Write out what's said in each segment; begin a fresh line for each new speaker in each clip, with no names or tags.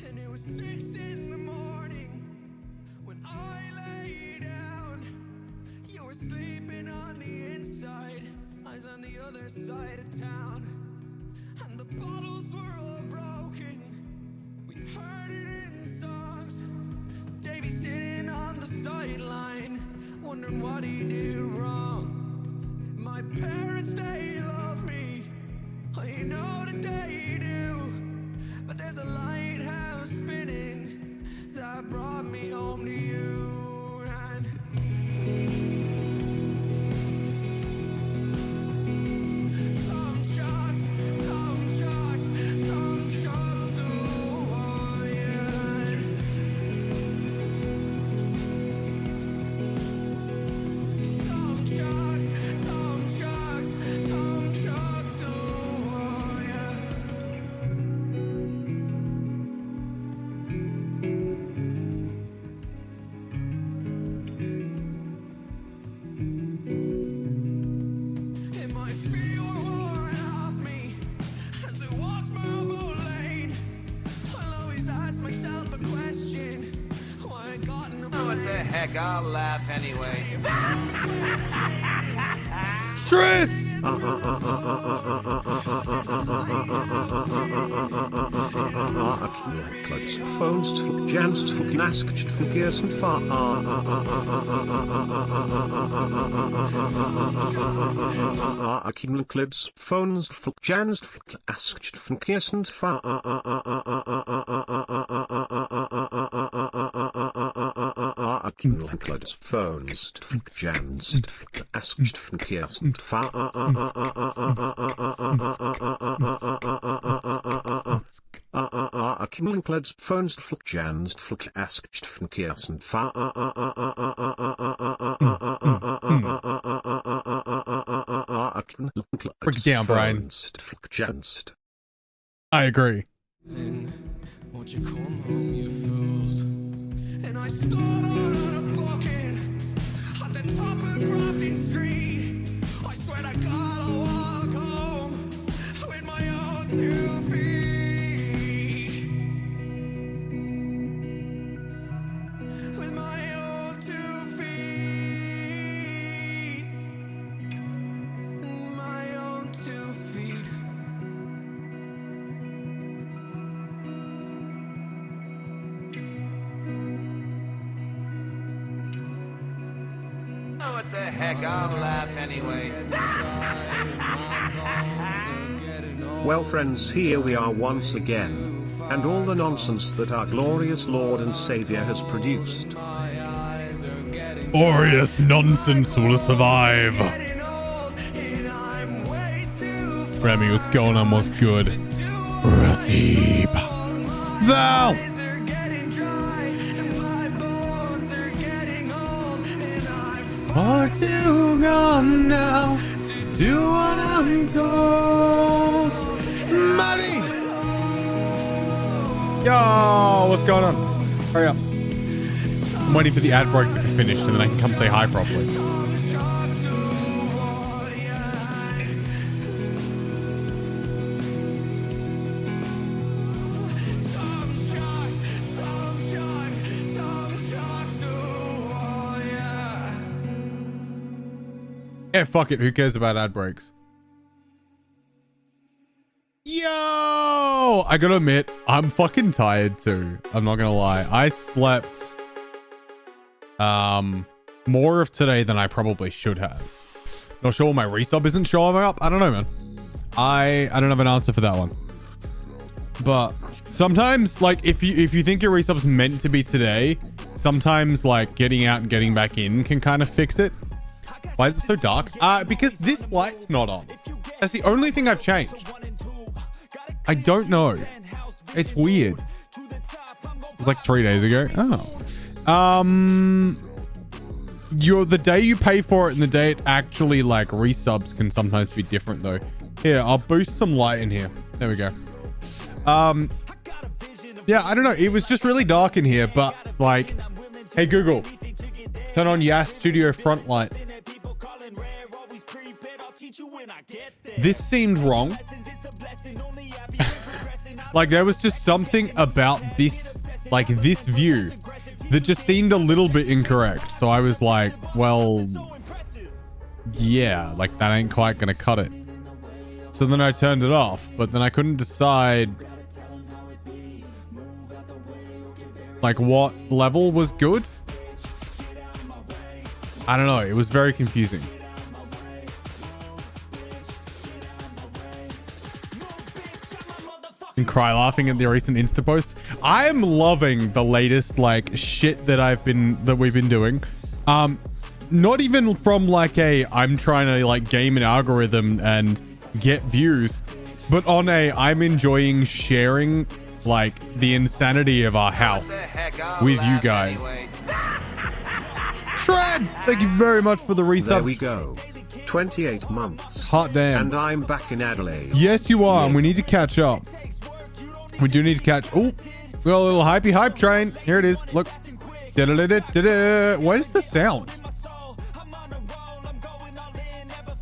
And it was 6 in the morning when I lay down. You were sleeping on the inside, I was on the other side of town. And the bottles were all broken, we heard it in songs. Davey sitting on the sideline, wondering what he did wrong. My parents, they love me, I know that they do. But there's a lighthouse spinning that brought me home to you. And some shots to iron. Some shots to iron. And my feet were worn off me as I walked Marlboro Lane. I'll always ask myself a question: why I got in a
Oh, what the heck? I'll laugh anyway.
Tris!
Kluts, phones, janst, nasked, verkeers and far. Kluts, phones, janst, asked, verkeers and far. Kluts, phones, janst, asked, verkeers and far. Kluts, phones, janst, asked, verkeers and far.
Break it down, Brian.
Janst.
I agree.
Won't you come home, you fools? And I stood on a bucket at the top of Grafton Street. I swear to God I'll walk home with my own 2 feet. With my own 2 feet. My own 2 feet.
Oh, what the heck? I'll laugh anyway.
Well, friends, here we are once again. And all the nonsense that our glorious Lord and Savior has produced.
Glorious nonsense will survive. Remy, what's going on? What's good? Rasib. Val! Far too gone now to do what I'm told. Money! Yo, what's going on? Hurry up. I'm waiting for the ad break to be finished and then I can come say hi properly. Yeah, fuck it. Who cares about ad breaks? Yo! I gotta admit, I'm fucking tired too. I'm not gonna lie. I slept more of today than I probably should have. Not sure my resub isn't showing up. I don't know, man. I don't have an answer for that one. But sometimes, like, if you think your resub's meant to be today, sometimes like getting out and getting back in can kind of fix it. Why is it so dark? Because this light's not on. That's the only thing I've changed. I don't know. It's weird. It was like 3 days ago. Oh. the day you pay for it and the day it actually like resubs can sometimes be different though. Here, I'll boost some light in here. There we go. Yeah, I don't know. It was just really dark in here, but like, hey Google, turn on Yas Studio front light. This seemed wrong. Like there was just something about this, like this view that just seemed a little bit incorrect. So I was like, well, yeah, like that ain't quite gonna cut it. So then I turned it off, but then I couldn't decide like what level was good. I don't know. It was very confusing. And cry laughing at the recent Insta posts. I am loving the latest like shit that we've been doing. Not even from like I'm trying to like game an algorithm and get views, but on I'm enjoying sharing like the insanity of our house with you guys.
Anyway.
Shred, thank you very much for the resub.
There we go. 28 months.
Hot damn.
And I'm back in Adelaide.
Yes, you are, and we need to catch up. We do need to catch. Oh, we got a little hypey hype train. Here it is. Look. Where's the sound?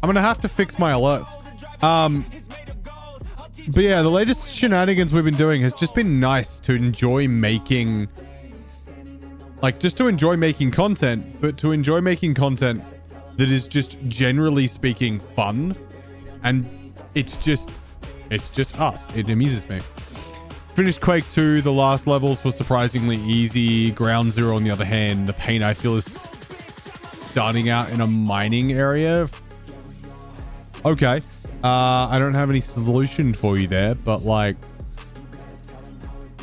I'm gonna have to fix my alerts. But yeah, the latest shenanigans we've been doing has just been nice to enjoy making, like just to enjoy making content, but to enjoy making content that is just generally speaking fun. And it's just us. It amuses me. Finished Quake 2. The last levels were surprisingly easy. Ground Zero, on the other hand, the pain I feel is starting out in a mining area. Okay. I don't have any solution for you there, but like,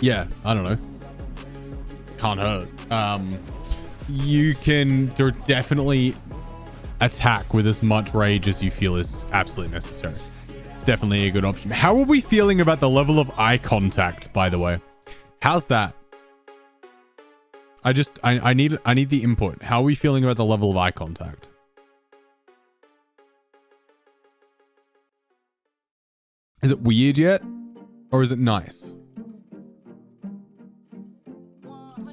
yeah, I don't know. Can't hurt. You can definitely attack with as much rage as you feel is absolutely necessary. It's definitely a good option. How are we feeling about the level of eye contact, by the way? How's that? I need the input. How are we feeling about the level of eye contact? Is it weird yet? Or is it nice?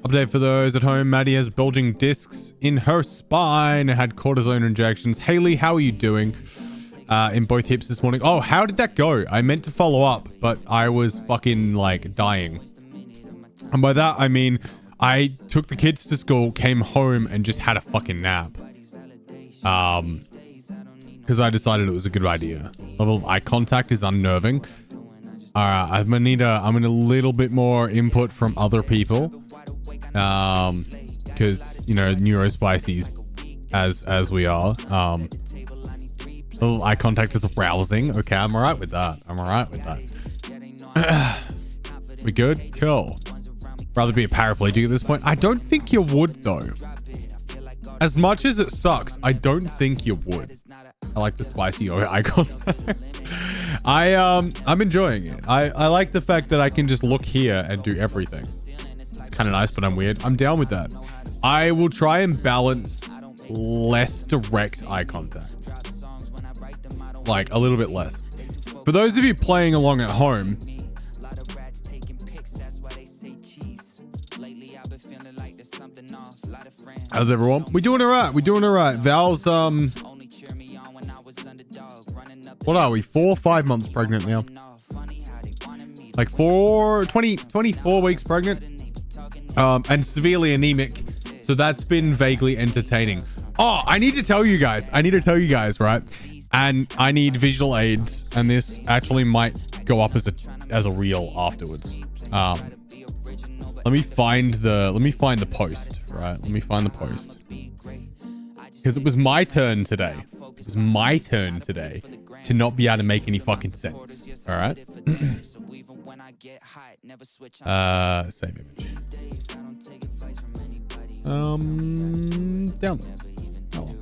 Update for those at home. Maddie has bulging discs in her spine and had cortisone injections. Haley, how are you doing? In both hips this morning. Oh, how did that go? I meant to follow up, but I was fucking like dying. And by that, I mean, I took the kids to school, came home and just had a fucking nap. Because I decided it was a good idea. Level of eye contact is unnerving. All right, I'm gonna need a little bit more input from other people. Because you know, neurospicies as we are. Level of eye contact is arousing. Okay, I'm alright with that. We good? Cool. Rather be a paraplegic at this point. I don't think you would though. As much as it sucks, I don't think you would. I like the spicy eye contact. I'm enjoying it. I like the fact that I can just look here and do everything. It's kind of nice, but I'm weird. I'm down with that. I will try and balance less direct eye contact. Like a little bit less. For those of you playing along at home, how's everyone? We're doing all right. Val's, what are we? 4 or 5 months pregnant now. Like 24 weeks pregnant. And severely anemic. So that's been vaguely entertaining. Oh, I need to tell you guys, right? And I need visual aids, and this actually might go up as a reel afterwards. Let me find the post, right? Let me find the post. Because it was my turn today. To not be able to make any fucking sense. All right. Save image. Downloads. Oh.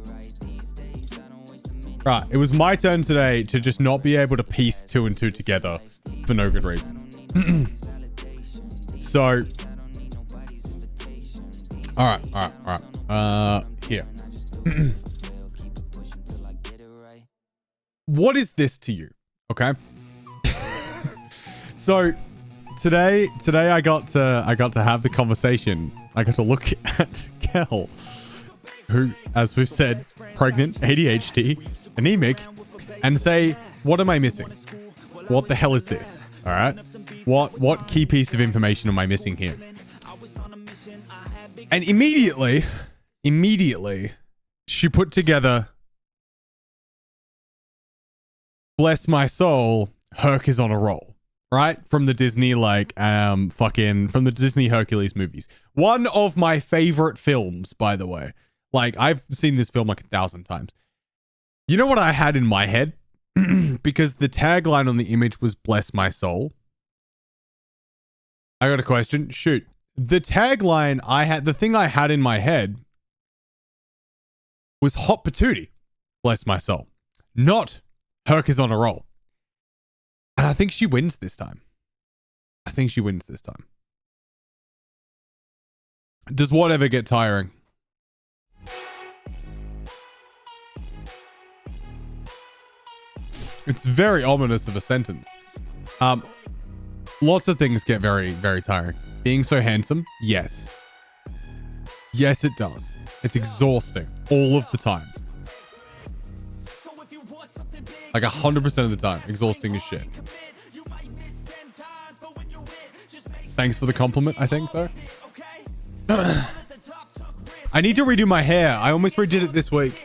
Right. It was my turn today to just not be able to piece 2 and 2 together for no good reason. So. All right. Here. What is this to you? Okay. So today I got to have the conversation. I got to look at Kel, who, as we've said, pregnant, ADHD, anemic, and say, what am I missing? What the hell is this? All right. What key piece of information am I missing here? And immediately, she put together, bless my soul, Herc is on a roll, right? From the Disney, from the Disney Hercules movies. One of my favorite films, by the way. Like, I've seen this film like 1,000 times. You know what I had in my head? Because the tagline on the image was bless my soul. I got a question. Shoot. The tagline the thing I had in my head was hot patootie, bless my soul. Not Herc is on a roll. And I think she wins this time. Does whatever get tiring? It's very ominous of a sentence. Lots of things get very, very tiring. Being so handsome, yes. Yes, it does. It's exhausting all of the time. Like 100% of the time. Exhausting as shit. Thanks for the compliment, I think, though. I need to redo my hair. I almost redid it this week.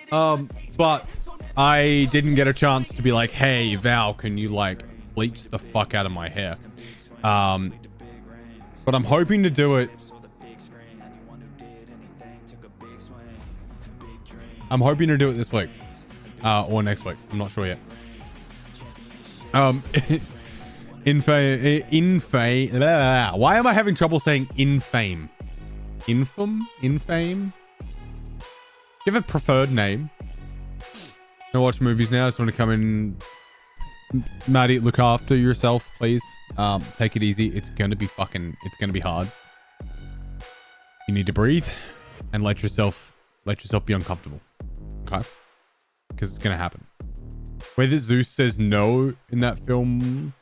But I didn't get a chance to be like, hey, Val, can you, like, bleach the fuck out of my hair? But I'm hoping to do it. I'm hoping to do it this week. Or next week. I'm not sure yet. Why am I having trouble saying infame? Infame? Do you have a preferred name? I watch movies now. I just want to come in. Maddie, look after yourself, please. Take it easy. It's gonna be hard. You need to breathe and let yourself be uncomfortable. Okay? Because it's gonna happen. Whether Zeus says no in that film.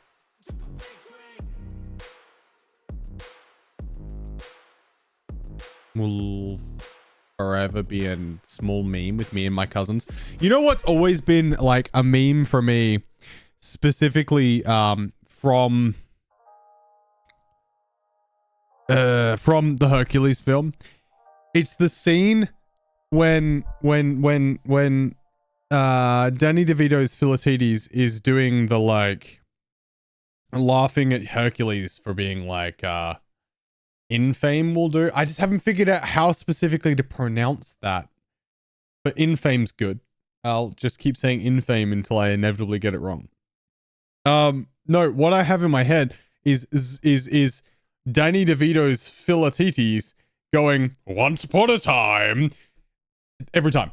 Will forever be a small meme with me and my cousins. You know what's always been like a meme for me, specifically from the Hercules film? It's the scene when Danny DeVito's Philatides is doing the like laughing at Hercules for being like infame will do. I just haven't figured out how specifically to pronounce that. But infame's good. I'll just keep saying infame until I inevitably get it wrong. No, what I have in my head is Danny DeVito's Philatides going once upon a time every time.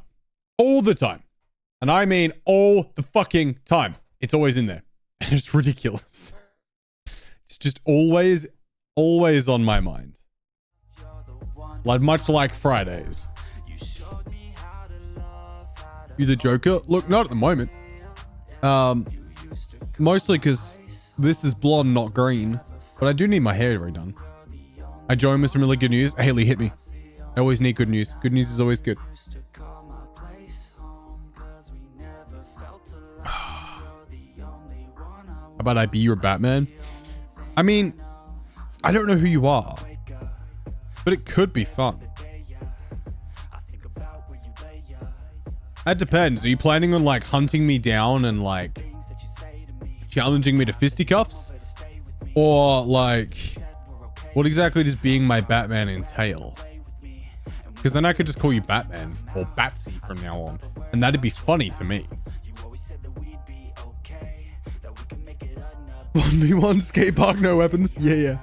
All the time. And I mean all the fucking time. It's always in there. It's ridiculous. It's just always on my mind. Like much like Fridays. You the Joker? Look, not at the moment. Mostly because this is blonde, not green. But I do need my hair redone. I joined with some really good news. Haley, hit me. I always need good news. Good news is always good. How about I be your Batman? I mean, I don't know who you are, but it could be fun. That depends. Are you planning on like hunting me down and like challenging me to fisticuffs? Or like, what exactly does being my Batman entail? Because then I could just call you Batman or Batsy from now on, and that'd be funny to me. 1v1 skate park, no weapons. Yeah.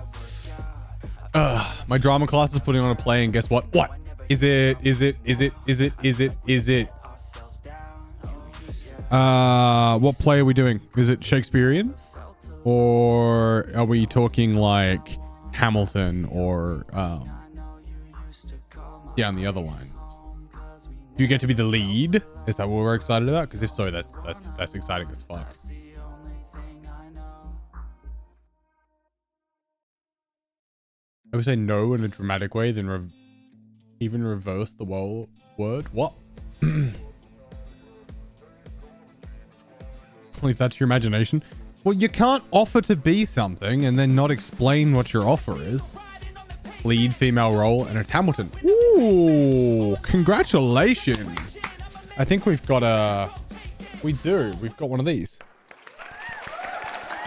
My drama class is putting on a play, and guess what? What? Is it? What play are we doing? Is it Shakespearean? Or are we talking like Hamilton or down the other line? Do you get to be the lead? Is that what we're excited about? Because if so, that's exciting as fuck. I would say no in a dramatic way, then even reverse the word. What? Leave that to your imagination. Well, you can't offer to be something and then not explain what your offer is. Lead female role in a Hamilton. Ooh, congratulations. I think we've got a... We've got one of these.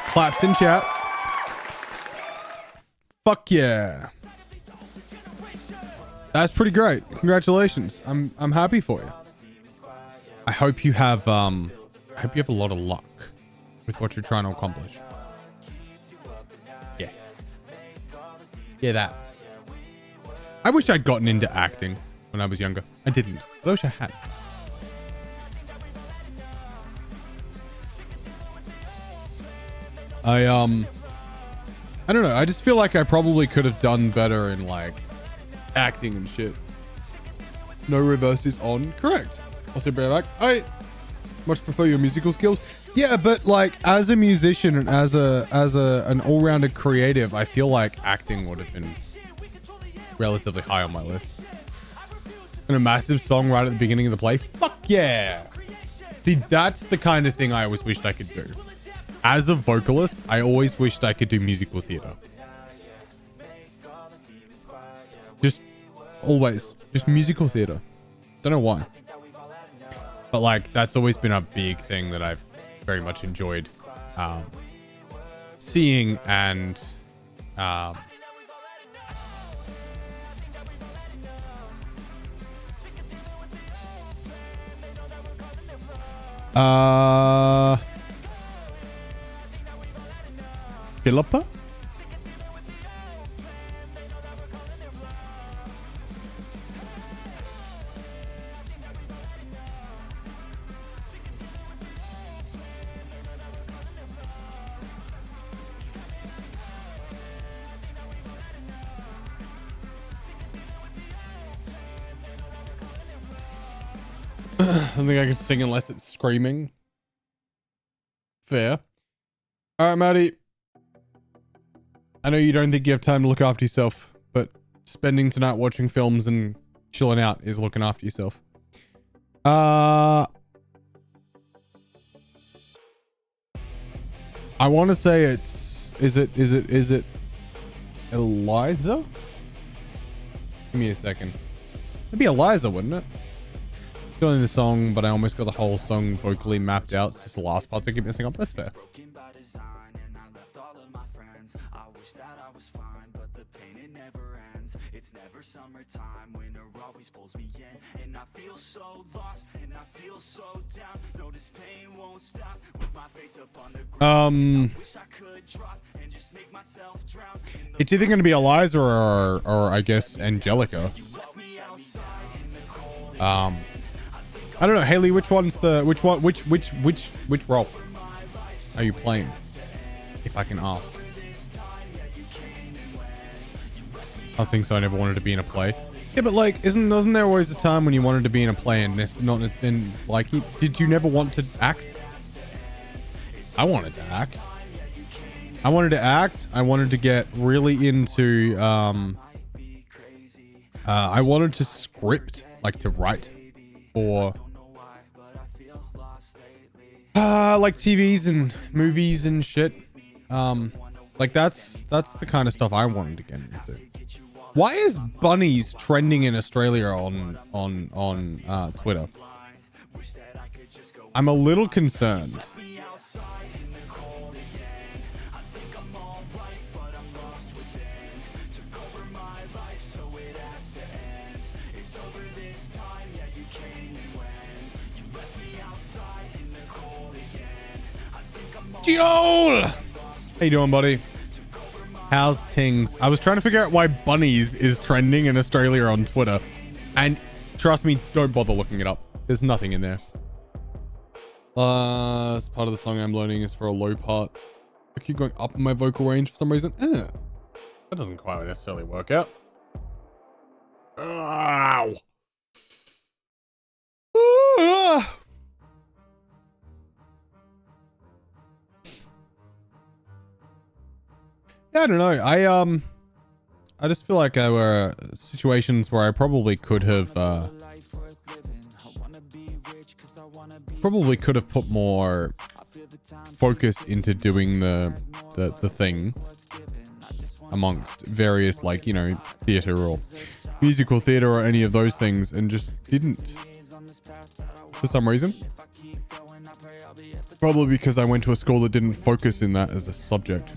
Claps in chat. Fuck yeah. That's pretty great. Congratulations. I'm happy for you. I hope you have a lot of luck with what you're trying to accomplish. Yeah. Yeah, that. I wish I'd gotten into acting when I was younger. I didn't, but I wish I had. I don't know. I just feel like I probably could have done better in like acting and shit. No reversed is on. Correct. I'll sit back. I much prefer your musical skills. Yeah, but like as a musician and as an all-rounded creative, I feel like acting would have been relatively high on my list. And a massive song right at the beginning of the play. Fuck yeah. See, that's the kind of thing I always wished I could do. As a vocalist, I always wished I could do musical theater. Just always. Just musical theater. Don't know why. But like, that's always been a big thing that I've very much enjoyed seeing and Philippa? I don't think I can sing unless it's screaming. Fair. All right, Maddie. I know you don't think you have time to look after yourself, but spending tonight watching films and chilling out is looking after yourself. I want to say it's... Is it Eliza? Give me a second. It'd be Eliza, wouldn't it? Feeling the song, but I almost got the whole song vocally mapped out. It's just the last parts I keep messing up. That's fair. It's never summertime, winter always pulls me in, and I feel so lost, and I feel so down. No, this pain won't stop with my face up on the ground. Wish I could drop and just make myself drown. It's either gonna be Eliza or I guess Angelica. I don't know, Haley, which role are you playing? If I can ask. I was thinking so I never wanted to be in a play. Yeah, but like, wasn't there always a time when you wanted to be in a play and this not in like did you never want to act? I wanted to act. I wanted to act. I wanted to get really into I wanted to script, like to write for like TVs and movies and shit. Like that's the kind of stuff I wanted to get into. Why is bunnies trending in Australia on Twitter? I'm a little concerned. Joel! How you doing, buddy? How's tings? I was trying to figure out why bunnies is trending in Australia on Twitter. And trust me, don't bother looking it up. There's nothing in there. This part of the song I'm learning is for a low part. I keep going up in my vocal range for some reason. That doesn't quite necessarily work out. Ow. Yeah, I don't know. I just feel like there were situations where I probably could have put more focus into doing the thing amongst various, like, you know, theater or musical theater or any of those things, and just didn't for some reason. Probably because I went to a school that didn't focus in that as a subject.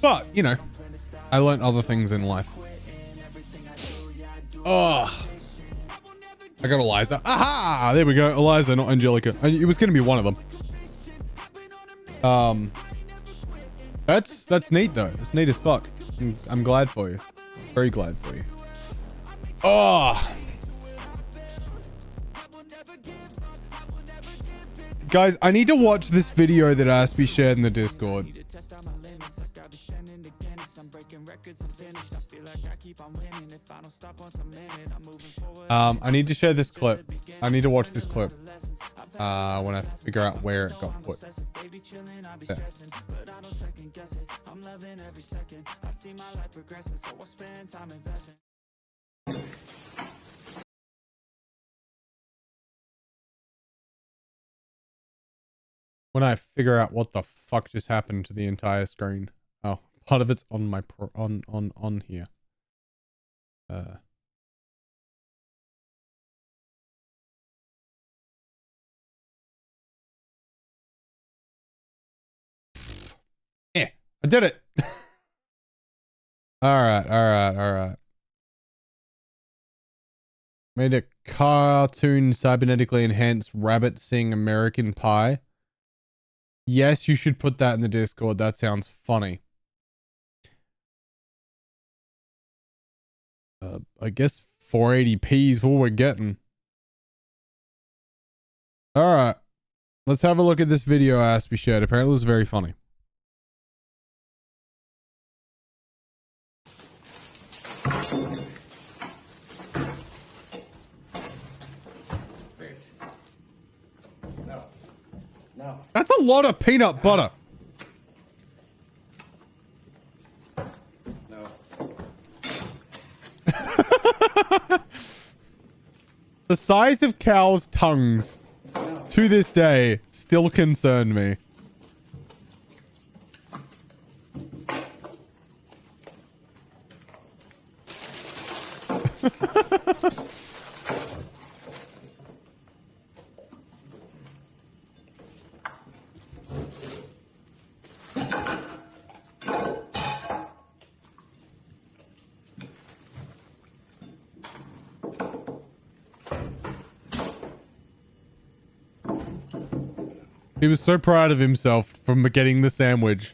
But, you know, I learned other things in life. Oh, I got Eliza. Aha! There we go. Eliza, not Angelica. It was going to be one of them. That's neat though. It's neat as fuck. I'm glad for you. Very glad for you. Oh. Guys, I need to watch this video that Aspie shared in the Discord. I need to share this clip. I need to watch this clip. When I figure out where it got put. There. When I figure out what the fuck just happened to the entire screen. Oh, part of it's on my on here. Yeah, I did it. All right. Made a cartoon cybernetically enhanced rabbit sing American Pie. Yes, you should put that in the Discord. That sounds funny. I guess 480p is what we're getting. All right. Let's have a look at this video Aspie shared. Apparently it was very funny.
No.
That's a lot of peanut butter.
No.
The size of cows' tongues to this day still concern me. He was so proud of himself from getting the sandwich,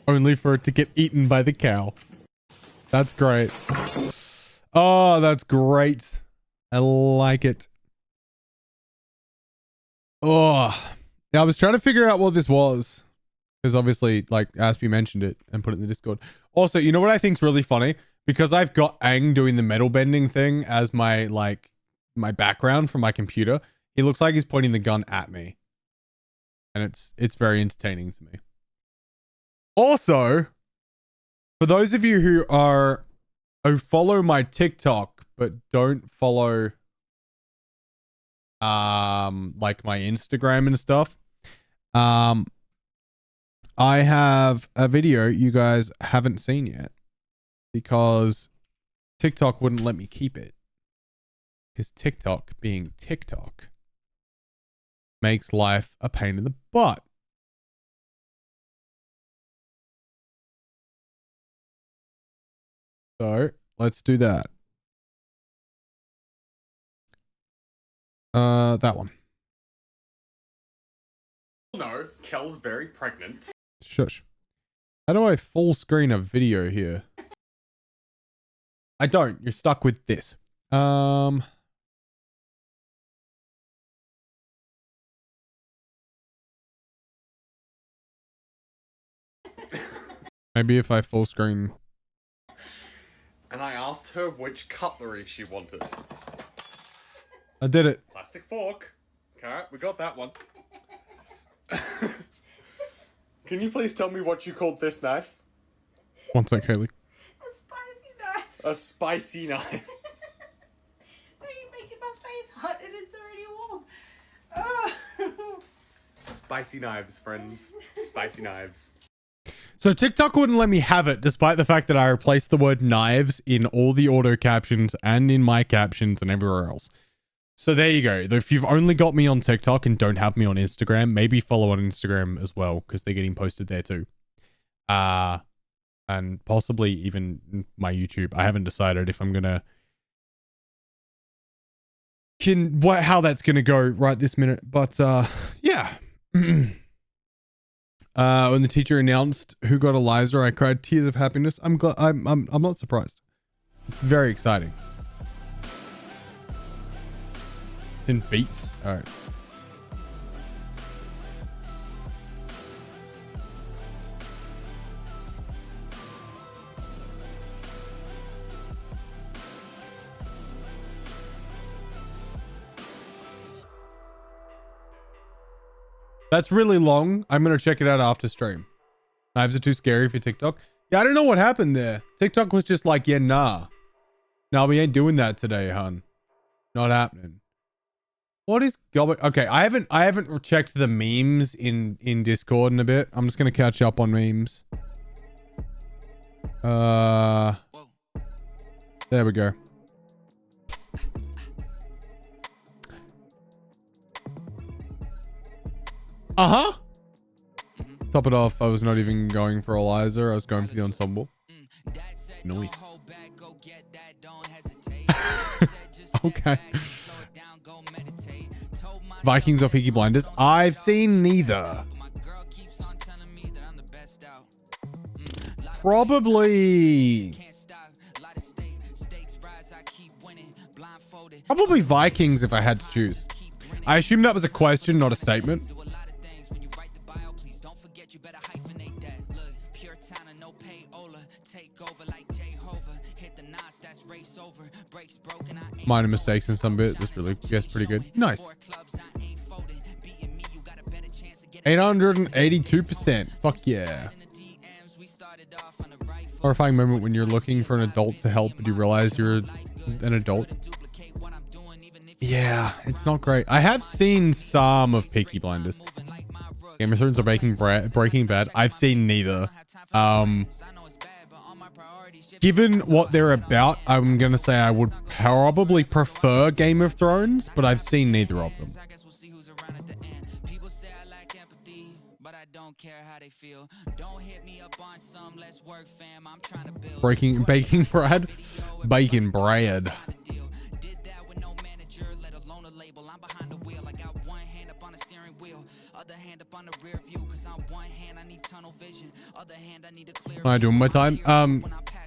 only for it to get eaten by the cow. That's great. Oh, that's great. I like it. Oh, yeah, I was trying to figure out what this was, because obviously, like, Aspie mentioned it and put it in the Discord. Also, you know what I think's really funny? Because I've got Aang doing the metal bending thing as my, like, my background from my computer. He looks like he's pointing the gun at me. And it's very entertaining to me. Also, for those of you who follow my TikTok but don't follow like my Instagram and stuff, I have a video you guys haven't seen yet because TikTok wouldn't let me keep it. Because TikTok being TikTok makes life a pain in the butt. So let's do that. That one.
No, Kel's very pregnant.
Shush. How do I full screen a video here? I don't. You're stuck with this. Maybe if I full screen.
And I asked her which cutlery she wanted.
I did it.
Plastic fork. Alright, we got that one. Can you please tell me what you called this knife?
One sec, Haley.
A spicy knife.
A spicy knife.
Are you making my face hot and it's already warm? Oh.
Spicy knives, friends. Spicy knives.
So TikTok wouldn't let me have it, despite the fact that I replaced the word knives in all the auto captions and in my captions and everywhere else. So there you go. If you've only got me on TikTok and don't have me on Instagram, maybe follow on Instagram as well, because they're getting posted there too. And possibly even my YouTube. I haven't decided if I'm gonna how that's gonna go right this minute, but yeah. When the teacher announced who got Eliza, I cried tears of happiness. I'm glad. I'm not surprised. It's very exciting. It's in beats. All right. That's really long. I'm going to check it out after stream. Knives are too scary for TikTok. Yeah, I don't know what happened there. TikTok was just like, yeah, nah. No, we ain't doing that today, hun. Not happening. What is going? Okay, I haven't checked the memes in Discord in a bit. I'm just going to catch up on memes. There we go. Uh-huh. Top it off. I was not even going for Eliza. I was going for the ensemble. Nice. Okay. Vikings or Peaky Blinders? I've seen neither. Probably Vikings if I had to choose. I assume that was a question, not a statement. Minor mistakes in some bit. This really gets pretty good. Nice. 882%. Fuck yeah. Horrifying moment when you're looking for an adult to help, but you realize you're an adult. Yeah, it's not great. I have seen some of Peaky Blinders. Game of Thrones or Breaking Bad. I've seen neither. Given what they're about, I'm gonna say I would probably prefer Game of Thrones, but I've seen neither of them. Baking bread. What am I doing my time?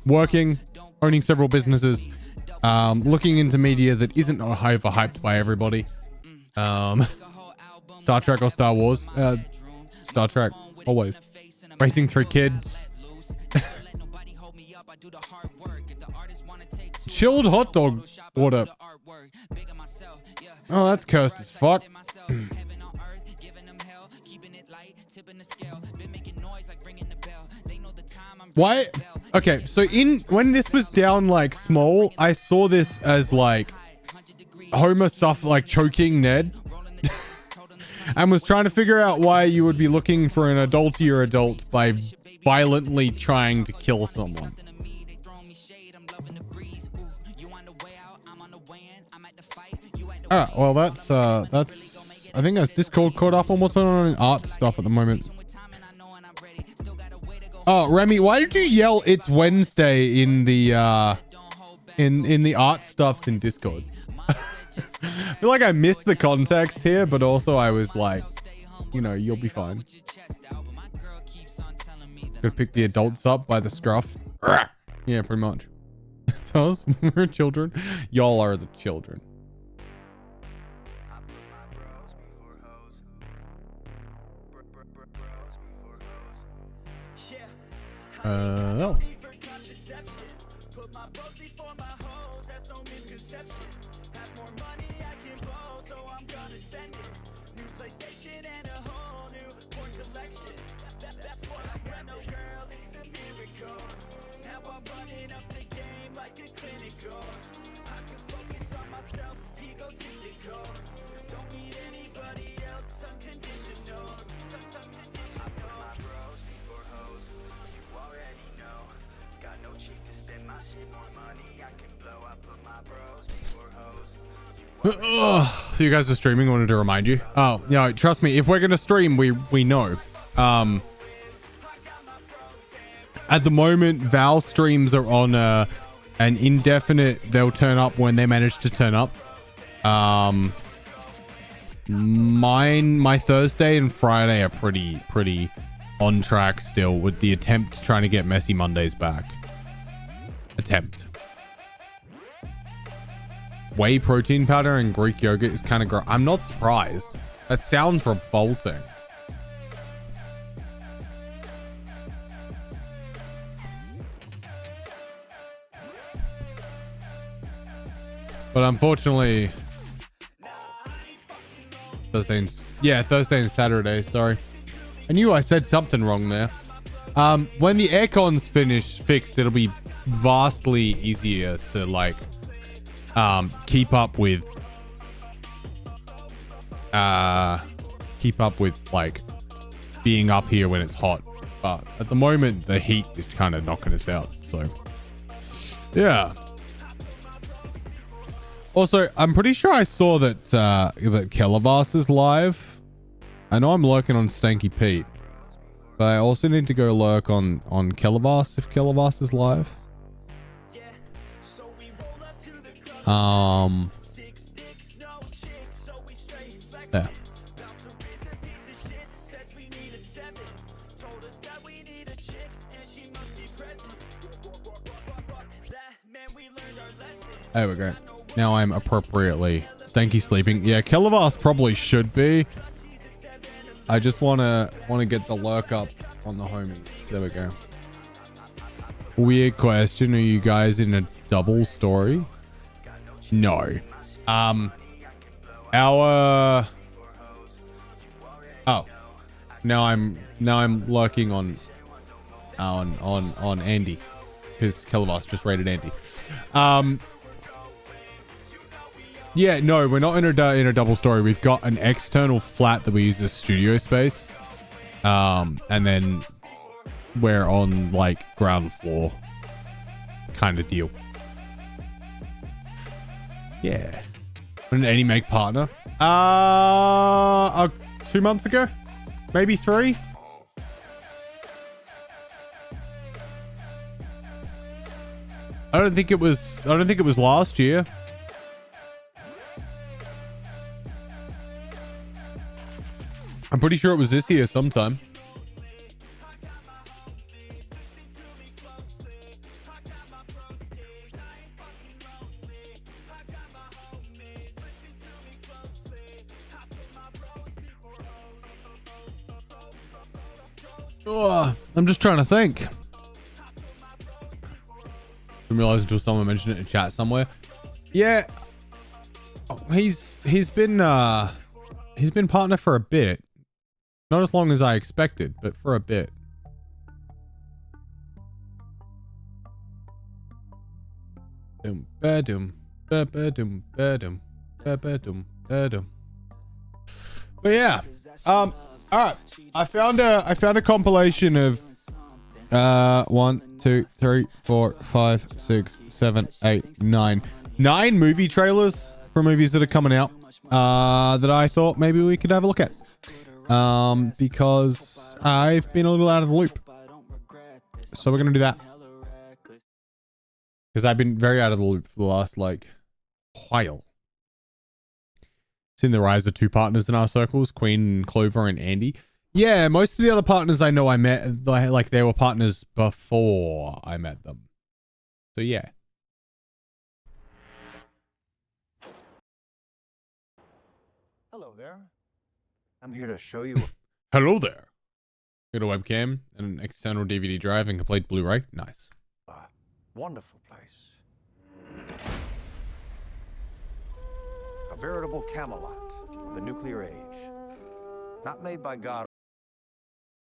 Working, owning several businesses, looking into media that isn't overhyped by everybody. Star Trek or Star Wars? Star Trek, always. Raising 3 kids. Chilled hot dog order. Oh, that's cursed as fuck. Why? Okay, so when this was down like small, I saw this as like Homer choking Ned and was trying to figure out why you would be looking for an adultier adult by violently trying to kill someone. Ah, well, that's I think that's Discord caught up on what's on art stuff at the moment. Oh, Remy, why did you yell "It's Wednesday" in the in the art stuffs in Discord? I feel like I missed the context here, but also I was like, you know, you'll be fine. Gotta pick the adults up by the scruff. Yeah, pretty much. So us, we're children. Y'all are the children. Oh. So you guys are streaming. I wanted to remind you. Oh, no, trust me. If we're gonna stream, we know. At the moment, Val streams are on an indefinite. They'll turn up when they manage to turn up. My Thursday and Friday are pretty on track still, with the attempt trying to get Messy Mondays back. Attempt. Whey protein powder and Greek yogurt is kind of gross. I'm not surprised. That sounds revolting. But unfortunately, Thursday and Saturday, sorry. I knew I said something wrong there. When the aircon's fixed, it'll be vastly easier to like keep up with like being up here when it's hot. But at the moment, the heat is kind of knocking us out. So yeah. Also, I'm pretty sure I saw that that Kellervas is live. I know I'm lurking on Stanky Pete, but I also need to go lurk on Kellervas if Kellervas is live. There. There we go. Now I'm appropriately Stanky sleeping. Yeah, Kellervas probably should be. I just wanna get the lurk up on the homies. There we go. Weird question. Are you guys in a double story? No. Oh. Now I'm lurking on Andy, because Kellervas just raided Andy. Yeah, no, we're not in a double story. We've got an external flat that we use as studio space. And then we're on like ground floor kind of deal. Yeah. When did Andy make partner? 2 months ago? Maybe 3? I don't think it was last year. I'm pretty sure it was this year sometime. Oh, I'm just trying to think. Didn't realize until someone mentioned it in chat somewhere. Yeah, he's been partner for a bit. Not as long as I expected, but for a bit. But yeah, all right. I found a compilation of 1, 2, 3, 4, 5, 6, 7, 8, 9 movie trailers for movies that are coming out that I thought maybe we could have a look at. Because I've been a little out of the loop. So we're going to do that. Because I've been very out of the loop for the last, like, while. Seen the rise of 2 partners in our circles, Queen, Clover, and Andy. Yeah, most of the other partners I know I met, like, they were partners before I met them. So, yeah.
Hello there. I'm here to show you.
Hello there. Got a webcam and an external DVD drive and complete Blu-ray. Nice.
Wonderful place. A veritable Camelot of the nuclear age. Not made by God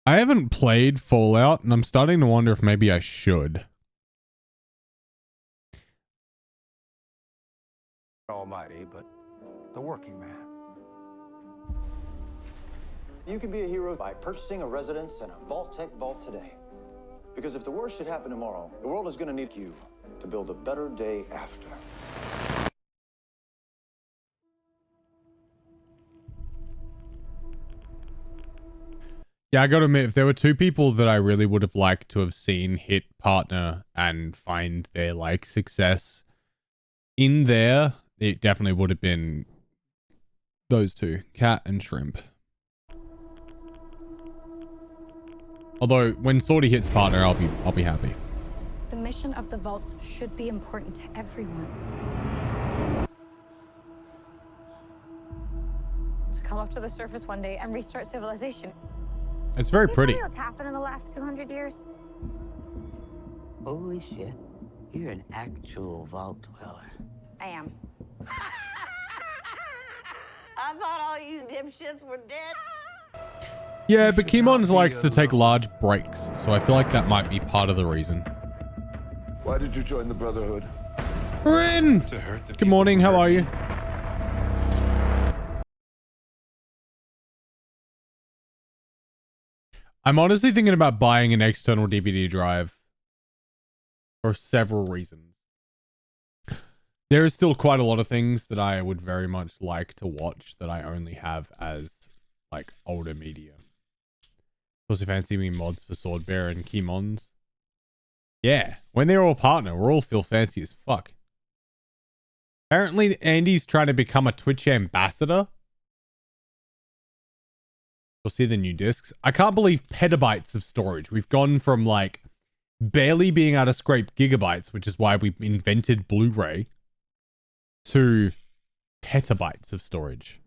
I haven't played Fallout, and I'm starting to wonder if maybe I should.
Almighty, but the working man. You can be a hero by purchasing a residence in a Vault-Tec vault today. Because if the worst should happen tomorrow, the world is going to need you to build a better day after.
Yeah, I gotta admit, if there were two people that I really would have liked to have seen hit partner and find their like success in there, it definitely would have been those two, Cat and Shrimp. Although when Sorty hits partner, I'll be happy.
The mission of the vaults should be important to everyone. To come up to the surface one day and restart civilization.
It's very pretty.
Can you tell me what's happened in the last 200 years?
Holy shit. You're an actual vault dweller.
I am.
I thought all you dipshits were dead.
Yeah, but Kimons likes to take large breaks, so I feel like that might be part of the reason.
Why did you join the Brotherhood?
Rin! Good morning, how are you? I'm honestly thinking about buying an external DVD drive for several reasons. There is still quite a lot of things that I would very much like to watch that I only have as like older media. Also fancy me mods for Swordbearer and Kimons. Yeah, when they're all partner, we'll all feel fancy as fuck. Apparently Andy's trying to become a Twitch ambassador. You'll see the new discs. I can't believe petabytes of storage. We've gone from like barely being able to scrape gigabytes, which is why we invented Blu-ray, to petabytes of storage.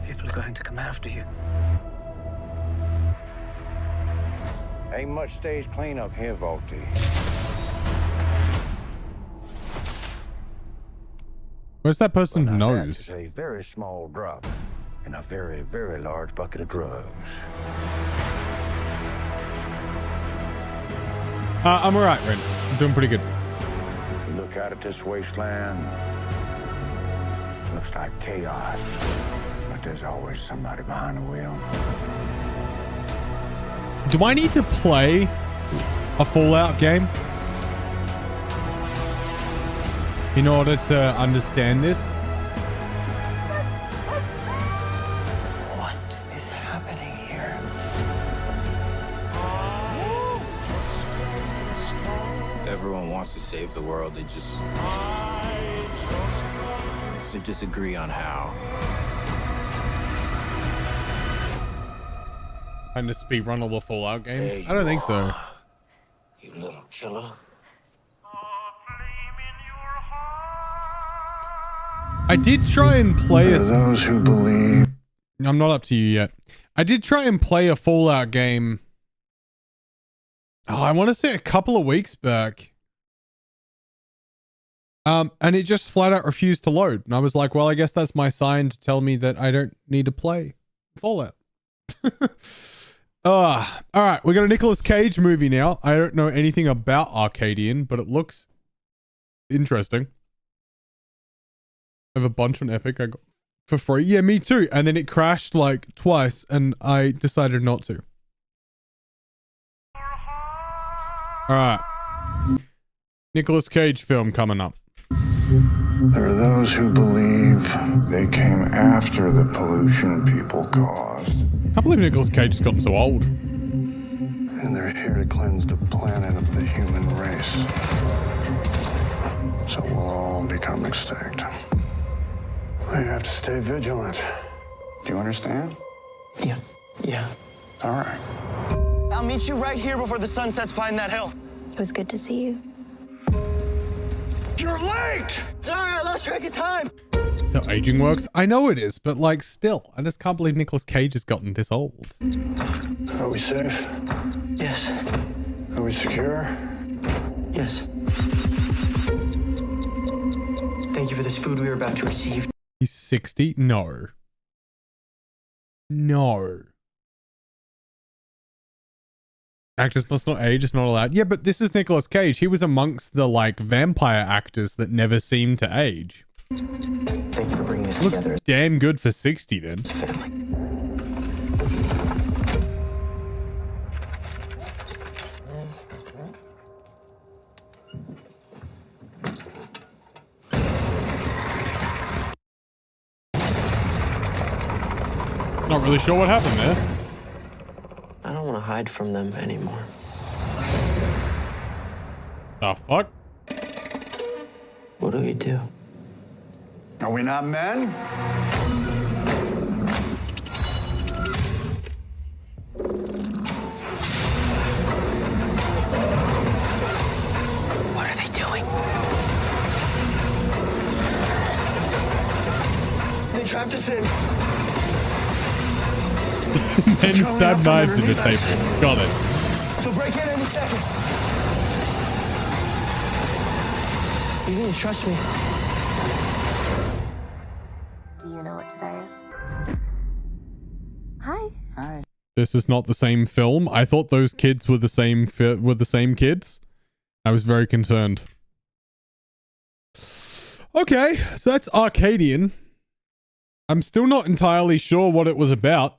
People are going to come after you.
Ain't much stage cleanup here, Volty.
Where's that person's
Well, now
nose?
That's a very small drop in a very, very large bucket of drugs.
I'm alright, Ren. I'm doing pretty good.
You look out at this wasteland, looks like chaos, but there's always somebody behind the wheel.
Do I need to play a Fallout game in order to understand this?
What is happening here?
Everyone wants to save the world. They just agree on how.
Trying to speedrun all the Fallout games? I don't think so.
You little killer.
I did try and play
There are those who believe.
I'm not up to you yet. I did try and play a Fallout game. Oh, I want to say a couple of weeks back. And it just flat out refused to load. And I was like, well, I guess that's my sign to tell me that I don't need to play Fallout. All right, we got a Nicolas Cage movie now. I don't know anything about Arcadian, but it looks interesting. I have a bunch on Epic I got for free. Yeah, me too. And then it crashed like twice, and I decided not to. All right, Nicolas Cage film coming up.
There are those who believe they came after the pollution people caused.
I can't believe Nicolas Cage has gotten so old.
And they're here to cleanse the planet of the human race. So we'll all become extinct. We have to stay vigilant. Do you understand?
Yeah.
All right.
I'll meet you right here before the sun sets behind that hill.
It was good to see you.
You're late!
Sorry, I lost track of time.
That's how aging works. I know it is, but like still, I just can't believe Nicolas Cage has gotten this old.
Are we safe?
Yes.
Are we secure?
Yes. Thank you for this food we are about to receive.
He's 60? No. No. Actors must not age, it's not allowed. Yeah, but this is Nicolas Cage. He was amongst the like vampire actors that never seem to age.
Thank you for bringing us
Looks
together.
damn good for 60 then.
As a family.
Not really sure what happened there.
I don't want to hide from them anymore.
The fuck?
What do we do?
Are we not men?
What are they doing? They trapped us in.
Men stab knives into table. Got it.
They'll break in any second. You need to trust me.
Do you know what today is? Hi.
Hi.
This is not the same film. I thought those kids were the same kids. I was very concerned. Okay, so that's Arcadian. I'm still not entirely sure what it was about.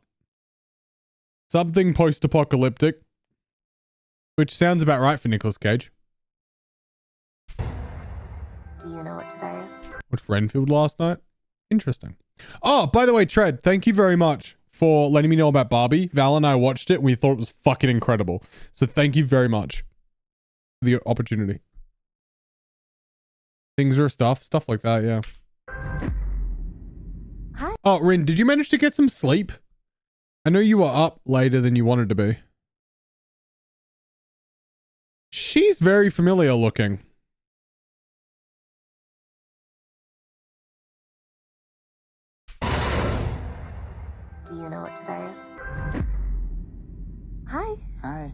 Something post-apocalyptic, which sounds about right for Nicolas Cage.
Do you know what today is?
Watched Renfield last night. Interesting. Oh, by the way, Tread, thank you very much for letting me know about Barbie. Val and I watched it and we thought it was fucking incredible. So thank you very much for the opportunity. Things are stuff like that, yeah.
Hi.
Oh, Rin, did you manage to get some sleep? I know you were up later than you wanted to be. She's very familiar looking.
Do you know what today is? Hi.
Hi.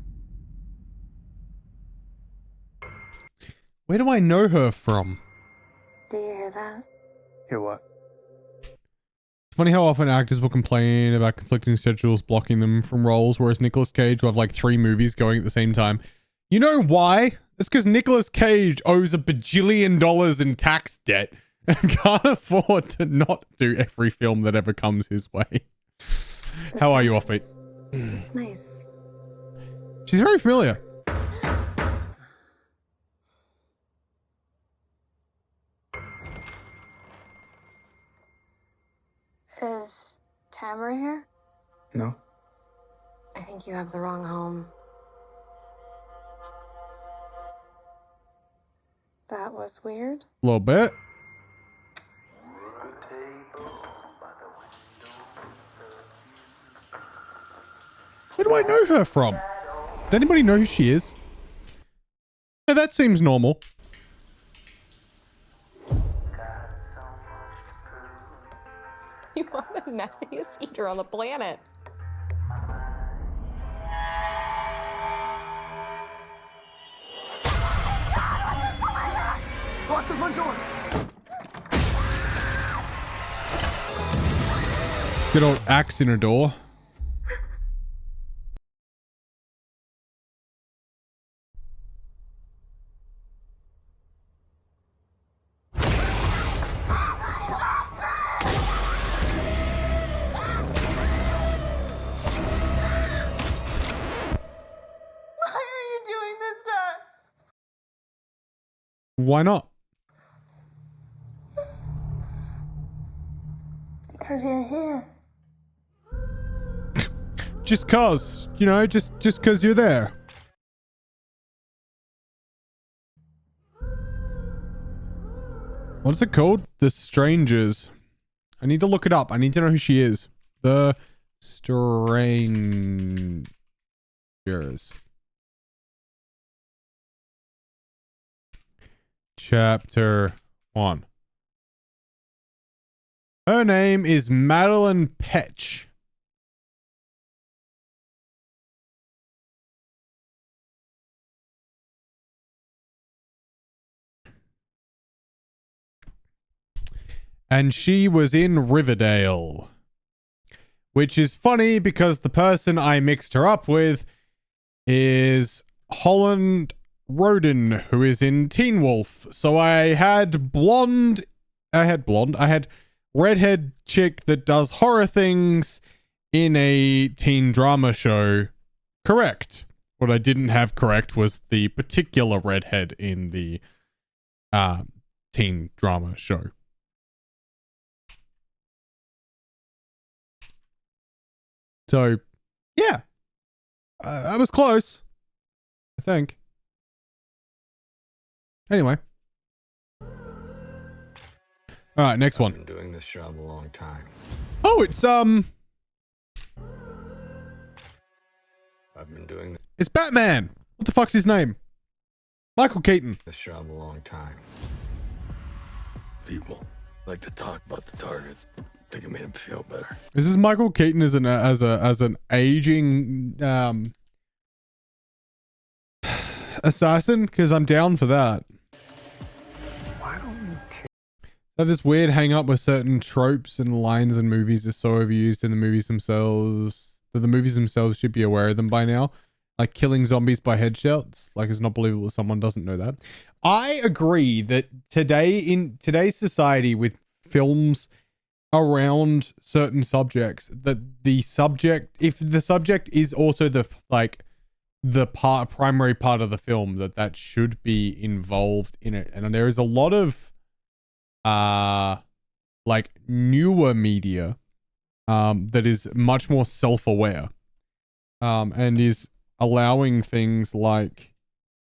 Where do I know her from?
Do you hear that?
Hear what?
It's funny how often actors will complain about conflicting schedules blocking them from roles, whereas Nicolas Cage will have like 3 movies going at the same time. You know why? It's because Nicolas Cage owes $1 bajillion in tax debt and can't afford to not do every film that ever comes his way. How are you, Offbeat?
It's nice.
She's very familiar.
Is Tamara here?
No.
I think you have the wrong home. That was weird.
A little bit. Where do I know her from? Does anybody know who she is? Yeah, that seems normal.
You are the messiest eater on the planet.
Lock the front door.
Good old axe in her door. Why not?
Because you're here.
Just cause, you know, just cause you're there. What's it called? The Strangers. I need to look it up. I need to know who she is. The Strangers. Chapter 1. Her name is Madeline Petch. And she was in Riverdale. Which is funny because the person I mixed her up with is Holland Roden, who is in Teen Wolf. So I had redhead chick that does horror things in a teen drama show. Correct. What I didn't have correct was the particular redhead in the teen drama show. So, yeah. I was close, I think. Anyway. All right, next one.
I've been doing this job a long time.
Oh, it's
I've been doing
it's Batman. What the fuck's his name? Michael Keaton.
this job a long time. People like to talk about the targets. I think it made him feel better.
Is this Michael Keaton as an aging assassin? Because I'm down for that.
Why don't you care?
I have this weird hang up with certain tropes and lines in movies are so overused in the movies themselves that the movies themselves should be aware of them by now. Like killing zombies by headshots. Like, it's not believable that someone doesn't know that. I agree that today, in today's society, with films around certain subjects, that the subject, if the subject is also the primary part of the film, that should be involved in it. And there is a lot of like newer media that is much more self-aware and is allowing things like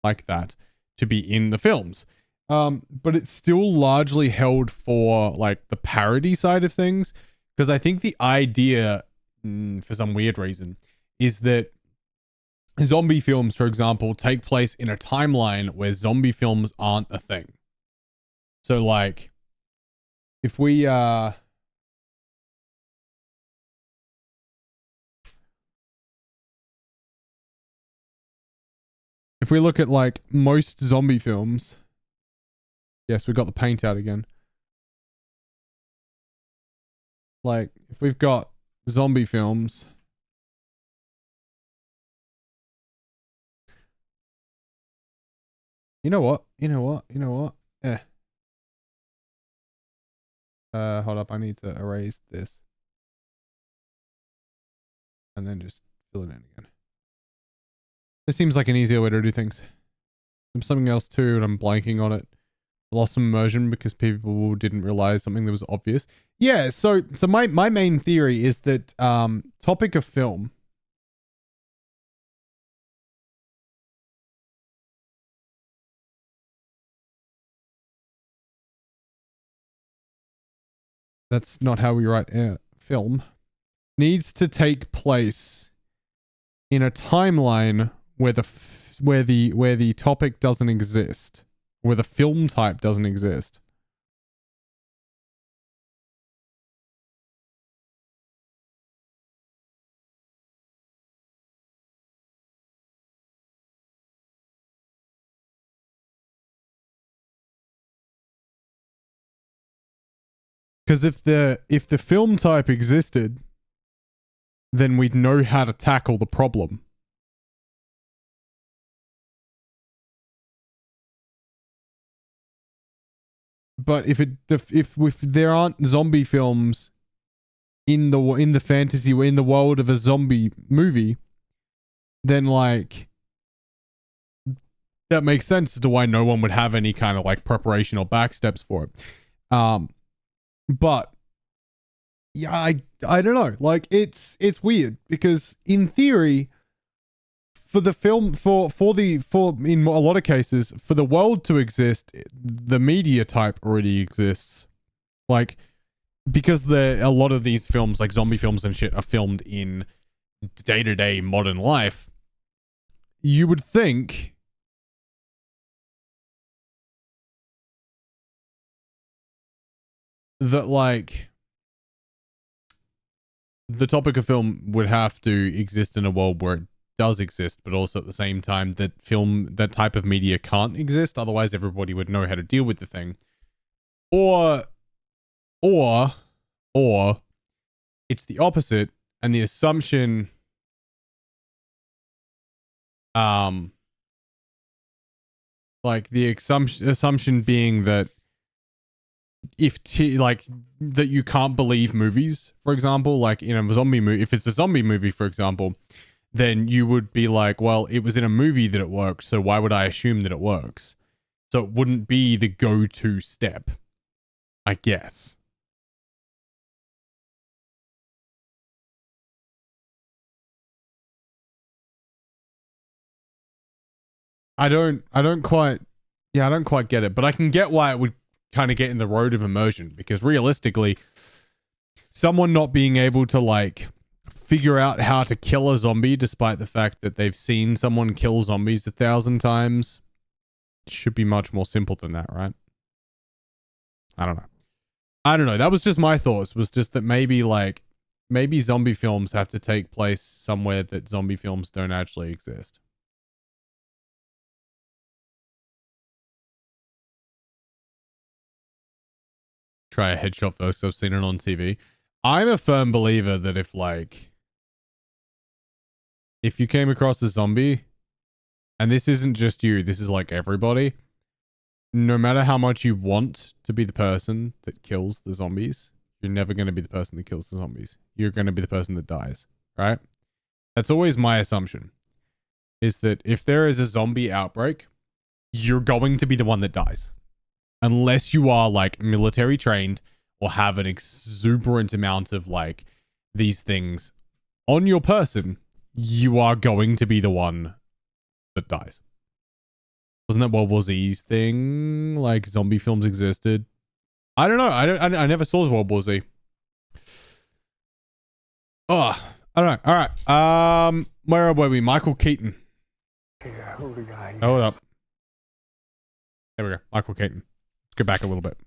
that to be in the films. But it's still largely held for like the parody side of things, because I think the idea, for some weird reason, is that zombie films, for example, take place in a timeline where zombie films aren't a thing. So like, if we look at like most zombie films, yes, we got the paint out again. Like, if we've got zombie films, you know what? Eh. Hold up, I need to erase this. And then just fill it in again. This seems like an easier way to do things. There's something else too, and I'm blanking on it. Lost some immersion because people didn't realize something that was obvious. Yeah, so my main theory is that topic of film that's not how we write film needs to take place in a timeline where the topic doesn't exist, where the film type doesn't exist. Because if the film type existed, then we'd know how to tackle the problem. But if there aren't zombie films in the fantasy, in the world of a zombie movie, then like that makes sense as to why no one would have any kind of like preparation or backsteps for it. But yeah, I don't know. Like, it's weird because in theory, for the film, for in a lot of cases, for the world to exist, the media type already exists. Like, because a lot of these films, like zombie films and shit, are filmed in day-to-day modern life. You would think that like the topic of film would have to exist in a world where it does exist, but also at the same time that type of media can't exist. Otherwise, everybody would know how to deal with the thing. Or it's the opposite, and the assumption, like the assumption being that that you can't believe movies, for example, like in a zombie movie, if it's a zombie movie, for example, then you would be like, well, it was in a movie that it worked, so why would I assume that it works? So it wouldn't be the go-to step, I guess. I don't quite get it, but I can get why it would kind of get in the road of immersion, because realistically, someone not being able to like figure out how to kill a zombie despite the fact that they've seen someone kill zombies 1,000 times should be much more simple than that, right? I don't know. That was just my thoughts, was just that maybe zombie films have to take place somewhere that zombie films don't actually exist. Try a headshot first. I've seen it on TV. I'm a firm believer that if you came across a zombie, and this isn't just you, this is like everybody, no matter how much you want to be the person that kills the zombies, you're never going to be the person that kills the zombies. You're going to be the person that dies, right? That's always my assumption, is that if there is a zombie outbreak, you're going to be the one that dies. Unless you are like military trained or have an exuberant amount of like these things on your person, you are going to be the one that dies. Wasn't that World War Z's thing? Like zombie films existed. I don't know. I never saw World War Z. Oh, I don't know. All right. Where were we? Michael Keaton.
Yeah, who the guy is.
Hold up. There we go. Michael Keaton. Let's go back a little bit.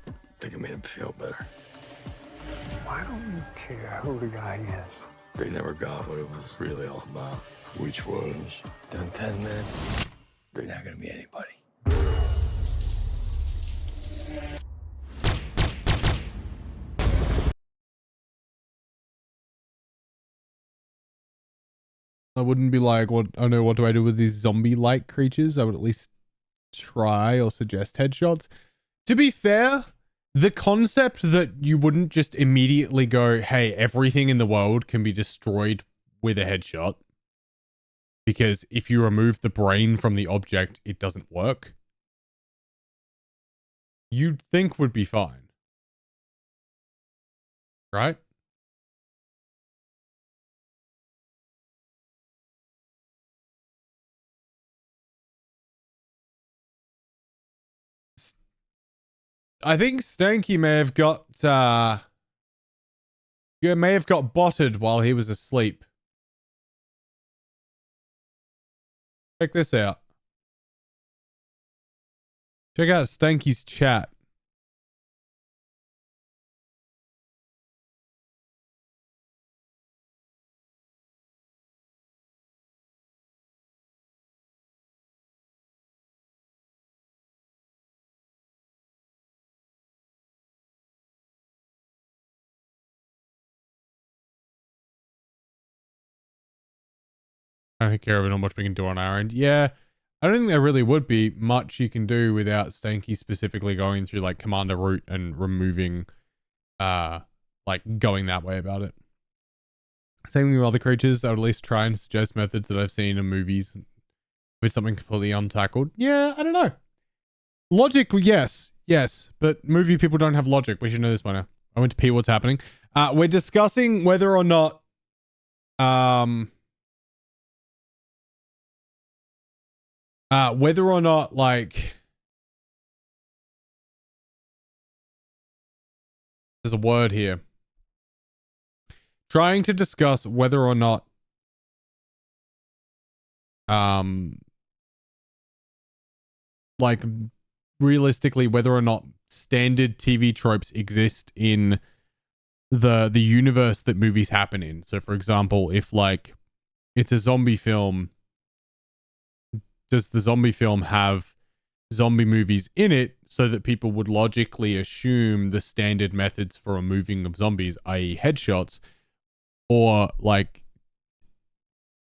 I think it made him feel better.
Why don't you care who the guy is?
They never got what it was really all about. Which was, in 10 minutes, they're not gonna be anybody.
I wouldn't be like, what do I do with these zombie-like creatures? I would at least try or suggest headshots. To be fair, the concept that you wouldn't just immediately go, hey, everything in the world can be destroyed with a headshot, because if you remove the brain from the object, it doesn't work, you'd think would be fine. Right? I think Stanky may have got botted while he was asleep. Check this out. Check out Stanky's chat. I don't care about how much we can do on our end. Yeah, I don't think there really would be much you can do without Stanky specifically going through like Commander Root and removing, like going that way about it. Same with other creatures. I would at least try and suggest methods that I've seen in movies with something completely untackled. Yeah, I don't know. Logic, yes, but movie people don't have logic. We should know this by now. I went to pee. What's happening? We're discussing whether or not, like, there's a word here. Trying to discuss whether or not, like, realistically, whether or not standard TV tropes exist in the universe that movies happen in. So for example, if like it's a zombie film, does the zombie film have zombie movies in it so that people would logically assume the standard methods for removing of zombies, i.e. headshots, or like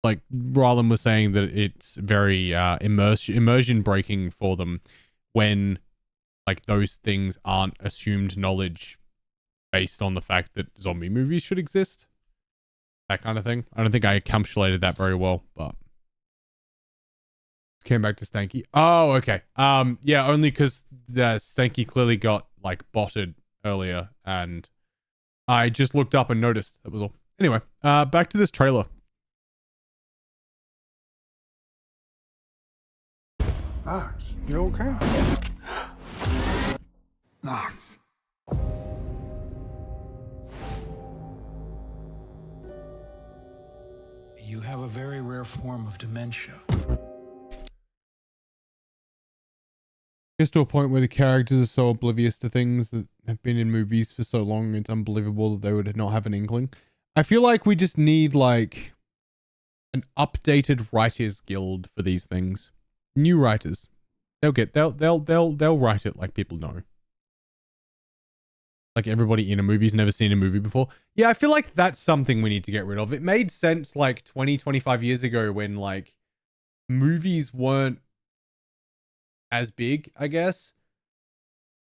Rylan was saying that it's very immersion breaking for them when like those things aren't assumed knowledge based on the fact that zombie movies should exist. That kind of thing. I don't think I encapsulated that very well, but came back to Stanky. Oh, okay. Yeah, only because Stanky clearly got like botted earlier and I just looked up and noticed. That was all. Anyway, back to this trailer.
Knox, you okay? Knox.
You have a very rare form of dementia.
Gets to a point where the characters are so oblivious to things that have been in movies for so long, it's unbelievable that they would not have an inkling. I feel like we just need like an updated writers guild for these things. New writers. They'll write it like people know. Like everybody in a movie's never seen a movie before. Yeah, I feel like that's something we need to get rid of. It made sense like 20, 25 years ago when like movies weren't as big, I guess.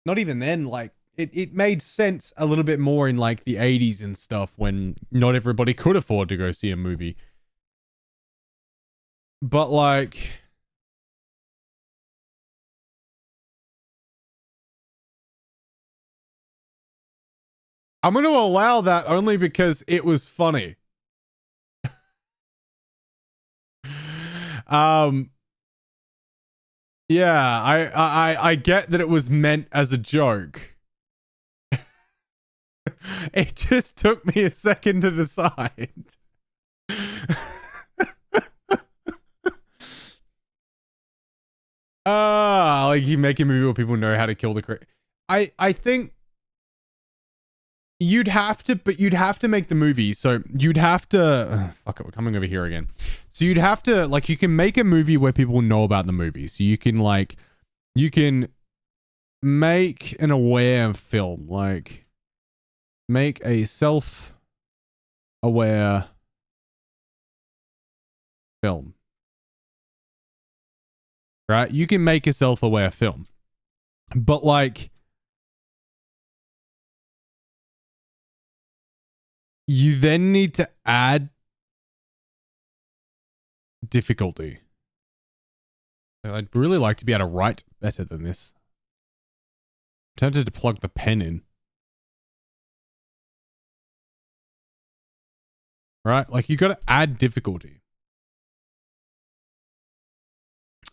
Not even then, like it made sense a little bit more in like the 80s and stuff when not everybody could afford to go see a movie. But like I'm going to allow that only because it was funny. Yeah, I get that it was meant as a joke. It just took me a second to decide. Like you make a movie where people know how to kill the creature. I think you'd have to make the movie. So you'd have to fuck it, we're coming over here again. So you'd have to like, you can make a movie where people know about the movie. So you can like, you can make an aware film, like make a self-aware film. Right? You can make a self-aware film. But like, you then need to add difficulty. I'd really like to be able to write better than this. I'm tempted to plug the pen in. Right? Like you got to add difficulty.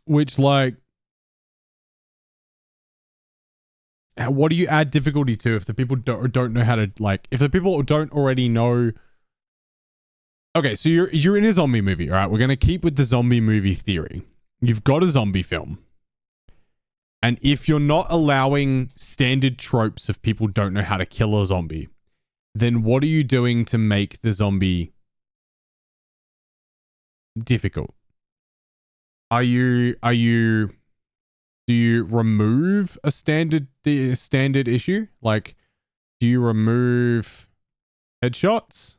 Which like, what do you add difficulty to if the people don't know how to like, if the people don't already know? Okay, so you're in a zombie movie, all right? We're going to keep with the zombie movie theory. You've got a zombie film. And if you're not allowing standard tropes of people don't know how to kill a zombie, then what are you doing to make the zombie difficult? Do you remove a standard issue? Like, do you remove headshots?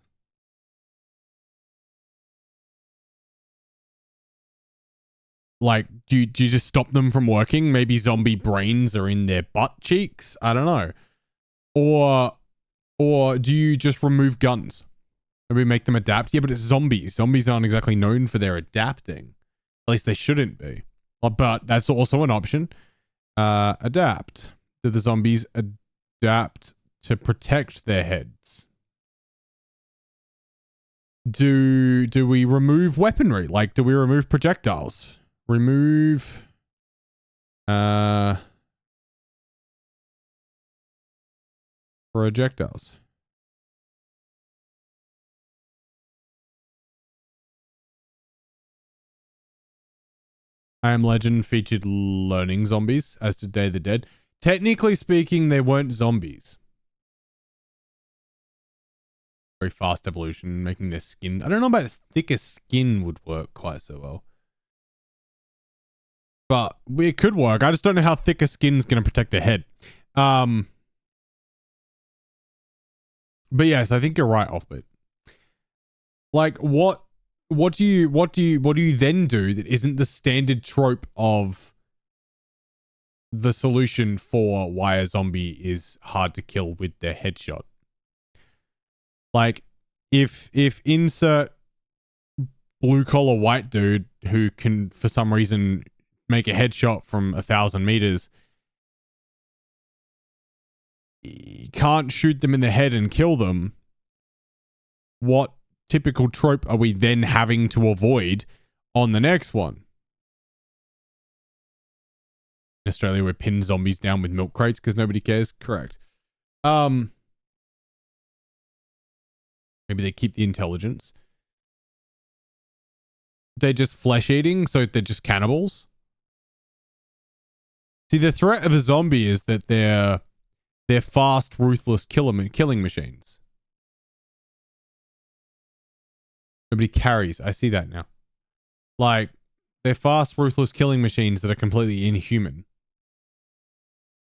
Like, do you just stop them from working? Maybe zombie brains are in their butt cheeks? I don't know. Or do you just remove guns? Maybe make them adapt? Yeah, but it's zombies. Zombies aren't exactly known for their adapting. At least they shouldn't be. But that's also an option. Adapt. Do the zombies adapt to protect their heads? Do we remove weaponry? Like, do we remove projectiles? Remove projectiles. I Am Legend featured learning zombies, as did Day of the Dead. Technically speaking, they weren't zombies. very fast evolution, making their skin. I don't know about thicker skin would work quite so well. But it could work. I just don't know how thicker skin's going to protect their head. But yes, I think you're right, Offbit. Like, what do you then do that isn't the standard trope of the solution for why a zombie is hard to kill with their headshot? Like, if insert blue collar white dude who can for some reason make a headshot from 1,000 meters, can't shoot them in the head and kill them, what typical trope are we then having to avoid on the next one? In Australia, we pin zombies down with milk crates because nobody cares. Correct. Maybe they keep the intelligence. They're just flesh eating, so they're just cannibals. See, the threat of a zombie is that they're fast, ruthless killing machines. Nobody carries. I see that now. Like, they're fast, ruthless killing machines that are completely inhuman.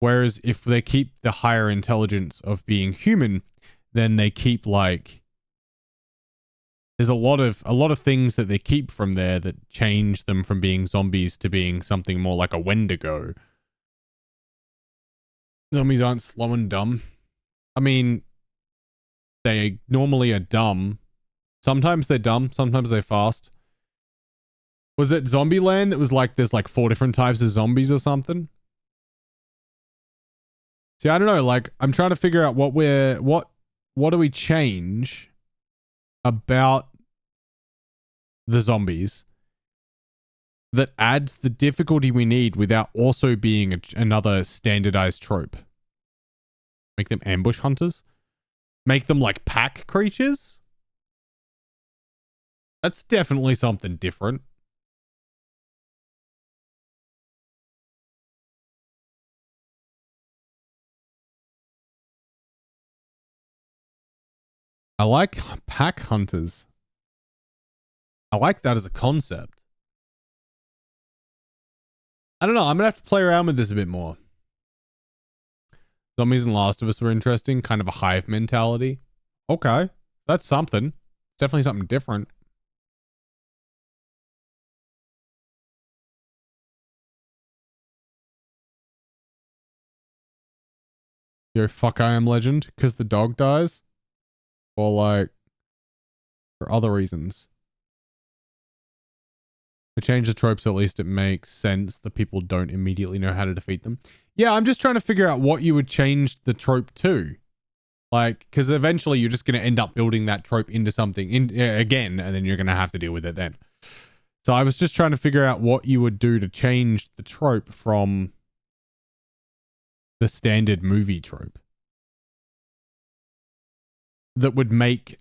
Whereas if they keep the higher intelligence of being human, then they keep like... There's a lot of things that they keep from there that change them from being zombies to being something more like a Wendigo. Zombies aren't slow and dumb. I mean, they normally are dumb. Sometimes they're dumb, sometimes they're fast. Was it Zombieland that was like there's like 4 different types of zombies or something? See, I don't know, like I'm trying to figure out what do we change about the zombies that adds the difficulty we need without also being another standardized trope. Make them ambush hunters? Make them like pack creatures? That's definitely something different. I like pack hunters. I like that as a concept. I don't know. I'm going to have to play around with this a bit more. Zombies and Last of Us were interesting. Kind of a hive mentality. Okay. That's something. It's definitely something different. Yo, fuck I Am Legend because the dog dies? Or like, for other reasons? To change the tropes, at least it makes sense that people don't immediately know how to defeat them. Yeah, I'm just trying to figure out what you would change the trope to. Like, because eventually you're just going to end up building that trope into something again, and then you're going to have to deal with it then. So I was just trying to figure out what you would do to change the trope from the standard movie trope that would make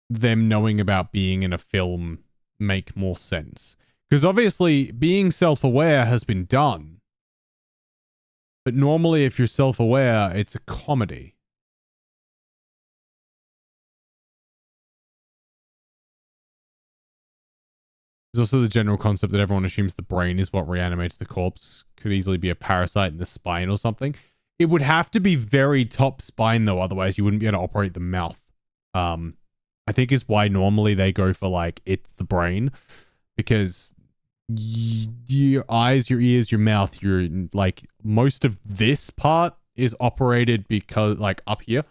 them knowing about being in a film make more sense. Because obviously being self-aware has been done, but normally if you're self-aware, it's a comedy. There's also the general concept that everyone assumes the brain is what reanimates the corpse. Could easily be a parasite in the spine or something. It would have to be very top spine though, otherwise you wouldn't be able to operate the mouth. I think is why normally they go for like, it's the brain. Because your eyes, your ears, your mouth, your like most of this part is operated because like up here.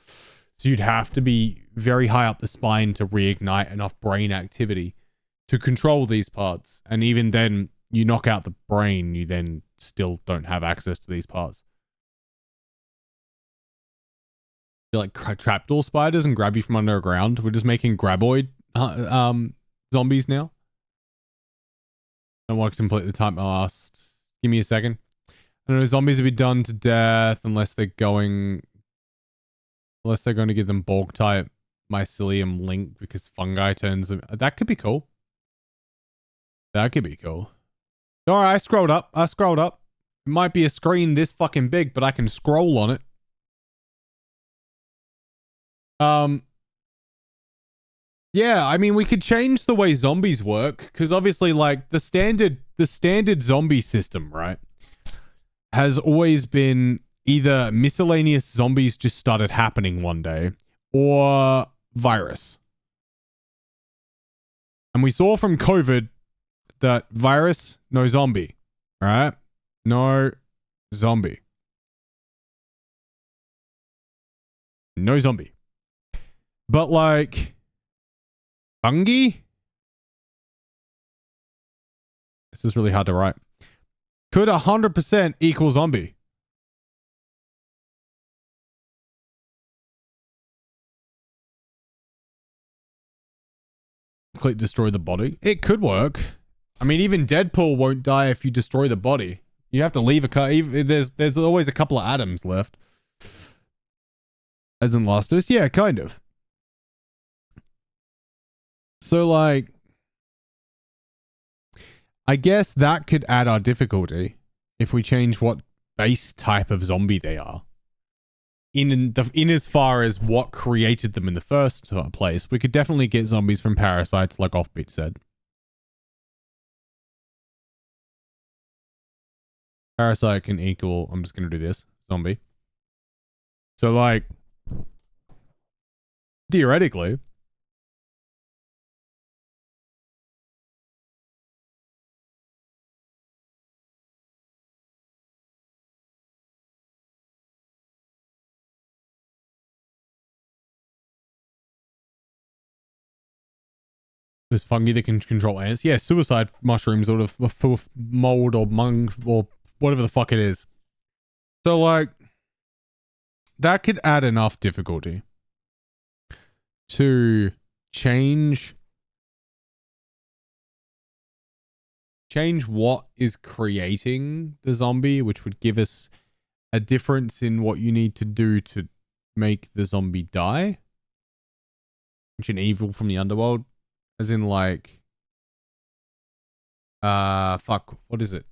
So you'd have to be very high up the spine to reignite enough brain activity to control these parts. And even then you knock out the brain, you then still don't have access to these parts. They're like trapdoor spiders and grab you from underground. We're just making graboid zombies now. I don't want to complete the time last. Give me a second. I don't know, zombies will be done to death unless they're going to give them bulk type mycelium link because fungi turns them. That could be cool. That could be cool. Alright, I scrolled up. It might be a screen this fucking big, but I can scroll on it. Yeah, I mean, we could change the way zombies work because obviously, like the standard zombie system, right, has always been either miscellaneous zombies just started happening one day or virus. And we saw from COVID that virus, no zombie, right? No zombie. No zombie. But like fungi? This is really hard to write. Could 100% equal zombie? Click destroy the body. It could work. I mean, even Deadpool won't die if you destroy the body. You have to leave there's always a couple of atoms left. As in Last of Us? Yeah, kind of. So, like, I guess that could add our difficulty if we change what base type of zombie they are. In as far as what created them in the first place, we could definitely get zombies from parasites, like Offbeat said. Parasite can equal, I'm just going to do this, zombie. So, like, theoretically, there's fungi that can control ants. Yeah, suicide mushrooms or the mold or mung or whatever the fuck it is. So, like, that could add enough difficulty to change what is creating the zombie, which would give us a difference in what you need to do to make the zombie die. Ancient evil from the underworld. As in, like, fuck, what is it?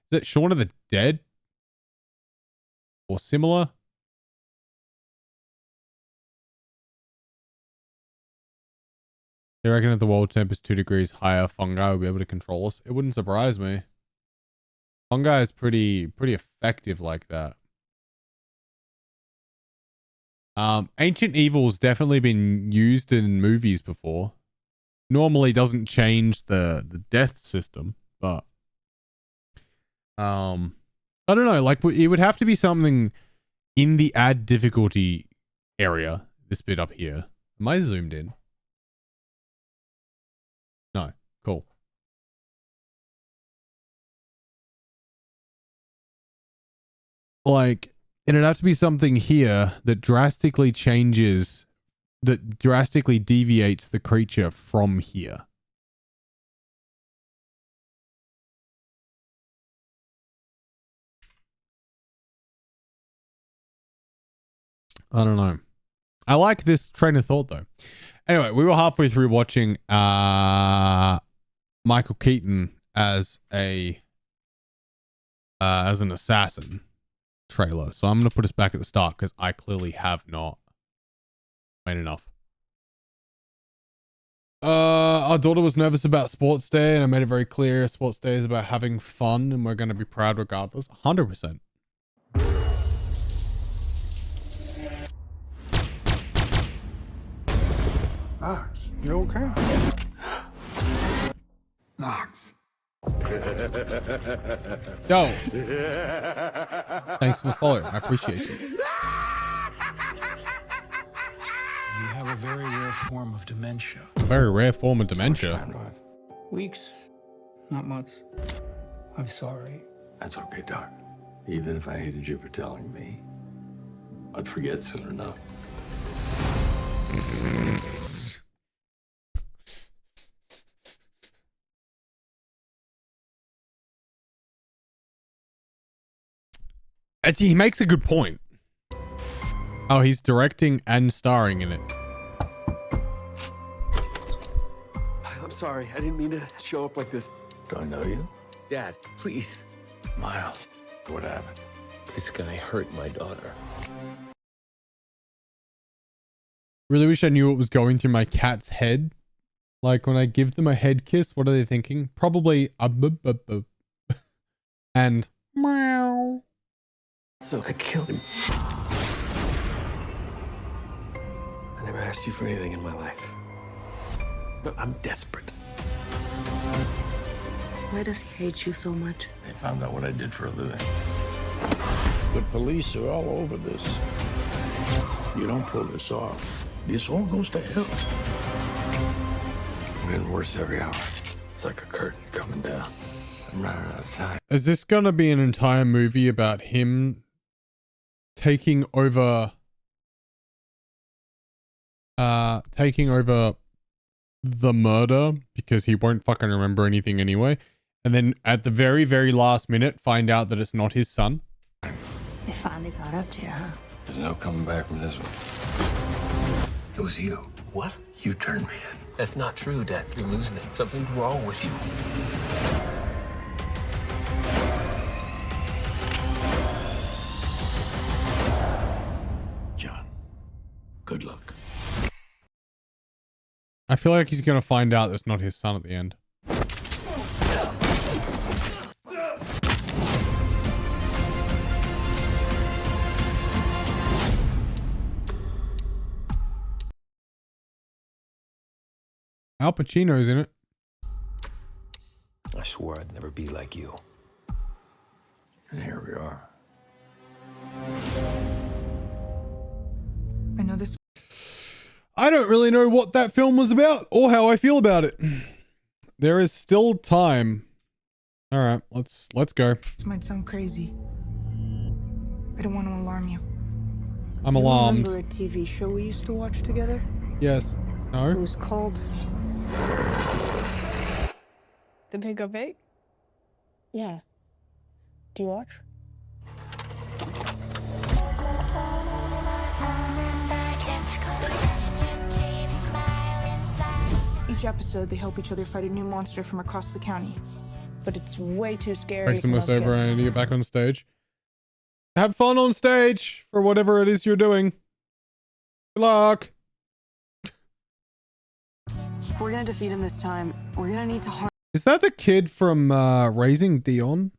Is it Shaun of the Dead? Or similar? They reckon if the world temp is 2 degrees higher, fungi will be able to control us. It wouldn't surprise me. Fungi is pretty effective like that. Ancient Evil's definitely been used in movies before. Normally doesn't change the death system, but I don't know, like it would have to be something in the add difficulty area, this bit up here. Am I zoomed in? No, cool. Like, it'd have to be something here that drastically changes, that drastically deviates the creature from here. I don't know. I like this train of thought though. Anyway, we were halfway through watching Michael Keaton as an assassin trailer. So I'm going to put us back at the start because I clearly have not made enough. Our daughter was nervous about sports day and I made it very clear sports day is about having fun and we're going to be proud regardless. 100%.
Knox, you okay? Knox.
Yo. Thanks for the follow. I appreciate you.
You have a very rare form of dementia.
A very rare form of dementia.
Weeks, not months. I'm sorry.
That's okay, Doc. Even if I hated you for telling me, I'd forget soon enough. He makes a good point. Oh, he's directing and starring in it.
I'm sorry. I didn't mean to show up like this.
Do I know you?
Dad, please.
Miles, what happened?
This guy hurt my daughter.
Really wish I knew what was going through my cat's head. Like when I give them a head kiss, what are they thinking? Probably a bub bub bub. And meow.
So I killed him. I never asked you for anything in my life. But I'm desperate.
Why does he hate you so much?
They found out what I did for a living. The police are all over this. You don't pull this off, this all goes to hell. I'm getting worse every hour. It's like a curtain coming down. I'm running out of time.
Is this gonna be an entire movie about him taking over the murder because he won't fucking remember anything anyway, and then at the very, very last minute find out that it's not his son?
They finally got up to you, huh?
There's no coming back from this one. It was you.
What?
You turned me in.
That's not true, Dad. You're losing it. Something's wrong with you.
John, good luck.
I feel like he's gonna find out that it's not his son at the end. Al Pacino's in it.
I swore I'd never be like you. And here we are.
I know this.
I don't really know what that film was about or how I feel about it. There is still time. All right, let's go.
This might sound crazy. I don't want to alarm you.
I'm alarmed.
Do you remember a TV show we used to watch together?
Yes. No.
It was called
The Big O Big?
Yeah. Do you watch? Each episode, they help each other fight a new monster from across the county. But it's way too scary
Breaks the
for
most
most
over
kids.
and I need to get back on stage. Have fun on stage for whatever it is you're doing. Good luck.
We're gonna defeat him this time. We're gonna need to harm.
Is that the kid from Raising Dion?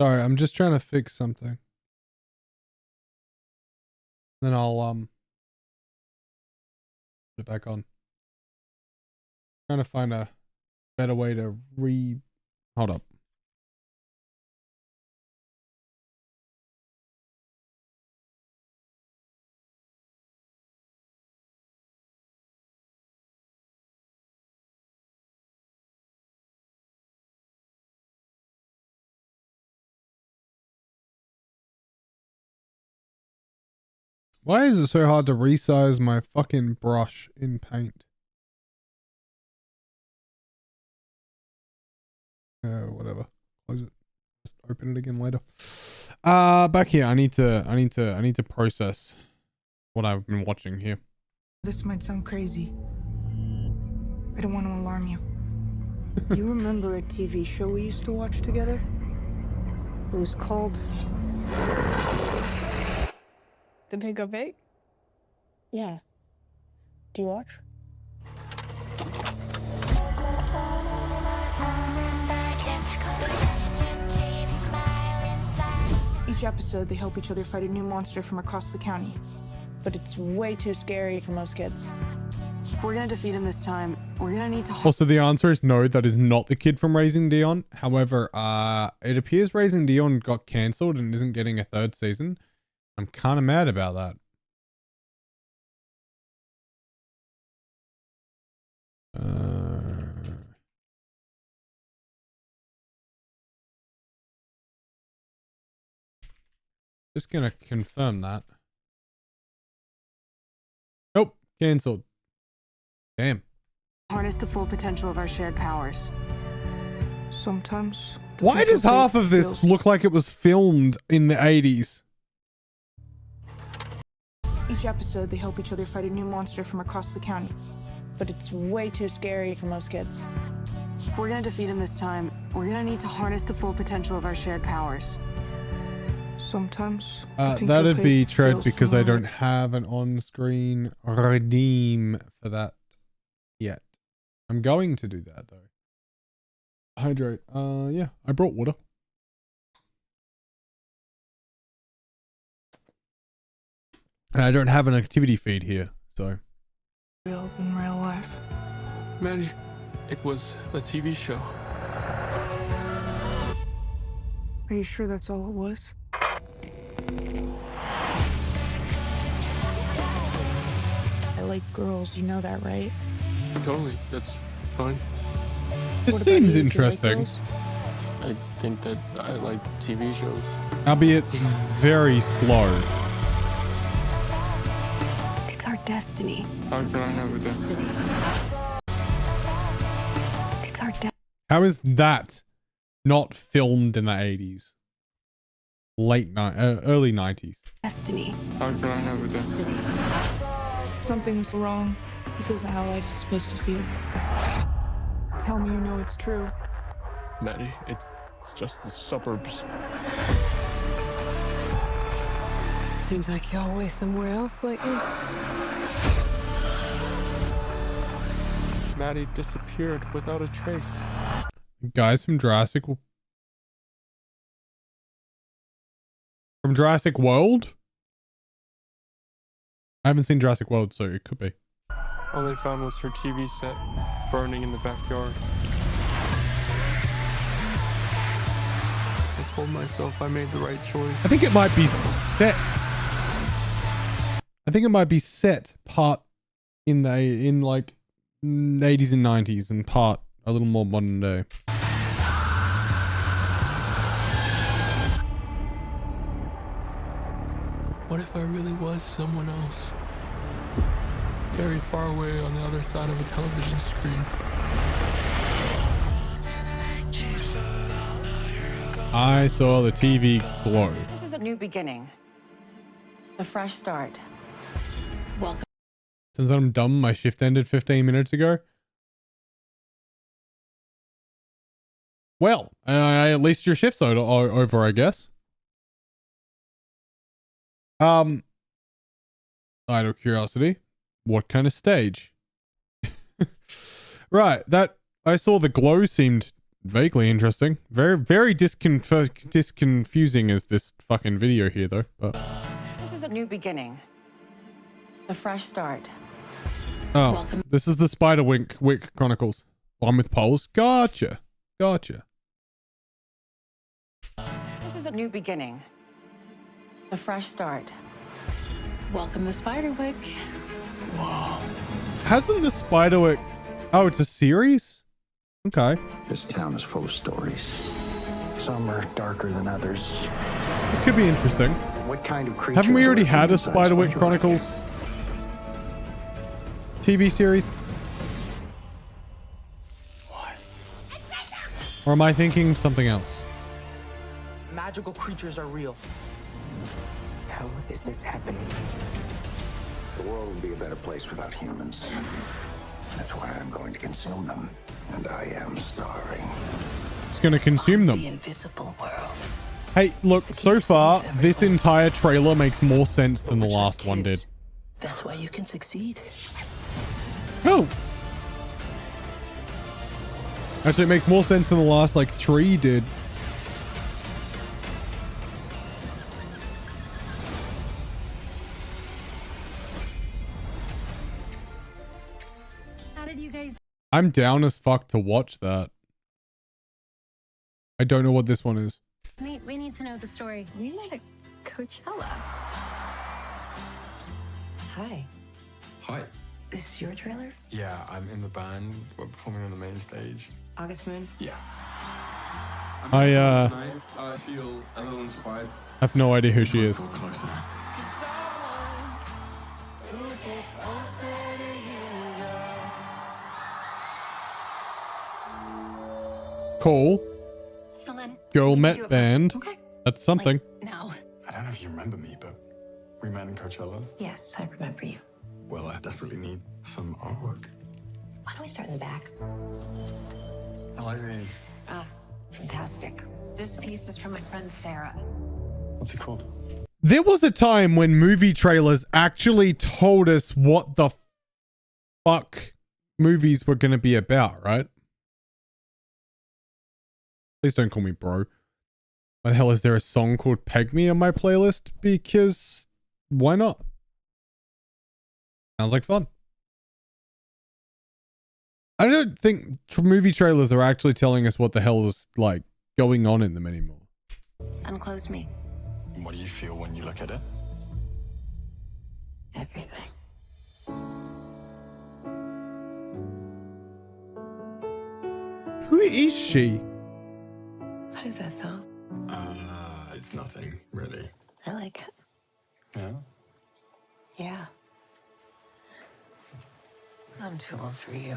Sorry, I'm just trying to fix something. Then I'll put it back on. Trying to find a better way to hold up. Why is it so hard to resize my fucking brush in Paint? Whatever. Close it. Just open it again later. Back here. I need to process what I've been watching here.
This might sound crazy. I don't want to alarm you. Do you remember a TV show we used to watch together? It was called
The Big O Big?
Yeah. Do you watch? Each episode, they help each other fight a new monster from across the county. But it's way too scary for most kids.
We're gonna defeat him this time. We're gonna need to.
Also, the answer is no, that is not the kid from Raising Dion. However, it appears Raising Dion got cancelled and isn't getting a third season. I'm kind of mad about that. Just gonna confirm that. Nope, cancelled. Damn.
Harness the full potential of our shared powers.
Sometimes.
Why does half of this look like it was filmed in the 80s?
Each episode, they help each other fight a new monster from across the county. But it's way too scary for most kids.
We're gonna defeat him this time. We're gonna need to harness the full potential of our shared powers.
Sometimes.
That'd be Tread because I don't have an on-screen redeem for that yet. I'm going to do that though. Hydrate. Yeah, I brought water. And I don't have an activity feed here, so.
Real in real life.
Maddie, it was a TV show.
Are you sure that's all it was? I like girls, you know that, right?
Totally, that's fine.
This seems interesting.
I think that I like TV shows.
Albeit very slow.
It's our destiny.
How can I have a destiny?
It's our
How is that not filmed in the 80s? Early 90s.
destiny.
How can I have a destiny?
Something's wrong. This isn't how life is supposed to feel. Tell me you know it's true.
Maddie, it's just the suburbs.
Seems like you're always somewhere else lately.
Maddie disappeared without a trace.
Guys from Jurassic World? I haven't seen Jurassic World, so it could be.
All they found was her TV set burning in the backyard. I told myself I made the right choice.
I think it might be set. I think it might be set part in like 80s and 90s and part a little more modern day.
What if I really was someone else? Very far away on the other side of a television screen.
I saw the TV glow.
This is a new beginning. A fresh start. Welcome.
Since I'm dumb, my shift ended 15 minutes ago. Well, at least your shift's over, I guess. Out of curiosity, what kind of stage? Right, that I saw the glow seemed vaguely interesting. Very disconfusing is this fucking video here though. But
This is a new beginning. A fresh start.
oh,
Welcome.
this is the Spiderwick Chronicles. One with poles. Gotcha.
This is a new beginning. A fresh start. Welcome to Spiderwick.
Wow. Hasn't the Spiderwick... Oh, it's a series? Okay.
This town is full of stories. Some are darker than others.
It could be interesting.
What kind of creatures?
Haven't we already
lurk
had a
inside
Spiderwick
Spiderwick?
Chronicles TV series? What? Or am I thinking something else?
Magical creatures are real.
How is this happening?
The world would be a better place without humans. That's why I'm going to consume them. And I am starving.
It's going to consume them.
The invisible world.
Hey, look, so far, this entire trailer makes more sense than the last one did.
That's why you can succeed.
Oh! Actually, it makes more sense than the last, like, 3 did.
How did you guys?
I'm down as fuck to watch that. I don't know what this one is.
We need to know the story.
We met at Coachella.
Hi.
Hi.
This is your trailer?
Yeah, I'm in the band. We're performing on the main stage.
August Moon?
Yeah.
I
feel a little inspired.
have no idea who she is. Cool.
Celine,
Girl
we need
Met
you up-
Band.
Okay.
That's something.
Now.
I don't know if you remember me, but we met in Coachella.
Yes, I remember you.
Well, I desperately need some artwork.
Why don't we start in the back?
I like these.
Ah, fantastic.
This piece is from my friend Sarah.
What's he called?
There was a time when movie trailers actually told us what the fuck movies were going to be about, right? Please don't call me bro. Why the hell is there a song called Peg Me on my playlist? Because why not? Sounds like fun. I don't think movie trailers are actually telling us what the hell is like going on in them anymore.
Unclose me.
What do you feel when you look at it?
Everything.
Who is she?
What is that song?
It's nothing, really.
I like it.
Yeah?
Yeah. I'm too old for you.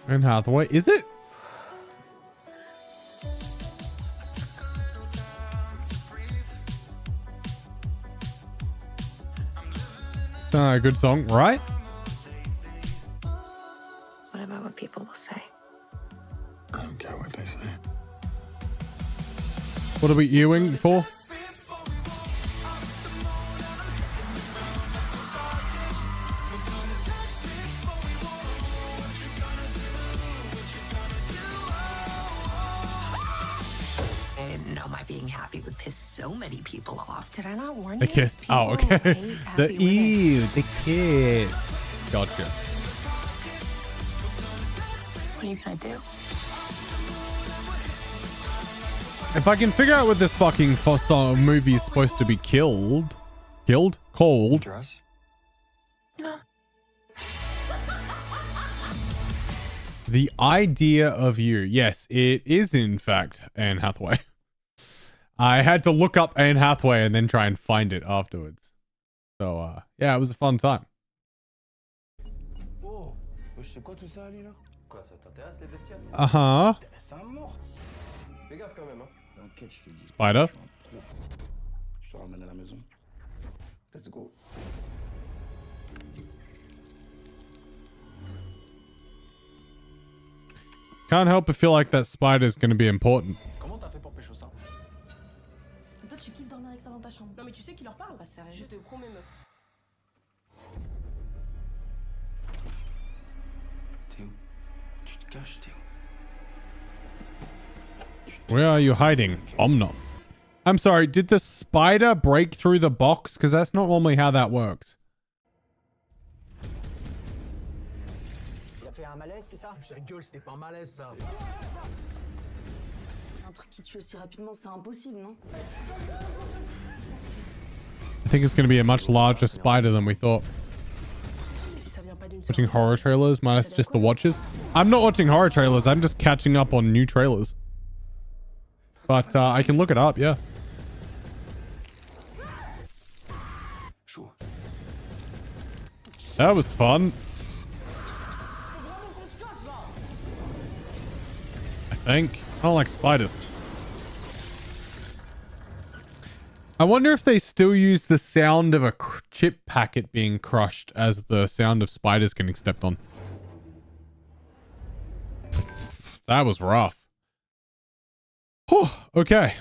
Anne Hathaway, is it? Good song, right?
What about what people will say?
I don't care what they say.
What are we earwing for?
No, my being happy would piss so many people off.
Did I not warn
They
you?
kissed. Oh,
People
okay.
hate
The
happy women.
ew, they kissed. Gotcha.
What are you gonna do?
If I can figure out what this fucking movie is supposed to be called.
Dress?
No.
The Idea of You. Yes, it is in fact Anne Hathaway. I had to look up Anne Hathaway and then try and find it afterwards. So, yeah, it was a fun time. Uh-huh. Spider.
Let's go.
Can't help but feel like that spider's gonna be important.
Comment t'as fait pour pécho ça? Toi, tu kiffes dormir avec ça dans ta chambre. Non, mais tu sais qui leur parle? Bah, sérieux. Je te promets, meuf.
Théo, tu te caches, Théo.
Where are you hiding? Omnom. I'm sorry, did the spider break through the box? Because that's not normally how that works.
Il a fait un malaise, c'est ça? Sa gueule, c'était pas un malaise, ça.
Un truc qui tue aussi rapidement, c'est impossible, non?
I think it's going to be a much larger spider than we thought. Watching horror trailers minus just the watches. I'm not watching horror trailers. I'm just catching up on new trailers. But I can look it up, yeah. That was fun. I think. I don't like spiders. I wonder if they still use the sound of a chip packet being crushed as the sound of spiders getting stepped on. That was rough. Whew, okay.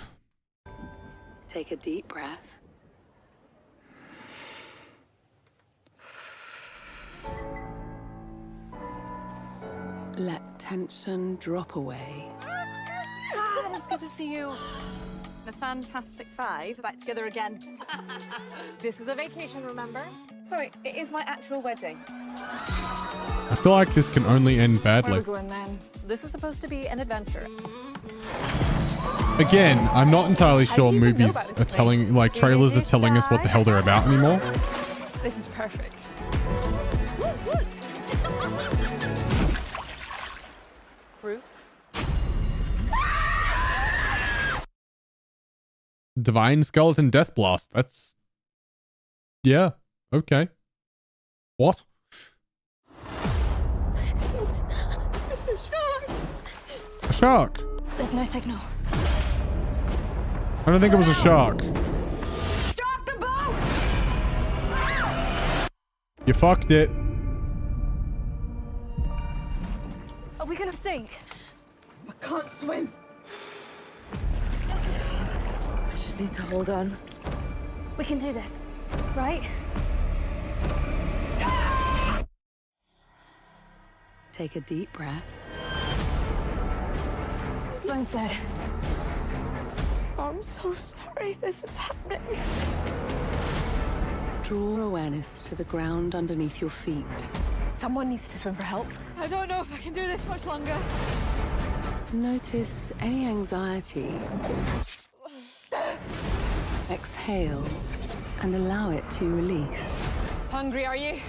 Take a deep breath. Let tension drop away.
God, it's good to see you. The Fantastic Five back together again. This is a vacation, remember? Sorry, it is my actual wedding.
I feel like this can only end badly.
Where are we going then? This is supposed to be an adventure.
Again, I'm not entirely sure movies are telling, like trailers are telling us what the hell they're about anymore.
This is perfect. Ruth?
Divine Skeleton Death Blast. That's... yeah. Okay. What?
It's a shark.
A shark?
There's no signal.
I don't think it was a shark.
Stop the boat!
You fucked it.
Are we gonna sink? I can't swim. just need to hold on. We can do this, right? Take a deep breath. Glenn's dead.
I'm so sorry this is happening.
Draw awareness to the ground underneath your feet.
Someone needs to swim for help. I don't know if I can do this much longer.
Notice any anxiety. Exhale and allow it to release.
Hungry, are you?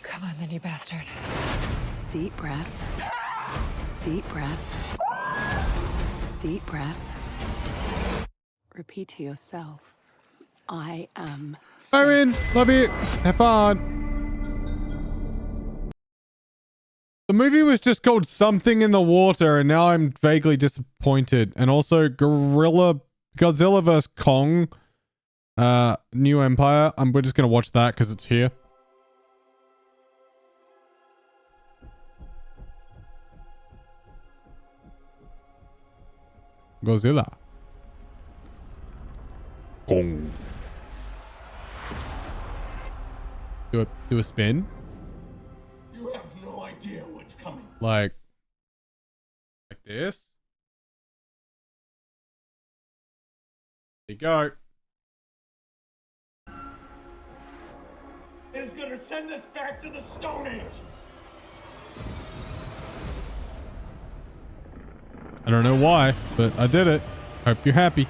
Come on then, you bastard.
Deep breath. Deep breath. Deep breath. Repeat to yourself, I am safe.
Byron, love you. Have fun. The movie was just called Something in the Water, and now I'm vaguely disappointed. And also Godzilla vs. Kong, New Empire. We're just gonna watch that because it's here. Godzilla. Kong. Do a spin.
You have no idea what's coming.
Like this. There you go.
It's gonna send us back to the Stone Age.
I don't know why, but I did it. Hope you're happy.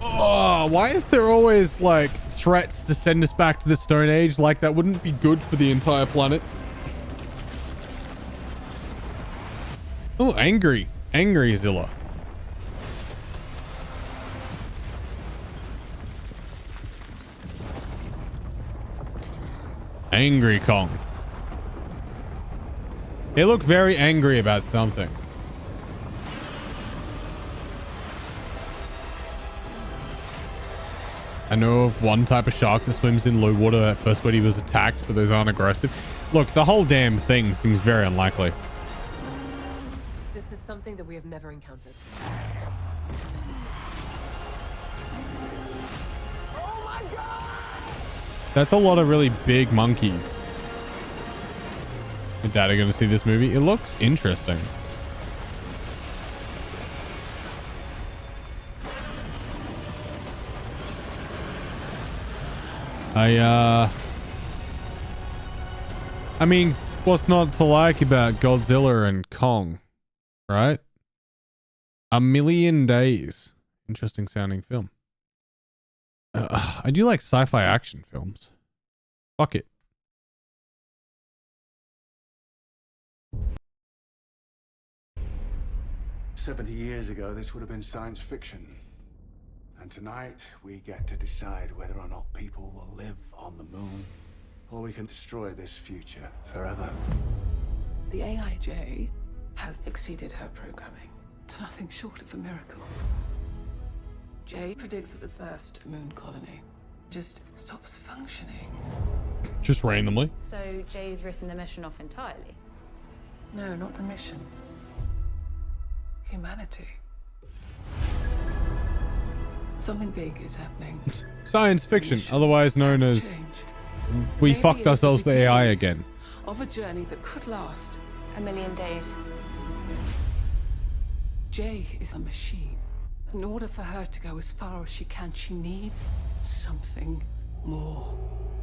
Oh, why is there always like threats to send us back to the Stone Age? Like that wouldn't be good for the entire planet. Oh, angry Zilla. Angry Kong. They look very angry about something. I know of one type of shark that swims in low water at first when he was attacked, but those aren't aggressive. Look, the whole damn thing seems very unlikely.
This is something that we have never encountered.
That's a lot of really big monkeys. My dad are going to see this movie. It looks interesting. I mean, what's not to like about Godzilla and Kong, right? A Million Days. Interesting sounding film. I do like sci-fi action films. Fuck it.
"70 years ago, this would have been science fiction. And tonight, we get to decide whether or not people will live on the moon, or we can destroy this future forever."
The AIJ has exceeded her programming. It's nothing short of a miracle. Jay predicts that the first moon colony just stops functioning.
Just randomly.
So Jay's written the mission off entirely?
No, not the mission. Humanity. Something big is happening.
Science fiction, otherwise known as we fucked ourselves the AI again.
Of a journey that could last
1,000,000 days.
Jay is a machine. In order for her to go as far as she can, she needs something more.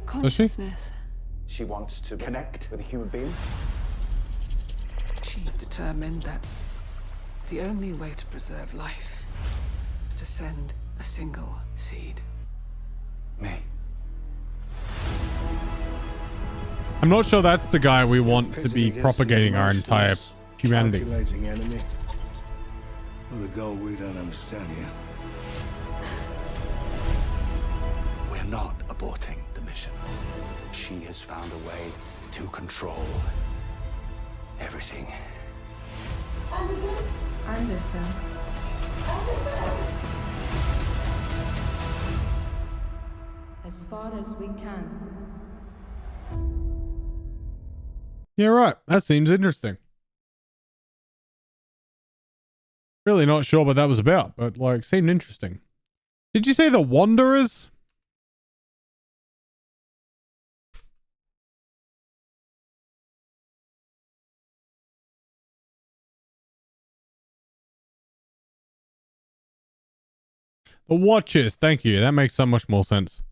Consciousness.
She wants to connect with a human being.
She's determined that the only way to preserve life is to send a single seed.
Me.
I'm not sure that's the guy we want to be propagating our entire humanity.
Calculating enemy. With a goal we don't understand yet.
We're not aborting the mission. She has found a way to control everything.
Anderson. As far as we can.
Yeah, right. That seems interesting. Really not sure what that was about, but like seemed interesting. Did you say The Wanderers? The Watchers. Thank you. That makes so much more sense.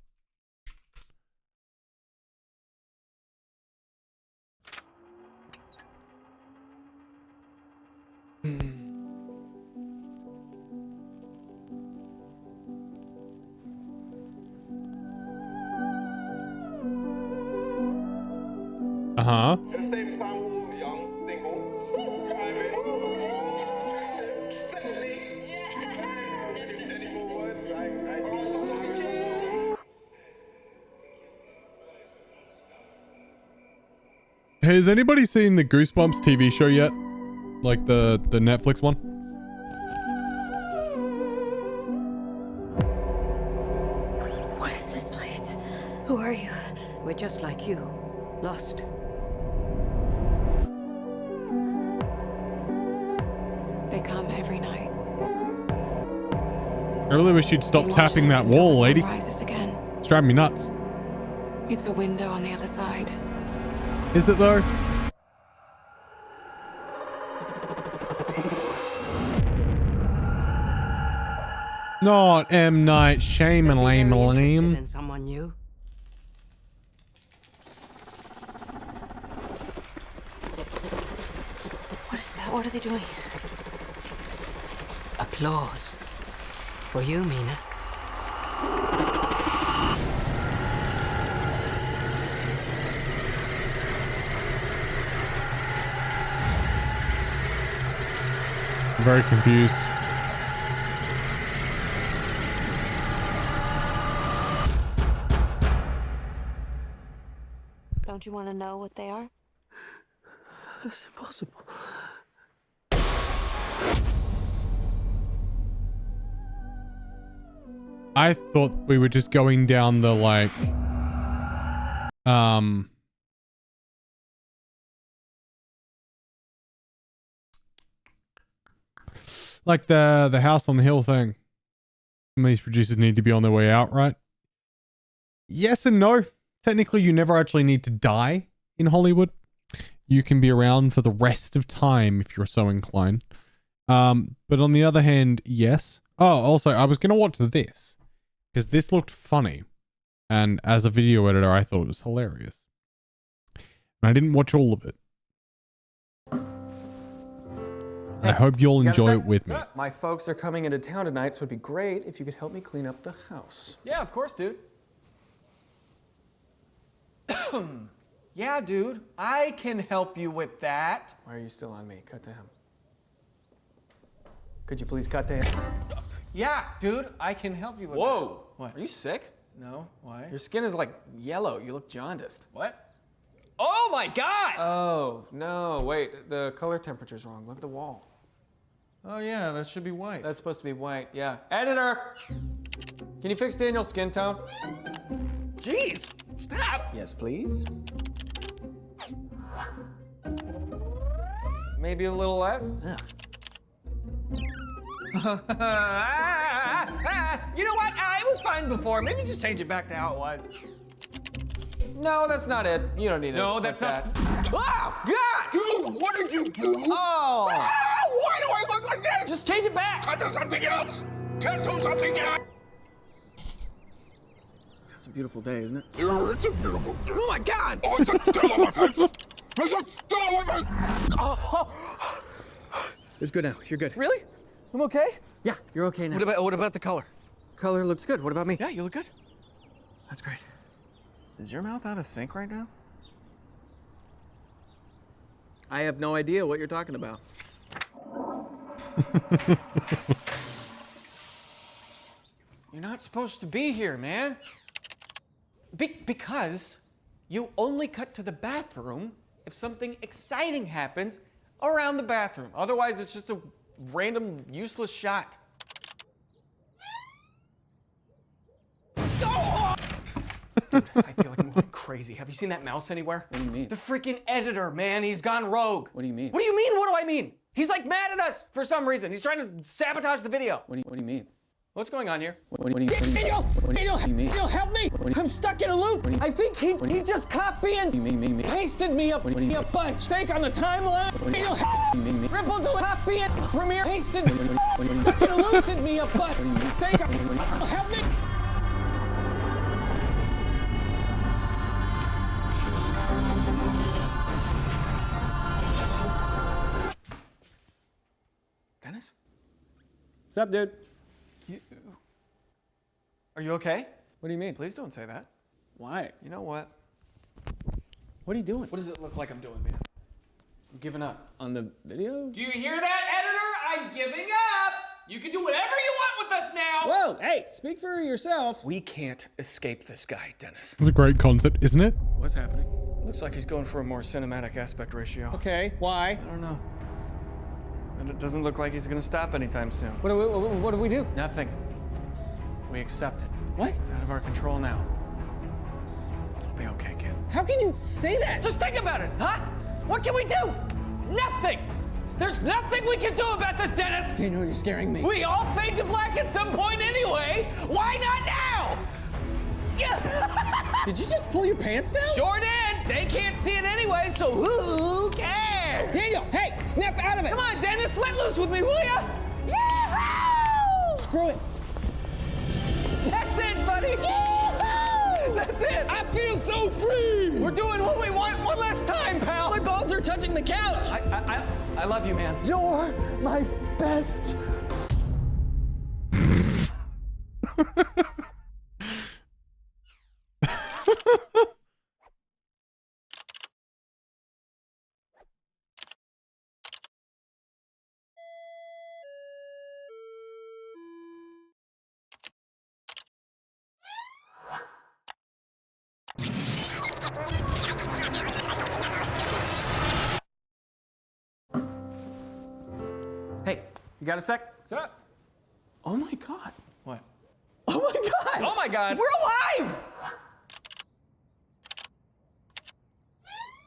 Uh-huh.
At the same time, we were young, single, driving, sexy. Any more words?
Has anybody seen the Goosebumps TV show yet? Like the Netflix one?
What is this place? Who are you? We're just like you. Lost.
They come every night.
I really wish you'd stop
They watch
tapping
us
that
until
wall,
the
lady.
sun rises again.
It's driving me nuts.
It's a window on the other side.
Is it though? Not M. Night Shyamalan.
In someone new. What is that? What are they doing? Applause. For you, Mina.
I'm very confused.
Don't you want to know what they are?
It's impossible.
I thought we were just going down the like like the house on the hill thing. Some of these producers need to be on their way out, right? Yes and no. Technically, you never actually need to die in Hollywood. You can be around for the rest of time if you're so inclined. But on the other hand, yes. Oh, also, I was going to watch this because this looked funny. And as a video editor, I thought it was hilarious. And I didn't watch all of it. I hope you'll enjoy it with me.
My folks are coming into town tonight, so it'd be great if you could help me clean up the house.
Yeah, of course, dude. Yeah, dude, I can help you with that.
Why are you still on me? Cut to him. Could you please cut to him?
Yeah, dude, I can help you with
Whoa!
that. What?
Are you sick?
No, why?
Your skin is like yellow. You look jaundiced.
What? Oh my god!
Oh, no, wait. The color temperature's wrong. Look at the wall.
Oh yeah, that should be white.
That's supposed to be white, yeah. Editor! Can you fix Daniel's skin tone?
Jeez, stop!
Yes, please. Maybe a little less?
You know what? It was fine before. Maybe just change it back to how it was.
No, that's not it. You don't need to.
No,
like
that's not.
that.
Oh, God!
Dude, what did you do?
Oh!
Ah, why do I look like this?
Just change it back!
Cut to something else! Cut to something else!
It's a beautiful day, isn't it?
Yeah, it's a beautiful day.
Oh my God!
Oh, it's a still on my face! It's a still on my face!
Oh.
It's good now. You're good.
Really? I'm okay?
Yeah, you're okay now.
What about the color?
Color looks good. What about me?
Yeah, you look good.
That's great. Is your mouth out of sync right now? I have no idea what you're talking about.
You're not supposed to be here, man. Because you only cut to the bathroom if something exciting happens around the bathroom. Otherwise, it's just a random, useless shot. Dude, I feel like I'm going crazy. crazy. Have you seen that mouse anywhere?
What do you mean?
The freaking editor, man. He's gone rogue.
What do you mean?
What do you mean? What do I mean? He's like mad at us for some reason. He's trying to sabotage the video.
What do you mean?
What's going on here?
Daniel, help me! I'm stuck in a loop. I think he just copied and pasted me a bunch. Stake on the timeline. Daniel, help me! Ripple to copy and Premiere pasted stuck in a loop. Did me a bunch. Stake on help me!
Dennis?
What's up, dude?
Are you okay?
What do you mean?
Please don't say that.
Why?
You know what?
What are you doing?
What does it look like I'm doing, man? I'm giving up.
On the video?
Do you hear that, editor? I'm giving up! You can do whatever you want with us now!
Whoa, hey, speak for yourself.
We can't escape this guy, Dennis.
It's a great concept, isn't it?
What's happening?
Looks like he's going for a more cinematic aspect ratio.
Okay, why?
I don't know. And it doesn't look like he's gonna stop anytime soon.
What do we do?
Nothing. We accept it.
What?
It's out of our control now. It'll be okay, kid.
How can you say that?
Just think about it, huh? What can we do? Nothing! There's nothing we can do about this, Dennis!
Daniel, you're scaring me.
We all fade to black at some point anyway! Why not now?
Did you just pull your pants down?
Sure did! They can't see it anyway, so who cares?
Daniel, hey, snap out of it!
Come on, Dennis, let loose with me, will ya? Yee-hoo!
Screw it.
That's it, buddy! Yee-hoo! That's it!
I feel so free!
We're doing what we want one last time, pal!
My balls are touching the couch!
I love you, man.
You're my best.
Hey, you got a sec?
What's up?
Oh my God. What?
Oh my God!
Oh my God! We're alive!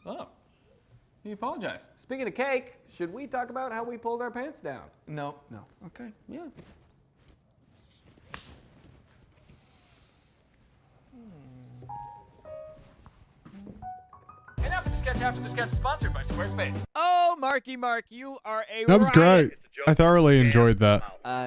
Oh. You apologize. Speaking of cake, should we talk about how we pulled our pants down?
No.
Okay, yeah.
And after the sketch, sponsored by Squarespace. Oh, Marky Mark, you are a
That was great. I thoroughly enjoyed that.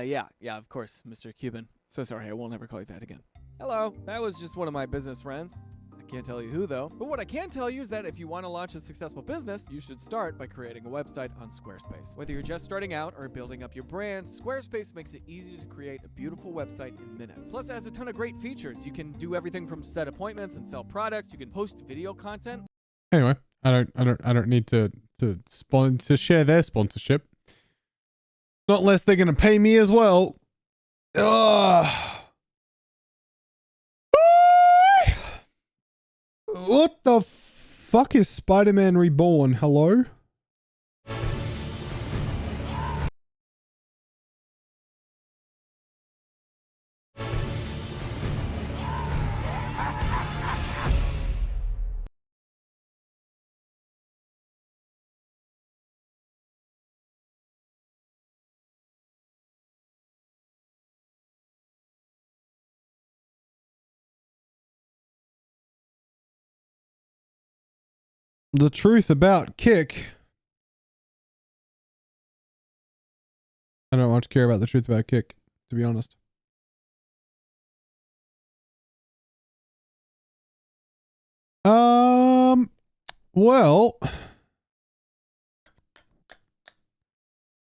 Yeah, of course, Mr. Cuban. So sorry, I won't ever call you that again. Hello, that was just one of my business friends. I can't tell you who, though. But what I can tell you is that if you want to launch a successful business, you should start by creating a website on Squarespace. Whether you're just starting out or building up your brand, Squarespace makes it easy to create a beautiful website in minutes. Plus, it has a ton of great features. You can do everything from set appointments and sell products. You can post video content.
Anyway, I don't need to share their sponsorship. Not unless they're gonna pay me as well. Ugh. What the fuck is Spider-Man Reborn? Hello? The truth about Kick. I don't much care about the truth about Kick, to be honest. Well,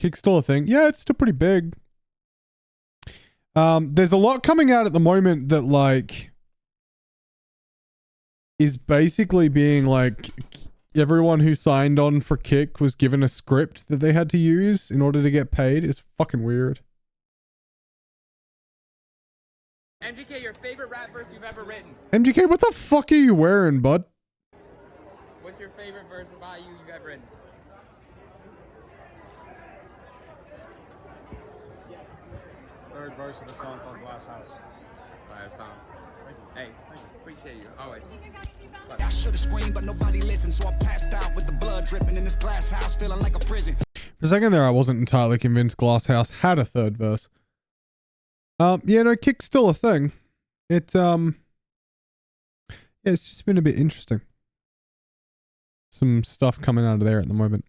Kick's still a thing. Yeah, it's still pretty big. There's a lot coming out at the moment that like is basically being like everyone who signed on for Kick was given a script that they had to use in order to get paid. It's fucking weird.
MGK, your favorite rap verse you've ever written?
MGK, what the fuck are you wearing, bud?
What's your favorite verse about you've ever written?
Third verse of the song called Glass House.
Fire song. Hey, appreciate
appreciate you. Always.
I should have screamed, but nobody listened, so I passed out with the blood dripping in this glass house, feeling like a prison.
For a second there, I wasn't entirely convinced Glass House had a third verse. Yeah, no, Kick's still a thing. It, yeah, it's just been a bit interesting. Some stuff coming out of there at the moment.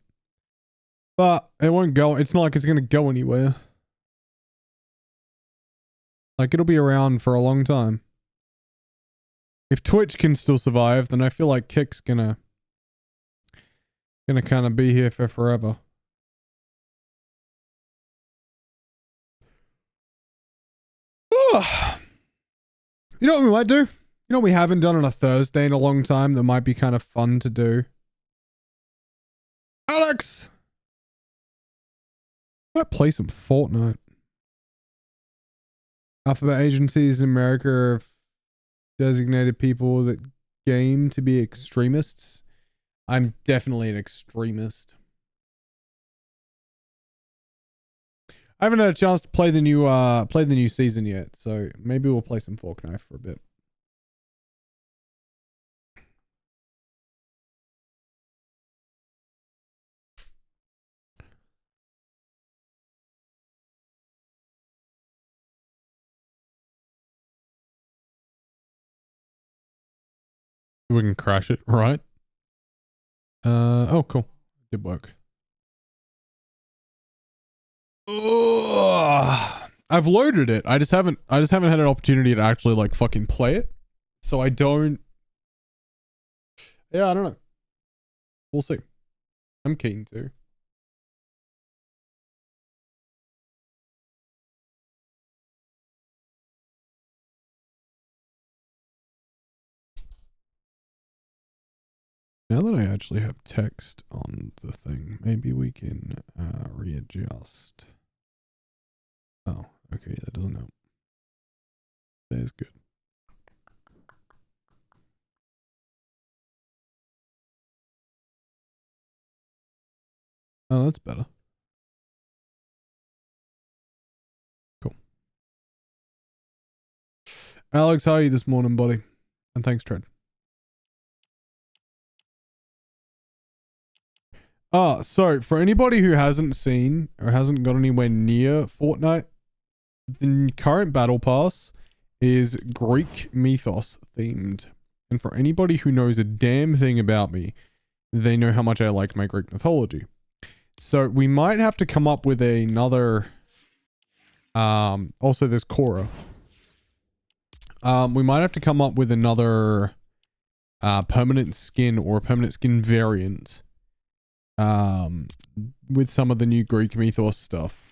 But it won't go, it's not like it's going to go anywhere. Like, it'll be around for a long time. If Twitch can still survive, then I feel like Kick's gonna kind of be here for forever. You know what we might do? You know what we haven't done on a Thursday in a long time that might be kind of fun to do? Alex! I might play some Fortnite. Alphabet agencies in America have designated people that game to be extremists. I'm definitely an extremist. I haven't had a chance to play the new season yet, so maybe we'll play some Fortnite for a bit. We can crash it, right? Oh, cool. Did work. Ugh. I've loaded it. I just haven't had an opportunity to actually like fucking play it. So I don't. Yeah, I don't know. We'll see. I'm keen to. Now that I actually have text on the thing, maybe we can readjust. Oh, okay, that doesn't help. There's good. Oh, that's better. Cool. Alex, how are you this morning, buddy? And thanks, Tread. So for anybody who hasn't seen or hasn't got anywhere near Fortnite, the current battle pass is Greek mythos themed. And for anybody who knows a damn thing about me, they know how much I like my Greek mythology. So we might have to come up with another, also there's Korra. We might have to come up with another permanent skin or a permanent skin variant with some of the new Greek mythos stuff.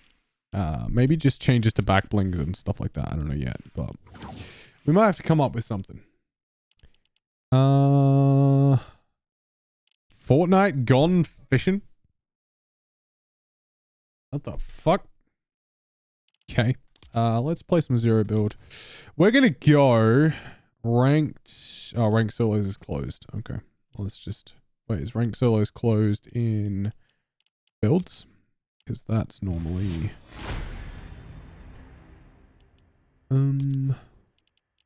Maybe just changes to back blings and stuff like that. I don't know yet, but we might have to come up with something. Fortnite gone fishing? What the fuck? Okay. Let's play some zero build. We're gonna go ranked. Oh, ranked solos is closed. Okay. Let's just wait. Is ranked solos closed in builds? Because that's normally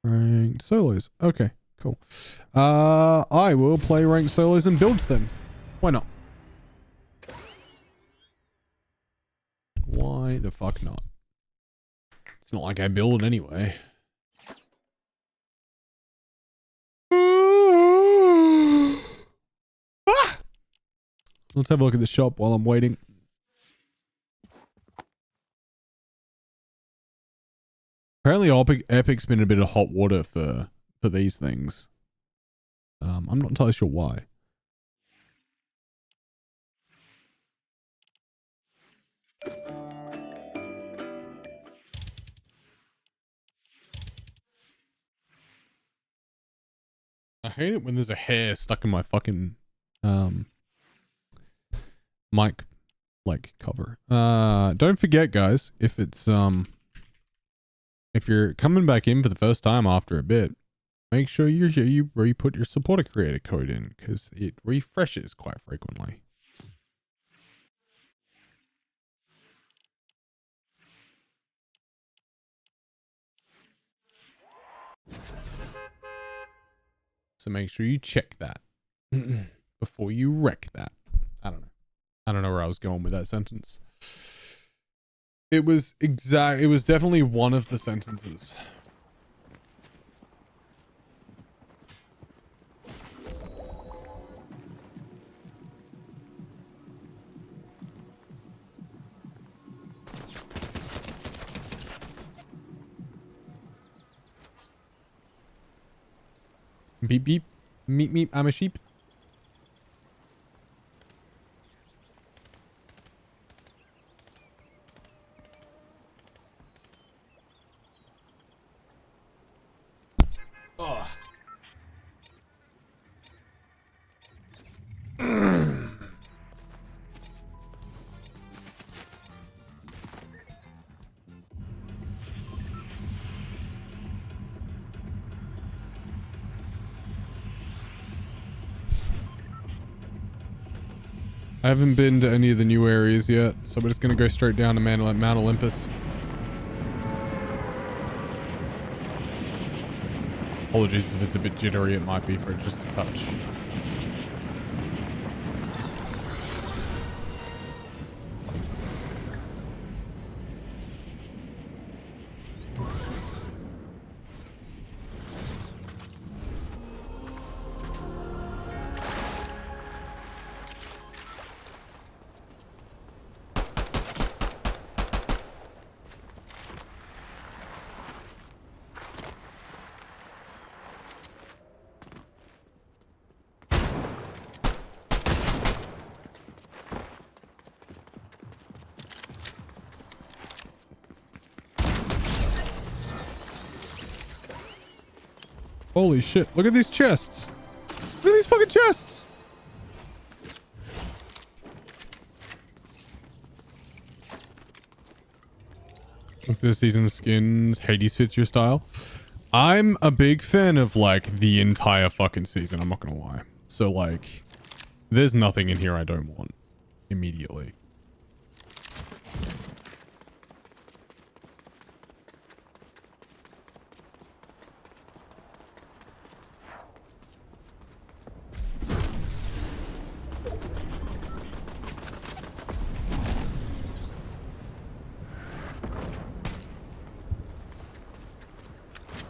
ranked solos. Okay, cool. I will play ranked solos and builds then. Why not? Why the fuck not? It's not like I build anyway. Ah! Let's have a look at the shop while I'm waiting. Apparently Epic's been a bit of hot water for these things. I'm not entirely sure why. I hate it when there's a hair stuck in my fucking mic like cover. Don't forget, guys, if it's if you're coming back in for the first time after a bit, make sure you put your supporter creator code in because it refreshes quite frequently. So make sure you check that before you wreck that. I don't know. I don't know where I was going with that sentence. It was definitely one of the sentences. Beep beep. Meep meep. I'm a sheep. Oh. I haven't been to any of the new areas yet, so we're just gonna go straight down to Mount Olympus. Apologies if it's a bit jittery, it might be for just a touch. Holy shit, look at these chests. Look at these fucking chests. With this season's skins, Hades fits your style. I'm a big fan of like the entire fucking season, I'm not gonna lie. So like, there's nothing in here I don't want immediately.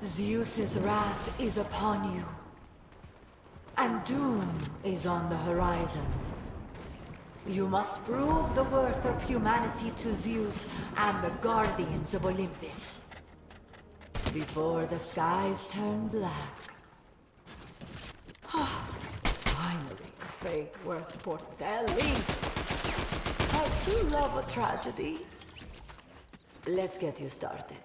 Zeus's wrath is upon you, and doom is on the horizon. You must prove the worth of humanity to Zeus and the guardians of Olympus before the skies turn black. Finally, a fate worth foretelling. I do love a tragedy. Let's get you started.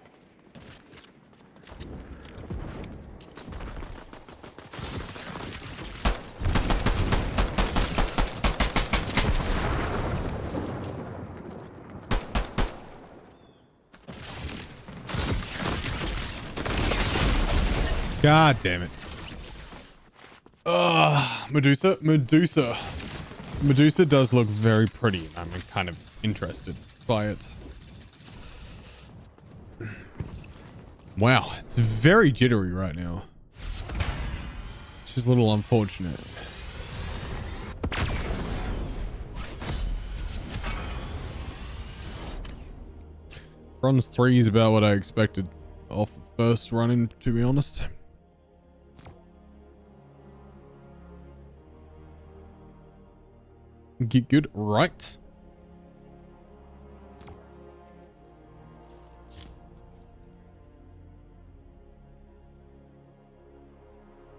God damn it. Medusa does look very pretty. I'm kind of interested by it. Wow, it's very jittery right now. It's just a little unfortunate. Bronze 3 is about what I expected off the first run-in, to be honest. Get good, right?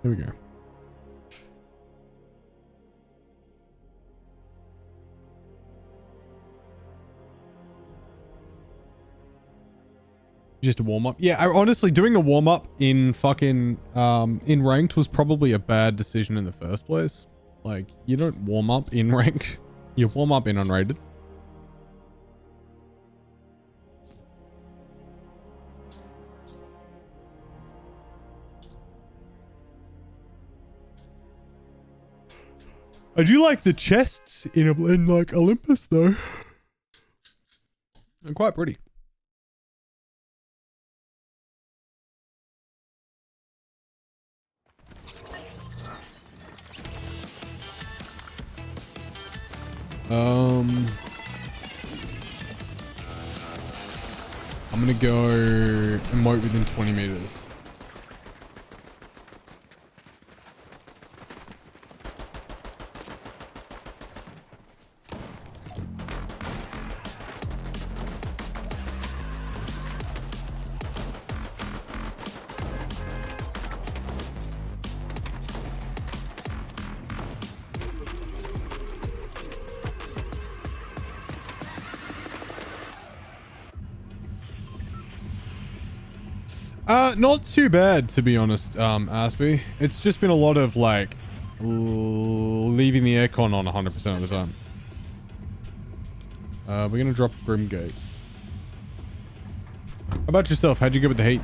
Here we go. Just a warm up. Yeah, honestly, doing a warm up in fucking in ranked was probably a bad decision in the first place. Like, you don't warm up in rank. You warm up in unrated. I do like the chests in like Olympus though. They're quite pretty. I'm gonna go emote within 20 meters. Not too bad, to be honest, Aspie. It's just been a lot of, like, leaving the aircon on 100% of the time. We're gonna drop Grimgate. How about yourself? How'd you get with the heat?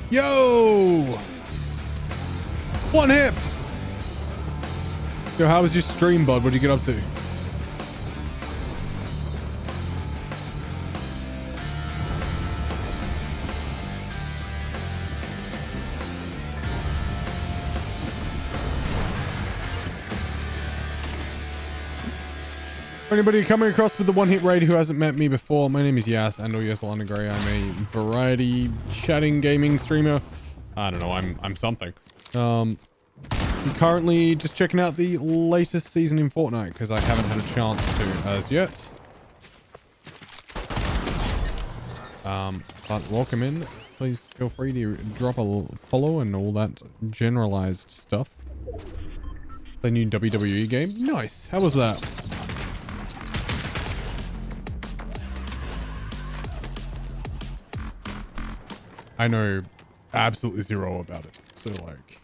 Yo! One hip! Yo, how was your stream, bud? What'd you get up to? For anybody coming across with the one hit raid who hasn't met me before, my name is Yas, and or Yas London Grey. I'm a variety chatting gaming streamer. I don't know, I'm something. I'm currently just checking out the latest season in Fortnite because I haven't had a chance to as yet. But welcome in. Please feel free to drop a follow and all that generalized stuff. The new WWE game. Nice. How was that? I know absolutely zero about it. So like...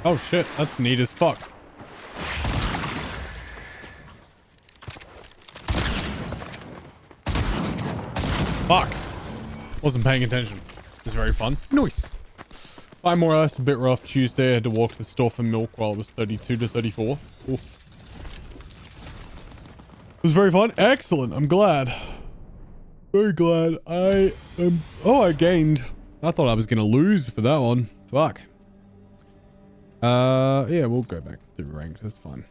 Oh shit, that's neat as fuck. Fuck. Wasn't paying attention. It was very fun. Nice. 5 more hours, a bit rough. Tuesday, I had to walk to the store for milk while it was 32 to 34. Oof. It was very fun. Excellent. I'm glad. Very glad. I am... Oh, I gained. I thought I was going to lose for that one. Fuck. Yeah, we'll go back to ranked. That's fine.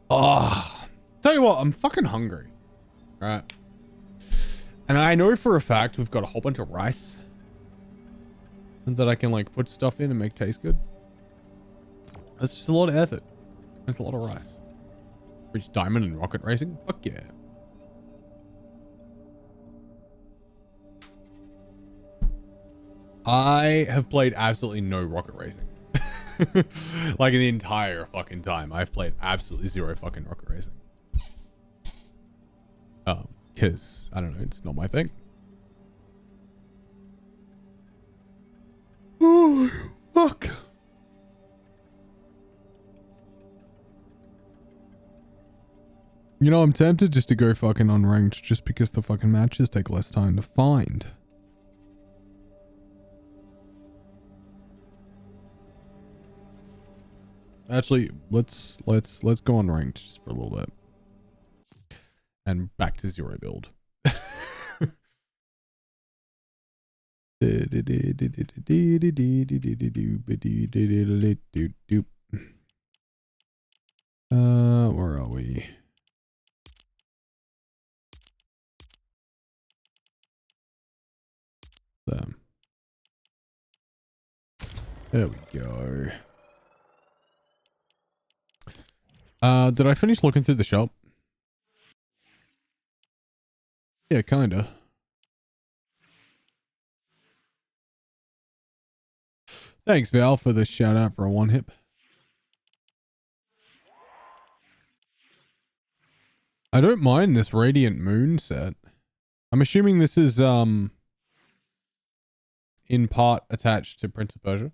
Ah. Tell you what, I'm fucking hungry. Right. And I know for a fact we've got a whole bunch of rice that I can like put stuff in and make taste good. That's just a lot of effort. There's a lot of rice. Reach diamond and rocket racing? Fuck yeah. I have played absolutely no rocket racing. Like in the entire fucking time, I've played absolutely zero fucking rocket racing. Because, I don't know, it's not my thing. Oh, fuck. You know, I'm tempted just to go fucking unranked just because the fucking matches take less time to find. Actually, let's go unranked just for a little bit. And back to zero build. Where are we? There we go. Did I finish looking through the shop? Yeah, kinda. Thanks, Val, for the shout out for a one hip. I don't mind this Radiant Moon set. I'm assuming this is in part attached to Prince of Persia.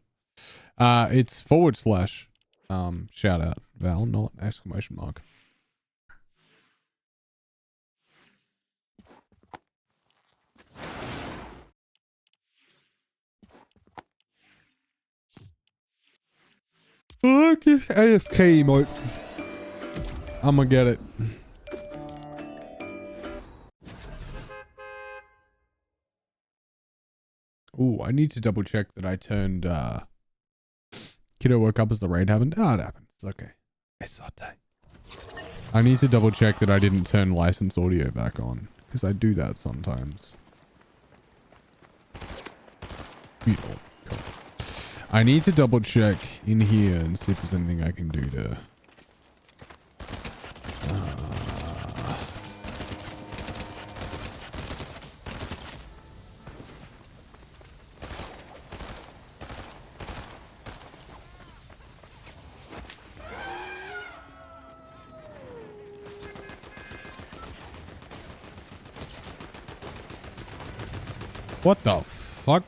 It's / shout out Val, not exclamation mark. Okay, AFK emote. I'm gonna get it. Ooh, I need to double check that I turned Kiddo woke up as the raid happened. Oh, it happens. It's okay. It's okay. I need to double check that I didn't turn license audio back on, because I do that sometimes. Beautiful. Cool. I need to double check in here and see if there's anything I can do to... What the fuck?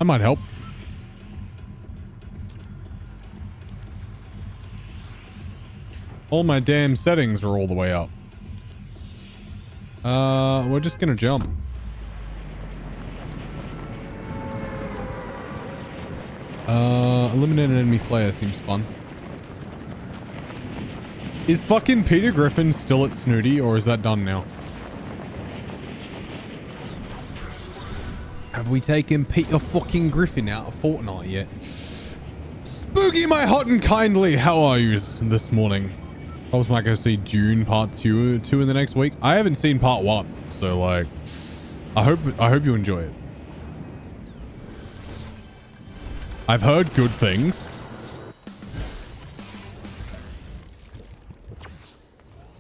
I might help. All my damn settings are all the way up. We're just gonna jump. Eliminate an enemy player seems fun. Is fucking Peter Griffin still at Snooty, or is that done now? Have we taken Peter fucking Griffin out of Fortnite yet? Spooky, my hot and kindly, how are you this morning? I was not going to see Dune Part 2 in the next week. I haven't seen Part 1, so like, I hope you enjoy it. I've heard good things.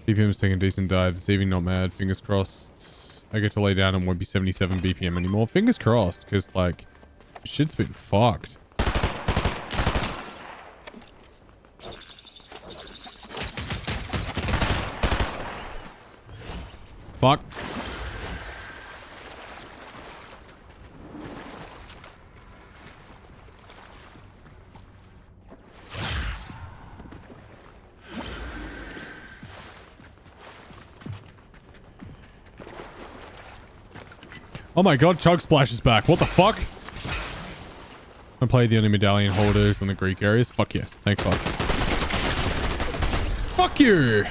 BPM's taking a decent dive this evening, not mad. Fingers crossed. I get to lay down and won't be 77 BPM anymore. Fingers crossed, because like, shit's been fucked. Fuck. Oh my god, Chug Splash is back. What the fuck? I played the only medallion holders in the Greek areas. Fuck yeah. Thank fuck. Fuck you!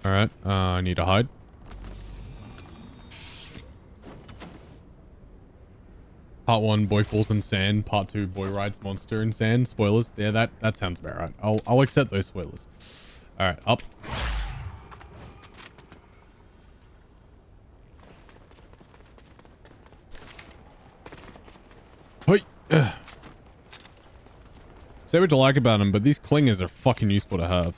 Alright, I need to hide. Part 1, boy falls in sand. Part 2, boy rides monster in sand. Spoilers. Yeah, that sounds about right. I'll accept those spoilers. Alright, up. Hey. Say what you like about them, but these clingers are fucking useful to have.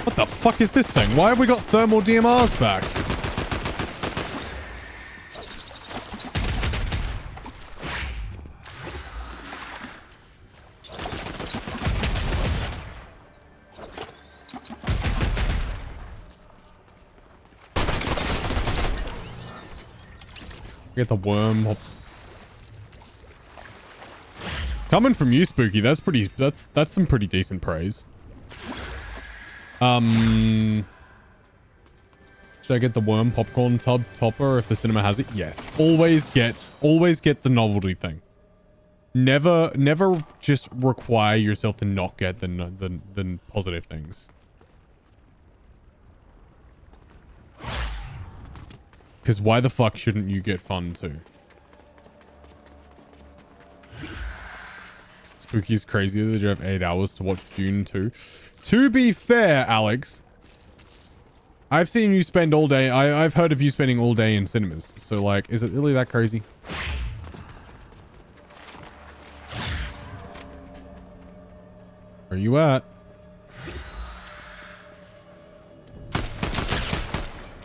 What the fuck is this thing? Why have we got thermal DMRs back? Get the worm. Coming from you, Spooky, that's some pretty decent praise. Should I get the worm popcorn tub topper if the cinema has it? Yes. Always get the novelty thing. Never just require yourself to not get the positive things. Because why the fuck shouldn't you get fun too? Spooky's crazy that you have 8 hours to watch Dune 2. To be fair, Alex, I've seen you spend all day. I've heard of you spending all day in cinemas. So like, is it really that crazy? Where are you at?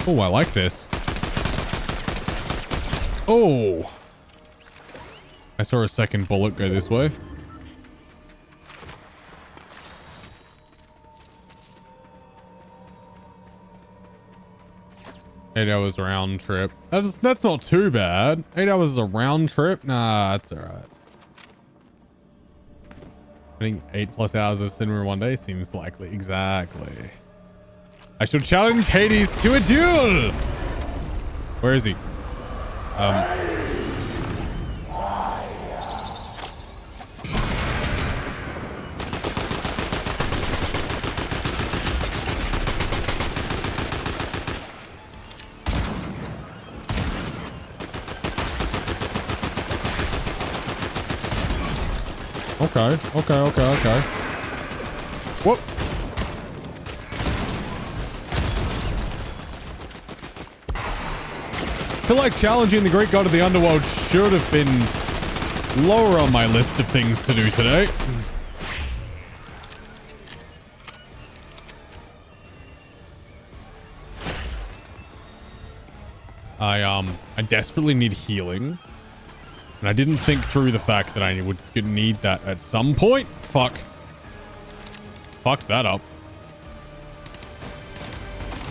Oh, I like this. Oh. I saw a second bullet go this way. Eight hours round trip. That's not too bad. 8 hours is a round trip? Nah, that's alright. I think 8+ hours of cinema in one day seems likely. Exactly. I shall challenge Hades to a duel! Where is he? Okay. Whoop. I feel like challenging the Greek god of the underworld should have been lower on my list of things to do today. I desperately need healing. And I didn't think through the fact that I would need that at some point. Fuck. Fucked that up.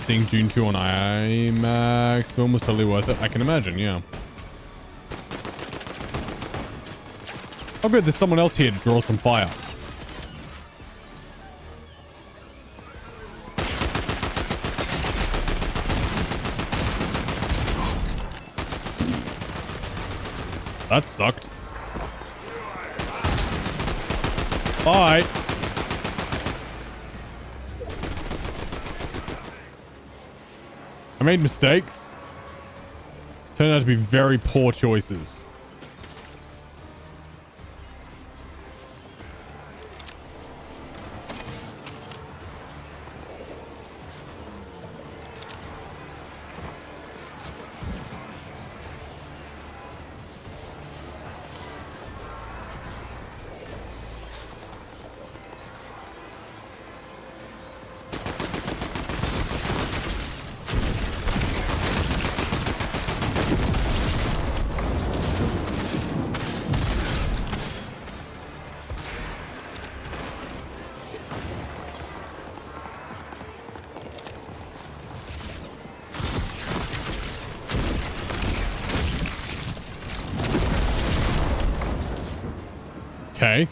Seeing Dune 2 on IMAX film was totally worth it. I can imagine, yeah. Oh good, there's someone else here to draw some fire. That sucked. Bye. I made mistakes. Turned out to be very poor choices. Okay.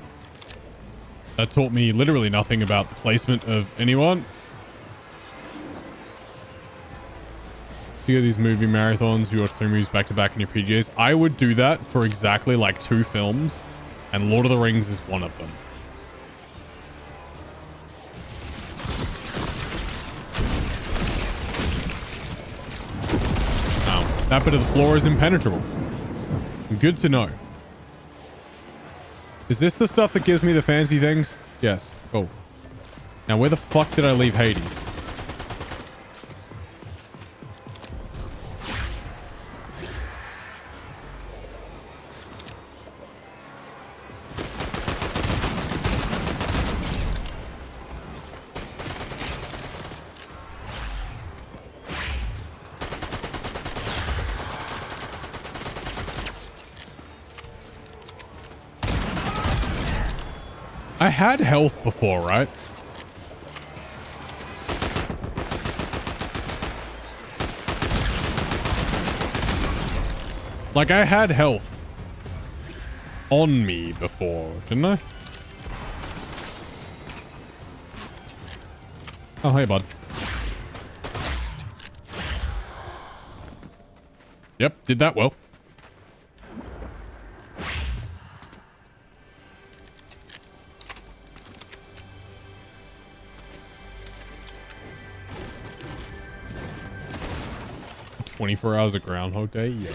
That taught me literally nothing about the placement of anyone. So you get these movie marathons, you watch 3 movies back to back in your PJs. I would do that for exactly like 2 films, and Lord of the Rings is one of them. Oh, that bit of the floor is impenetrable. Good to know. Is this the stuff that gives me the fancy things? Yes. Cool. Now, where the fuck did I leave Hades? I had health before, right? Like, I had health on me before, didn't I? Oh, hey, bud. Yep, did that well. "24 hours of Groundhog Day?" Yeah.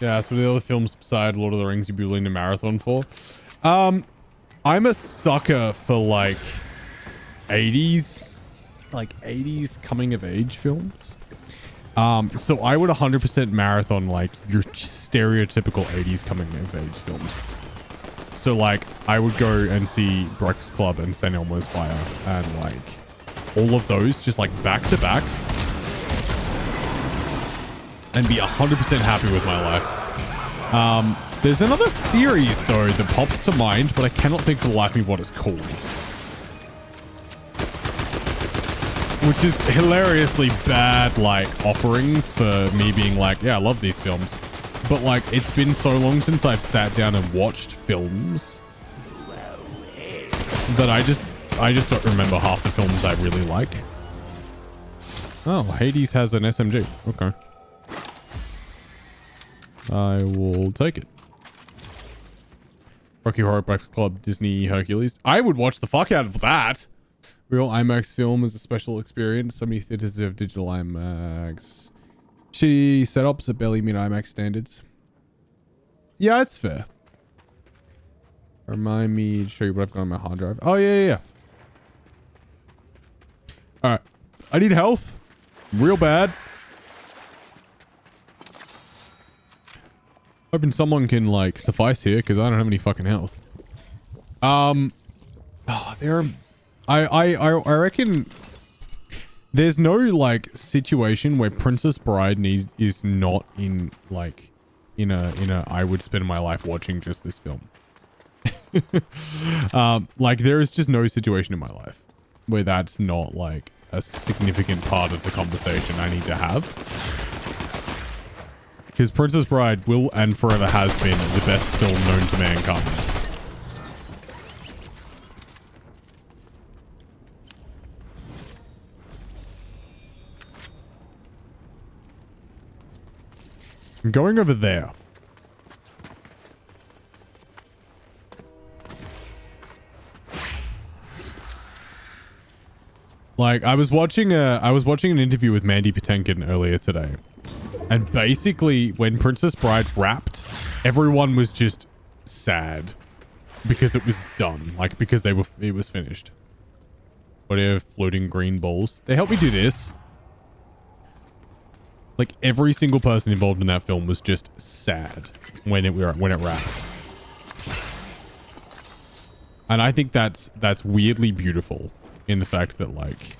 Yeah, that's what the other films beside Lord of the Rings you'd be willing to marathon for. I'm a sucker for like 80s coming of age films. So I would 100% marathon like your stereotypical 80s coming of age films. So like I would go and see Breakfast Club and St. Elmo's Fire and like all of those just like back to back. and be 100% happy with my life. There's another series though that pops to mind, but I cannot think for the life of me what it's called. Which is hilariously bad, like, offerings for me being like, yeah, I love these films. But, like, it's been so long since I've sat down and watched films that I just don't remember half the films I really like. Oh, Hades has an SMG. Okay. I will take it. Rocky Horror Breakfast Club, Disney, Hercules. I would watch the fuck out of that. Real IMAX film is a special experience. So many theaters have digital IMAX. Shitty setups that barely meet IMAX standards. Yeah, it's fair. Remind me to show you what I've got on my hard drive. Oh, yeah. Alright. I need health. Real bad. Hoping someone can, like, suffice here, because I don't have any fucking health. I reckon there's no, like, situation where Princess Bride is not in, like, in a I would spend my life watching just this film. Like, there is just no situation in my life where that's not, like, a significant part of the conversation I need to have. Because Princess Bride will and forever has been the best film known to mankind. I'm going over there. Like, I was watching an interview with Mandy Patinkin earlier today. And basically, when Princess Bride wrapped, everyone was just sad because it was done. Like, because it was finished. What are floating green balls? They helped me do this. Like, every single person involved in that film was just sad when it wrapped. And I think that's weirdly beautiful in the fact that, like,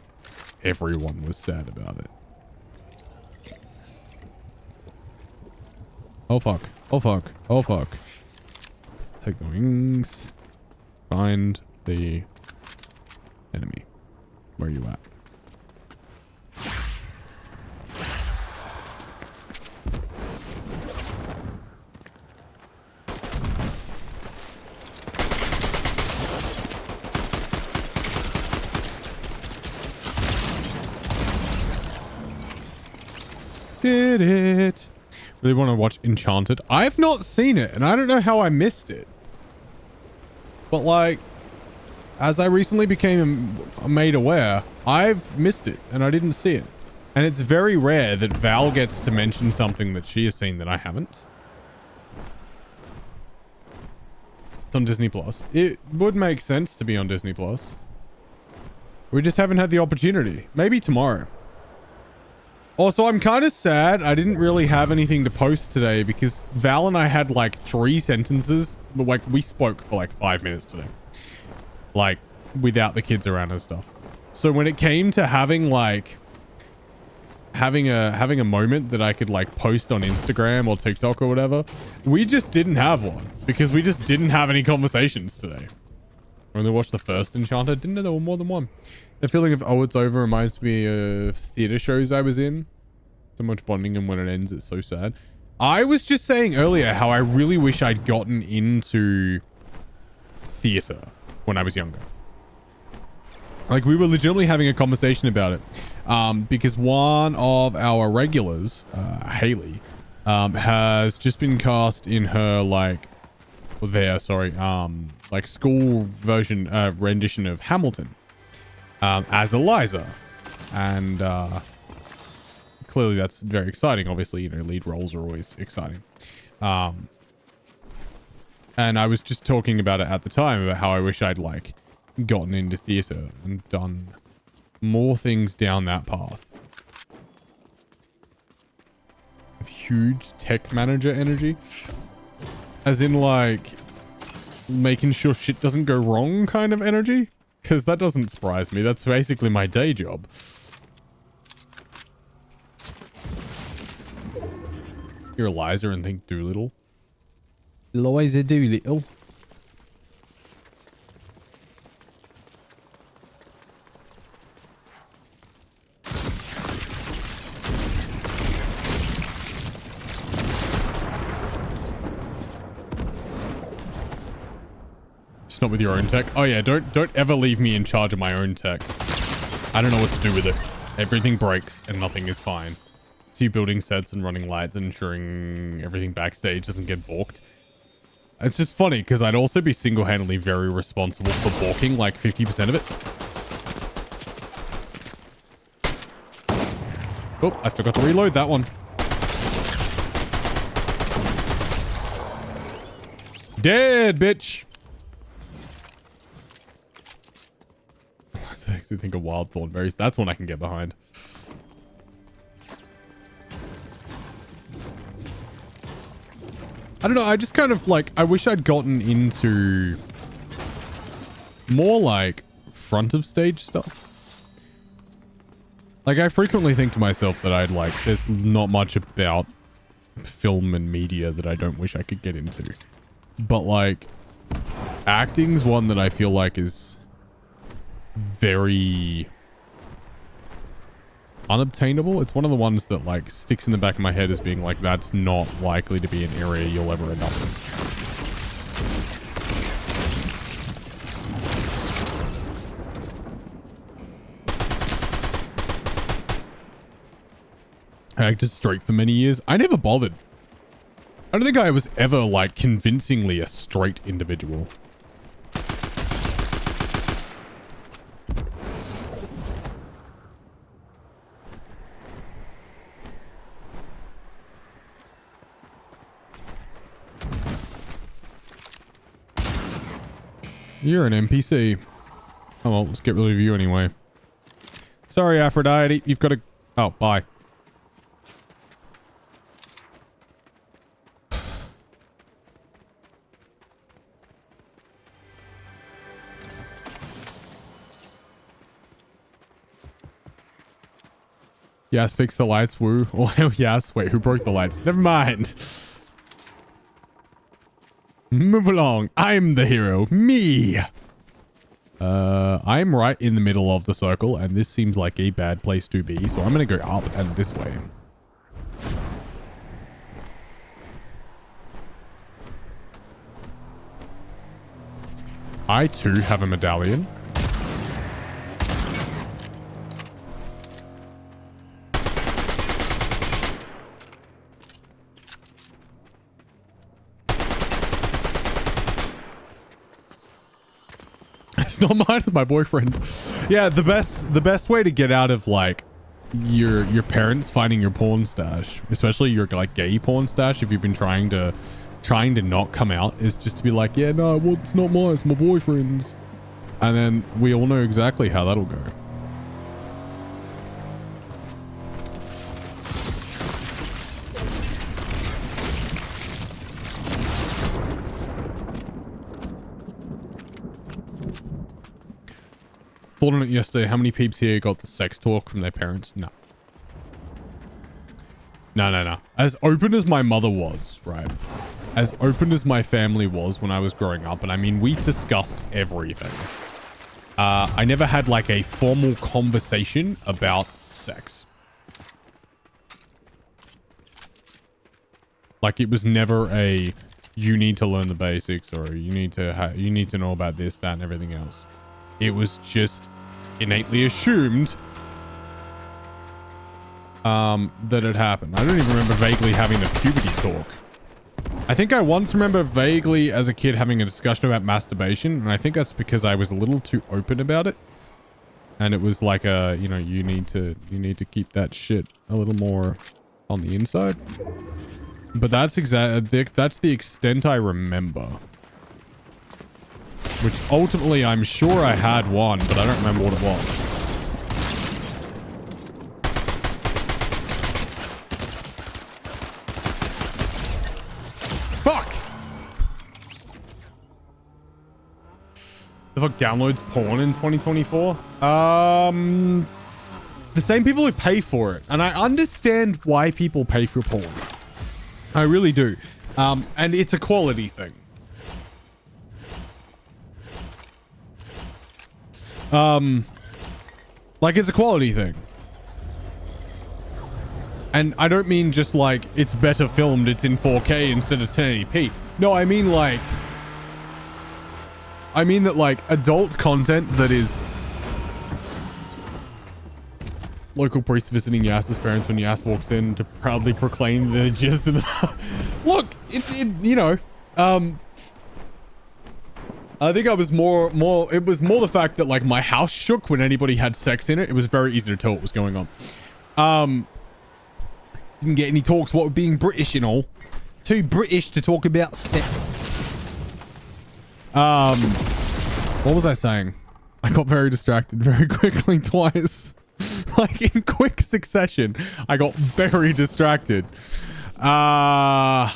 everyone was sad about it. Oh fuck. Oh fuck. Oh fuck. Take the wings. Find the enemy. Where are you at? Did it. Really want to watch Enchanted. I've not seen it, and I don't know how I missed it. But, like, as I recently became made aware, I've missed it, and I didn't see it. And it's very rare that Val gets to mention something that she has seen that I haven't. It's on Disney Plus. It would make sense to be on Disney Plus. We just haven't had the opportunity. Maybe tomorrow. Also, I'm kind of sad I didn't really have anything to post today because Val and I had like 3 sentences. Like, we spoke for like 5 minutes today. Like, without the kids around and stuff. So when it came to having like... Having a moment that I could like post on Instagram or TikTok or whatever, we just didn't have one. Because we just didn't have any conversations today. I only watched the first Enchanted. Didn't know there were more than one. The feeling of "oh, it's over" reminds me of theater shows I was in. So much bonding, and when it ends, it's so sad. I was just saying earlier how I really wish I'd gotten into theater when I was younger. Like, we were legitimately having a conversation about it. Because one of our regulars, Haley, has just been cast in her, like, like school version, rendition of Hamilton. As Eliza, and clearly that's very exciting. Obviously, you know, lead roles are always exciting. And I was just talking about it at the time about how I wish I'd like gotten into theater and done more things down that path. Huge tech manager energy, as in like making sure shit doesn't go wrong kind of energy. Because that doesn't surprise me. That's basically my day job. You're Eliza and think Doolittle. Eliza Doolittle. Just not with your own tech. Oh yeah, don't ever leave me in charge of my own tech. I don't know what to do with it. Everything breaks and nothing is fine. So you building sets and running lights and ensuring everything backstage doesn't get balked. It's just funny because I'd also be single-handedly very responsible for balking like 50% of it. Oh, I forgot to reload that one. Dead, bitch. I actually think of wild thornberries. That's one I can get behind. I don't know. I just kind of like, I wish I'd gotten into more like front of stage stuff. Like I frequently think to myself that I'd like, there's not much about film and media that I don't wish I could get into. But like acting's one that I feel like is very unobtainable. It's one of the ones that like sticks in the back of my head as being like, that's not likely to be an area you'll ever end up in. I acted straight for many years. I never bothered. I don't think I was ever like convincingly a straight individual. You're an NPC. Oh well, let's get rid of you anyway. Sorry, Aphrodite. You've got to... Oh, bye. Yes, fix the lights, woo. Oh, yes. Wait, who broke the lights? Never mind. Move along. I'm the hero. Me. I'm right in the middle of the circle, and this seems like a bad place to be, so I'm going to go up and this way. I, too, have a medallion. It's not mine, it's my boyfriend's. Yeah, the best way to get out of like your parents finding your porn stash, especially your like gay porn stash, if you've been trying to not come out, is just to be like, yeah, no, well, it's not mine, it's my boyfriend's. And then we all know exactly how that'll go. Thought on it yesterday. How many peeps here got the sex talk from their parents? No. No. As open as my mother was, right? As open as my family was when I was growing up, and I mean, we discussed everything. I never had like a formal conversation about sex. Like it was never a, you need to learn the basics, or you need to know about this, that, and everything else. It was just innately assumed that it happened. I don't even remember vaguely having the puberty talk. I think I once remember vaguely as a kid having a discussion about masturbation, and I think that's because I was a little too open about it. And it was like a, you know, you need to keep that shit a little more on the inside. But that's the extent I remember. Which ultimately, I'm sure I had one, but I don't remember what it was. Fuck! The fuck downloads porn in 2024? The same people who pay for it. And I understand why people pay for porn. I really do. And it's a quality thing. Like, it's a quality thing. And I don't mean just like it's better filmed, it's in 4K instead of 1080p. No, I mean like... I mean that like adult content that is... Local priest visiting Yas's parents when Yas walks in to proudly proclaim the gist of the... Look, you know, I think I was it was more the fact that like my house shook when anybody had sex in it. It was very easy to tell what was going on. Didn't get any talks what being British and all. Too British to talk about sex. What was I saying? I got very distracted very quickly twice. Like in quick succession, I got very distracted. Does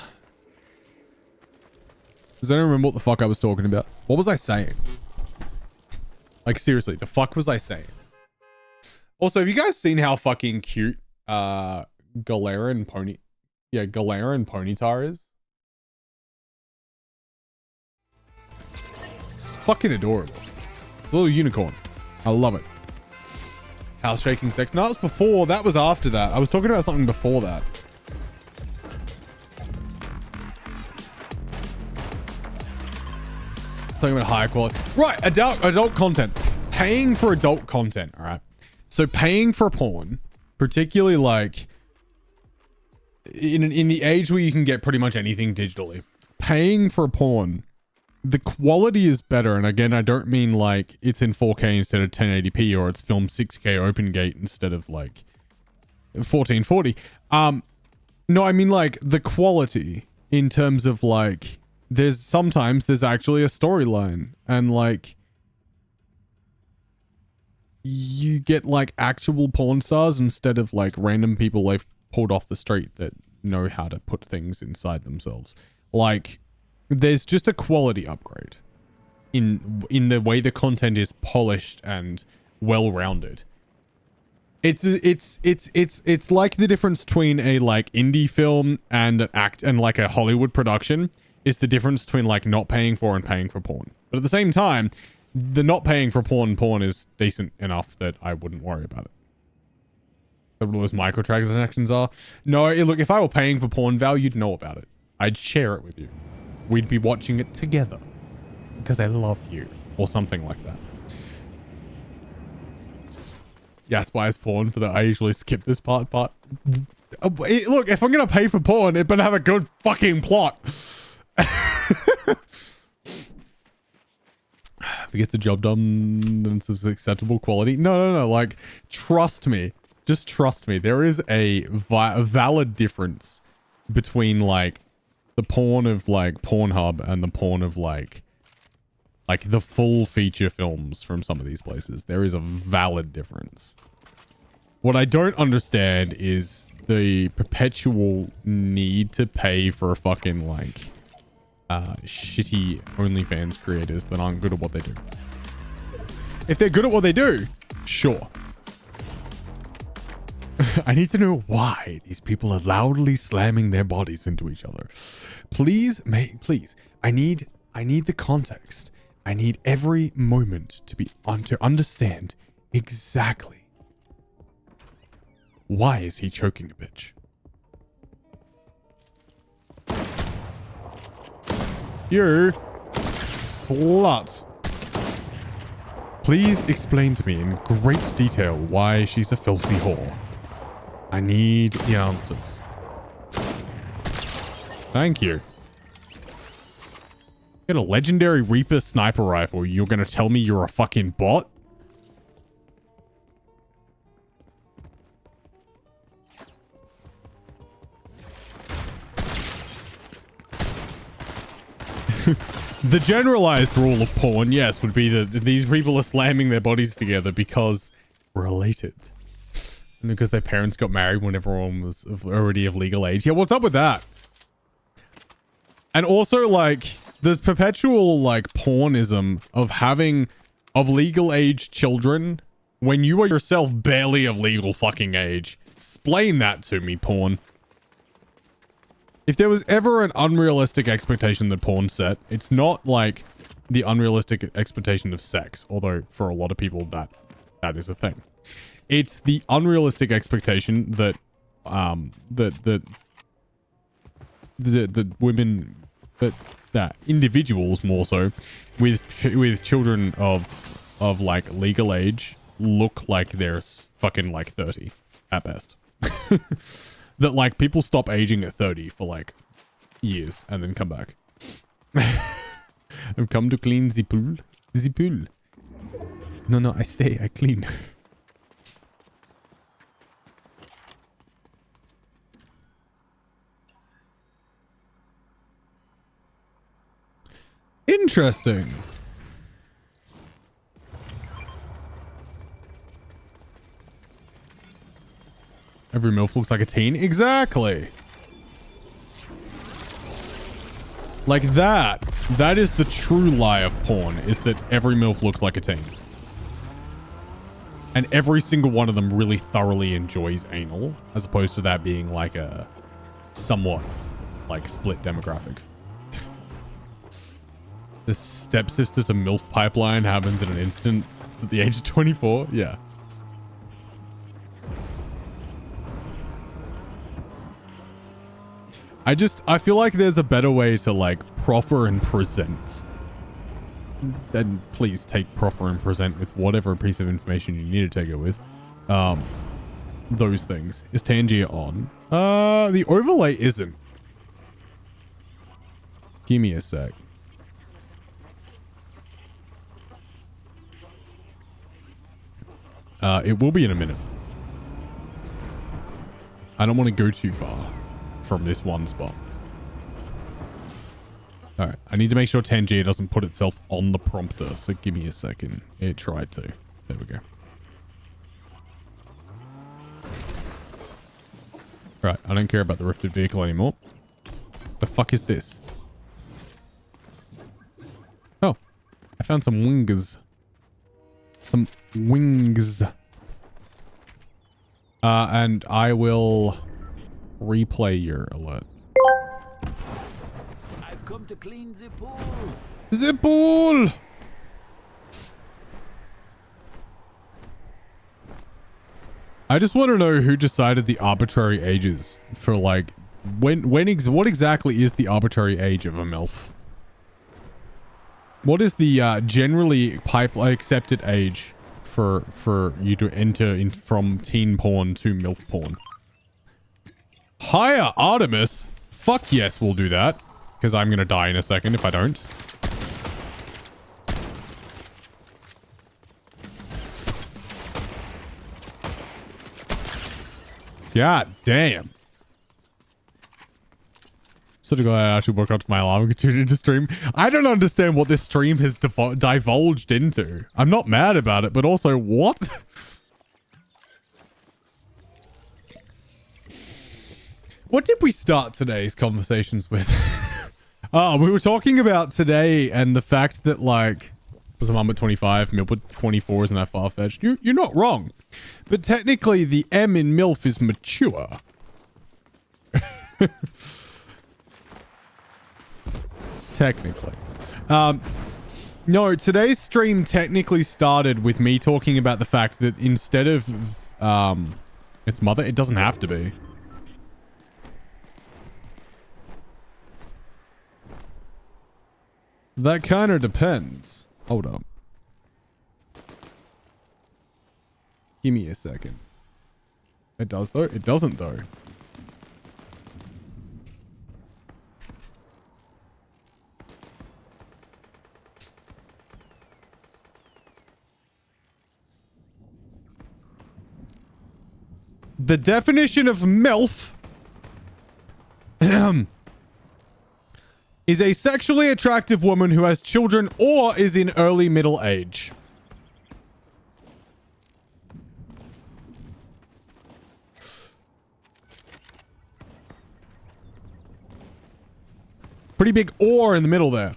anyone remember what the fuck I was talking about? What was I saying? Like seriously, the fuck was I saying? Also, have you guys seen how fucking cute Galera and Ponytar is? It's fucking adorable. It's a little unicorn. I love it. House shaking sex. No, that was before. That was after that. I was talking about something before that. Talking about higher quality. Right, adult content. Paying for adult content, all right? So paying for porn, particularly like in the age where you can get pretty much anything digitally, paying for porn, the quality is better. And again, I don't mean like it's in 4K instead of 1080p or it's filmed 6K open gate instead of like 1440. No, I mean like the quality in terms of like sometimes there's actually a storyline and like you get like actual porn stars instead of like random people they've pulled off the street that know how to put things inside themselves. Like there's just a quality upgrade in the way the content is polished and well-rounded. It's like the difference between a like indie film and like a Hollywood production is the difference between like not paying for and paying for porn. But at the same time, the not paying for porn is decent enough that I wouldn't worry about it. What those microtransactions are. No, look, if I were paying for porn value, you'd know about it. I'd share it with you. We'd be watching it together because I love you or something like that. Yas buys porn for I usually skip this part. Look, if I'm going to pay for porn, it better have a good fucking plot. If it gets the job done, then it's acceptable quality. No. Like, trust me. Just trust me. There is a valid difference between, like, the porn of, like, Pornhub and the porn of, like the full feature films from some of these places. There is a valid difference. What I don't understand is the perpetual need to pay for a fucking, like, shitty OnlyFans creators that aren't good at what they do. If they're good at what they do, sure. I need to know why these people are loudly slamming their bodies into each other. Please, please. I need the context. I need every moment to understand exactly why is he choking a bitch. You slut. Please explain to me in great detail why she's a filthy whore. I need the answers. Thank you. Get a legendary Reaper sniper rifle. You're gonna tell me you're a fucking bot? The generalized rule of porn, yes, would be that these people are slamming their bodies together because we're related. And because their parents got married when everyone was already of legal age. Yeah, what's up with that? And also, like, the perpetual, like, pornism of legal age children when you are yourself barely of legal fucking age. Explain that to me, porn. If there was ever an unrealistic expectation that porn set, it's not like the unrealistic expectation of sex, although for a lot of people that is a thing. It's the unrealistic expectation that that women, that individuals more so with children of like legal age look like they're fucking like 30 at best. That like people stop aging at 30 for like years and then come back. I've come to clean the pool. The pool. No, I stay. I clean. Interesting. Every MILF looks like a teen? Exactly. Like that. That is the true lie of porn, is that every MILF looks like a teen. And every single one of them really thoroughly enjoys anal, as opposed to that being like a somewhat like split demographic. The stepsister to MILF pipeline happens in an instant. It's at the age of 24. Yeah. I feel like there's a better way to like proffer and present. Then please take proffer and present with whatever piece of information you need to take it with. Those things. Is Tangier on? The overlay isn't. Give me a sec. It will be in a minute. I don't want to go too far from this one spot. Alright, I need to make sure Tangier doesn't put itself on the prompter, so give me a second. It tried to. There we go. Right, I don't care about the rifted vehicle anymore. The fuck is this? Oh, I found some wings. Some wings. And I will replay your alert.
I've come to clean the pool.
The pool! I just want to know who decided the arbitrary ages for like what exactly is the arbitrary age of a MILF? What is the generally accepted age for you to enter in from teen porn to MILF porn? Hire Artemis? Fuck yes, we'll do that. Because I'm going to die in a second if I don't. God damn. Sort of glad I actually woke up to my alarm and tuned into stream. I don't understand what this stream has divulged into. I'm not mad about it, but also what? What did we start today's conversations with? Oh, we were talking about today and the fact that like, was a mom at 25, MILF at 24 isn't that far-fetched. You're not wrong. But technically the M in MILF is mature. Technically. No, today's stream technically started with me talking about the fact that instead of its mother, it doesn't have to be. That kind of depends. Hold up. Give me a second. It does though? It doesn't though. The definition of MILF is a sexually attractive woman who has children or is in early middle age. Pretty big or in the middle there.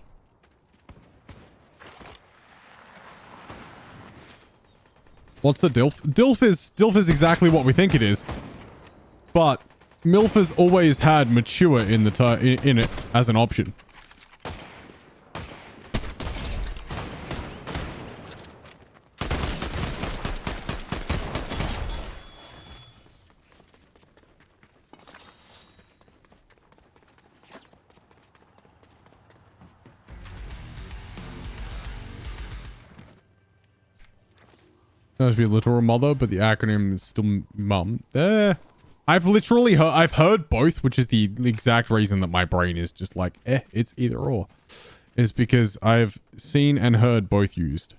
What's the DILF? DILF is exactly what we think it is. But MILF has always had mature in the in it as an option. That would be literal mother, but the acronym is still mum. I've heard both, which is the exact reason that my brain is just like, it's either or. Is because I've seen and heard both used.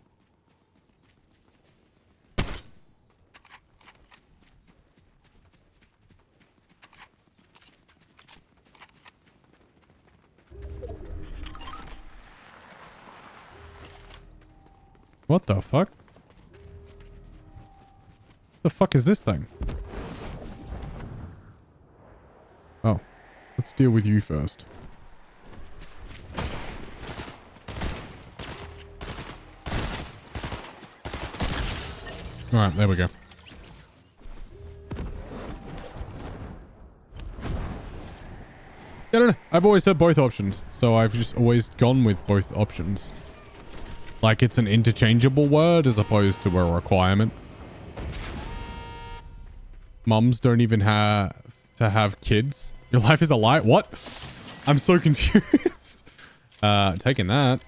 What the fuck? The fuck is this thing? Oh, let's deal with you first. All right, there we go. I don't know. I've always had both options, so I've just always gone with both options. Like it's an interchangeable word as opposed to a requirement. Mums don't even have to have kids. Your life is a lie? What? I'm so confused. Taking that.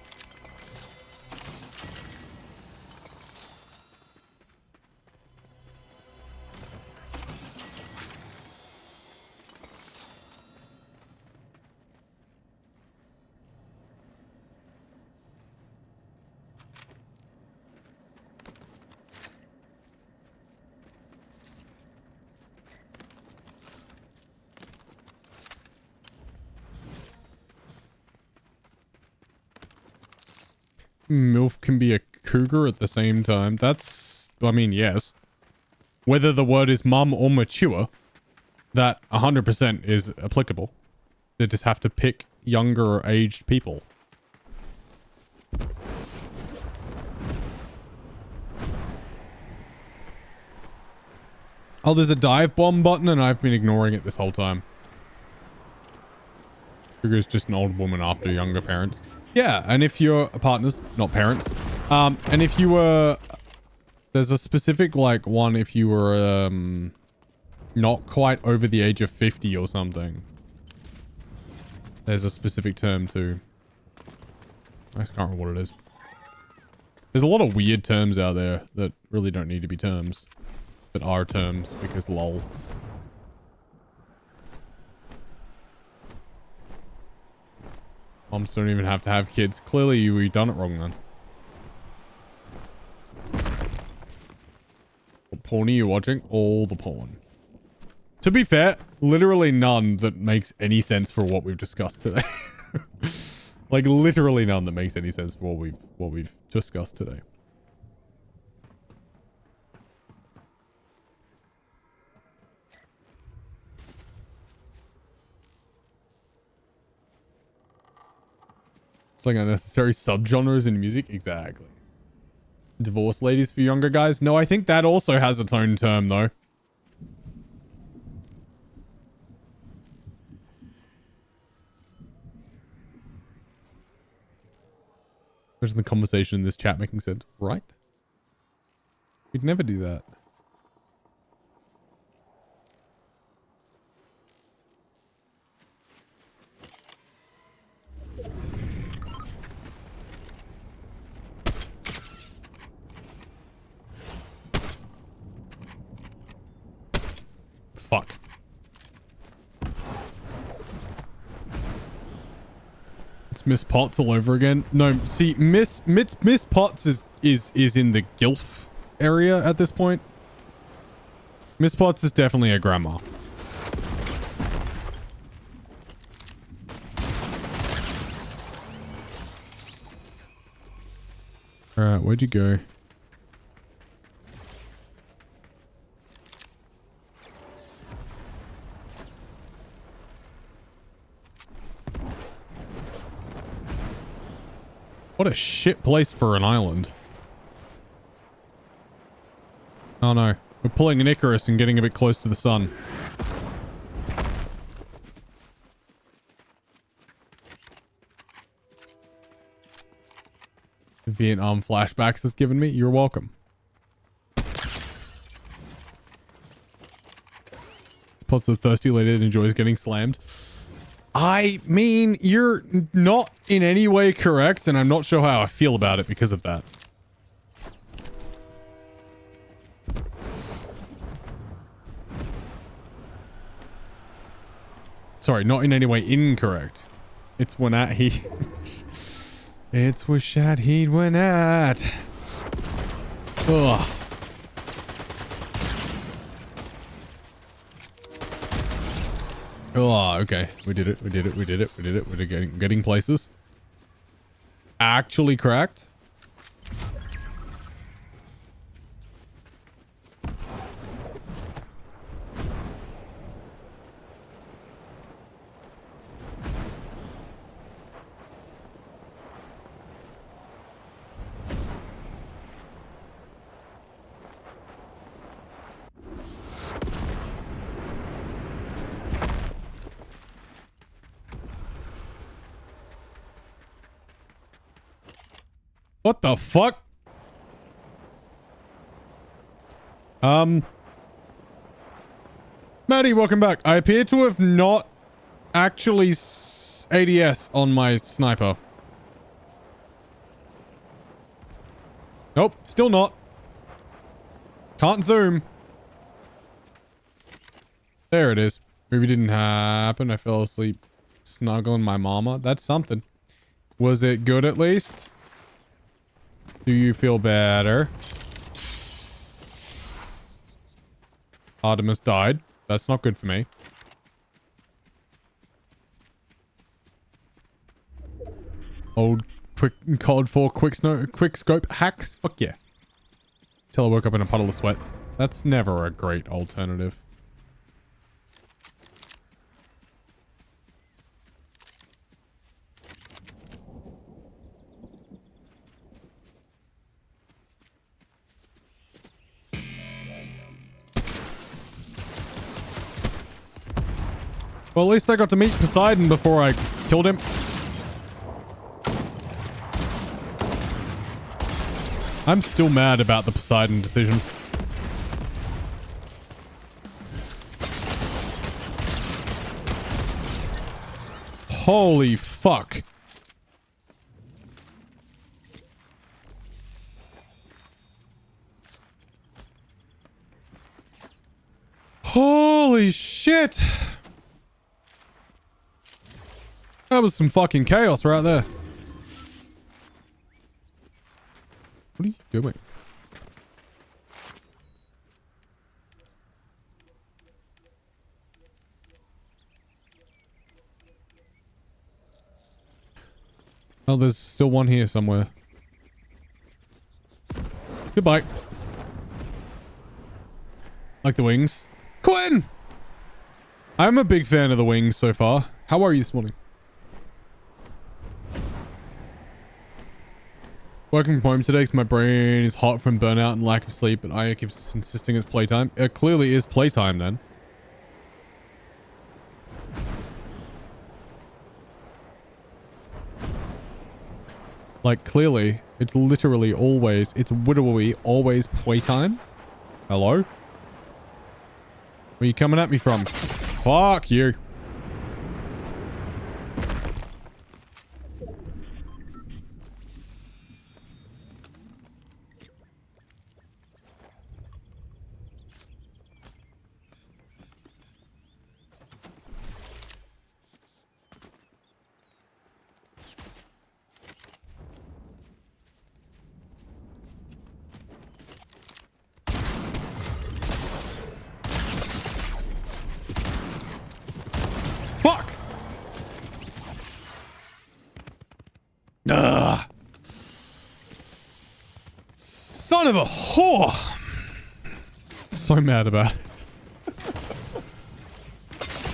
MILF can be a cougar at the same time. That's, I mean, yes. Whether the word is mum or mature, that 100% is applicable. They just have to pick younger aged people. Oh, there's a dive bomb button and I've been ignoring it this whole time. Cougar's just an old woman after younger parents. Yeah, and if you're partners, not parents, and if you were, there's a specific like one if you were not quite over the age of 50 or something. There's a specific term too. I just can't remember what it is. There's a lot of weird terms out there that really don't need to be terms, but are terms because lol. Moms don't even have to have kids. Clearly, we've done it wrong then. What porn are you watching? All the porn. To be fair, literally none that makes any sense for what we've discussed today. Like literally none that makes any sense for what we've discussed today. It's like unnecessary subgenres in music. Exactly. Divorce ladies for younger guys. No, I think that also has its own term though. Imagine the conversation in this chat making sense, right? We'd never do that. Fuck. It's Miss Potts all over again. No, see, Miss Potts is in the gilf area at this point. Miss Potts is definitely a grandma. Alright, where'd you go? What a shit place for an island. Oh no. We're pulling an Icarus and getting a bit close to the sun. Vietnam flashbacks has given me. You're welcome. Spots the thirsty lady that enjoys getting slammed. I mean, you're not in any way correct, and I'm not sure how I feel about it because of that. Sorry, not in any way incorrect. It's when at he... It's wish that he'd went at. Ugh. Oh, okay. We did it. We did it. We did it. We did it. We're getting places. Actually correct. What the fuck? Maddie, welcome back. I appear to have not actually ADS on my sniper. Nope, still not. Can't zoom. There it is. Movie didn't happen. I fell asleep snuggling my mama. That's something. Was it good at least? Do you feel better? Artemis died. That's not good for me. Old COD 4 quick scope hacks. Fuck yeah. Till I woke up in a puddle of sweat. That's never a great alternative. Well, at least I got to meet Poseidon before I killed him. I'm still mad about the Poseidon decision. Holy fuck. Holy shit. That was some fucking chaos right there. What are you doing? Oh, there's still one here somewhere. Goodbye. Like the wings. Quinn! I'm a big fan of the wings so far. How are you this morning? Working from home today because my brain is hot from burnout and lack of sleep, but I keep insisting it's playtime. It clearly is playtime then. Like, clearly, it's literally always, it's literally always playtime. Hello? Where are you coming at me from? Fuck you. Son of a whore! So mad about it.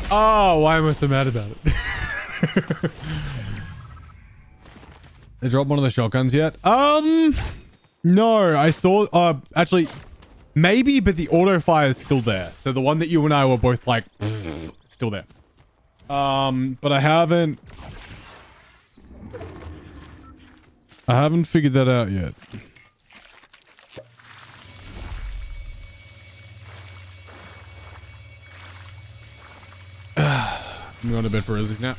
Oh, why am I so mad about it? They dropped one of the shotguns yet? No, I saw, actually, maybe, but the auto fire is still there. So the one that you and I were both like, still there. But I haven't. I haven't figured that out yet. I'm going to bed for Izzy's now.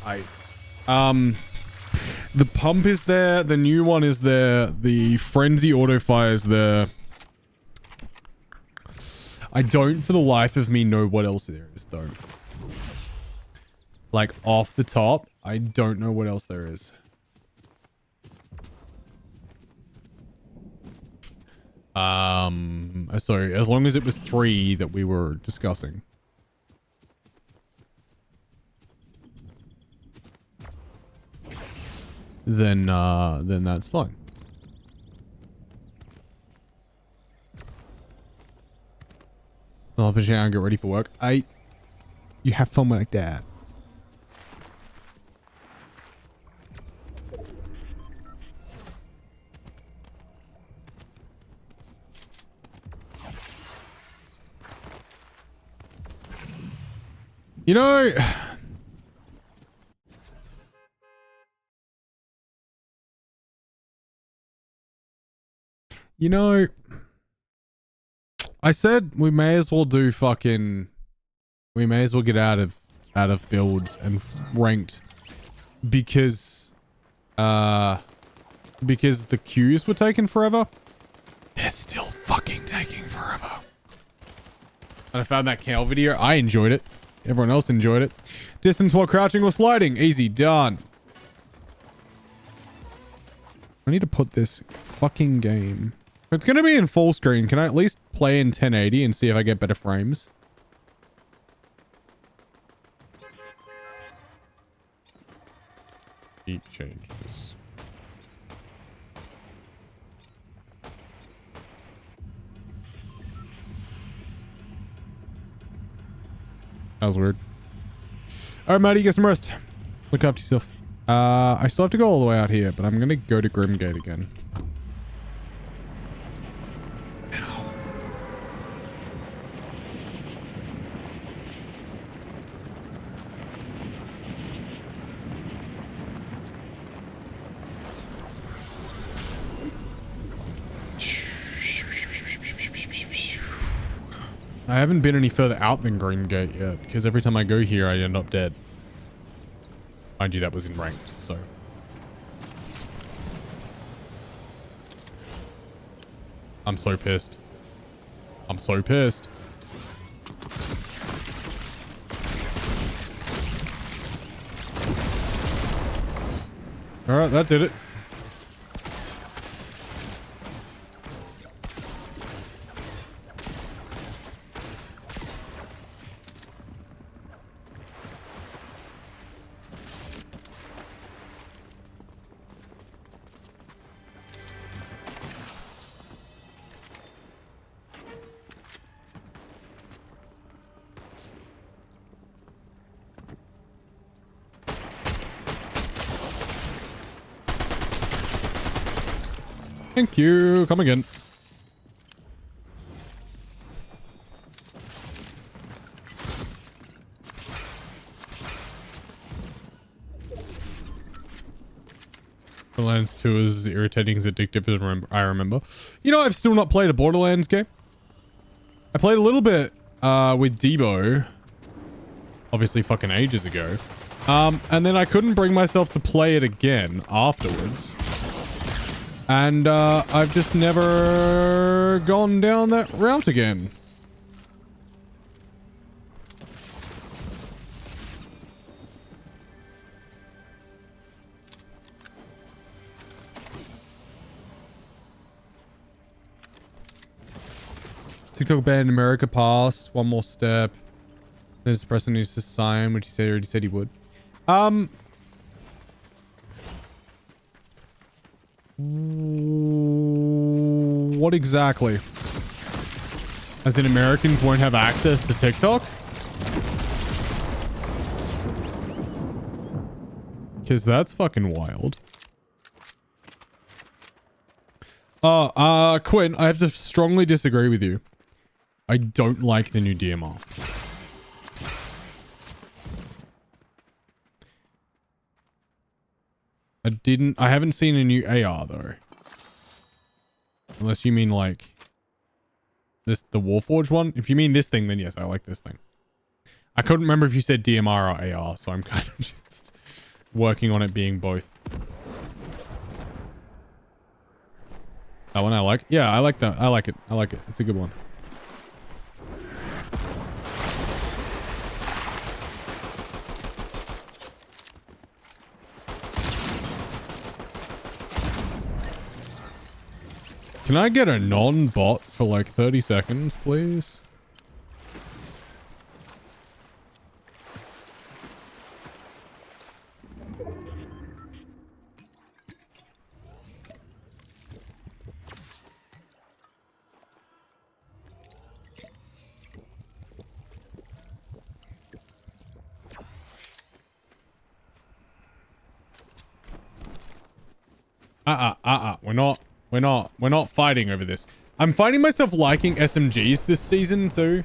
The pump is there. The new one is there. The frenzy auto fire is there. I don't for the life of me know what else there is though. Like off the top, I don't know what else there is. Sorry, as long as it was 3 that we were discussing. Then that's fine. I'll push out and get ready for work. You have fun like that. You know, I said we may as well do fucking, we may as well get out of builds and ranked because the queues were taking forever. They're still fucking taking forever. And I found that Cal video. I enjoyed it. Everyone else enjoyed it. Distance while crouching or sliding. Easy. Done. I need to put this fucking game. It's going to be in full screen. Can I at least play in 1080 and see if I get better frames? Keep changes. That was weird. Alright, Maddie, get some rest. Look after yourself. I still have to go all the way out here, but I'm gonna go to Grimgate again. I haven't been any further out than Grimgate yet, because every time I go here, I end up dead. Mind you, that was in ranked, so. I'm so pissed. I'm so pissed. Alright, that did it. Thank you. Come again. Borderlands 2 is as irritating as addictive as I remember. You know, I've still not played a Borderlands game. I played a little bit with Debo. Obviously fucking ages ago. And then I couldn't bring myself to play it again afterwards. And I've just never gone down that route again. TikTok ban in America passed. One more step. This person needs to sign, which he already said he would. What exactly? As in Americans won't have access to TikTok? Because that's fucking wild. Quinn, I have to strongly disagree with you. I don't like the new DMR. I haven't seen a new AR though. Unless you mean like the Warforged one. If you mean this thing, then yes, I like this thing. I couldn't remember if you said DMR or AR, so I'm kind of just working on it being both. That one I like. Yeah, I like that. I like it. I like it. It's a good one. Can I get a non-bot for like 30 seconds, please? We're not fighting over this. I'm finding myself liking SMGs this season too.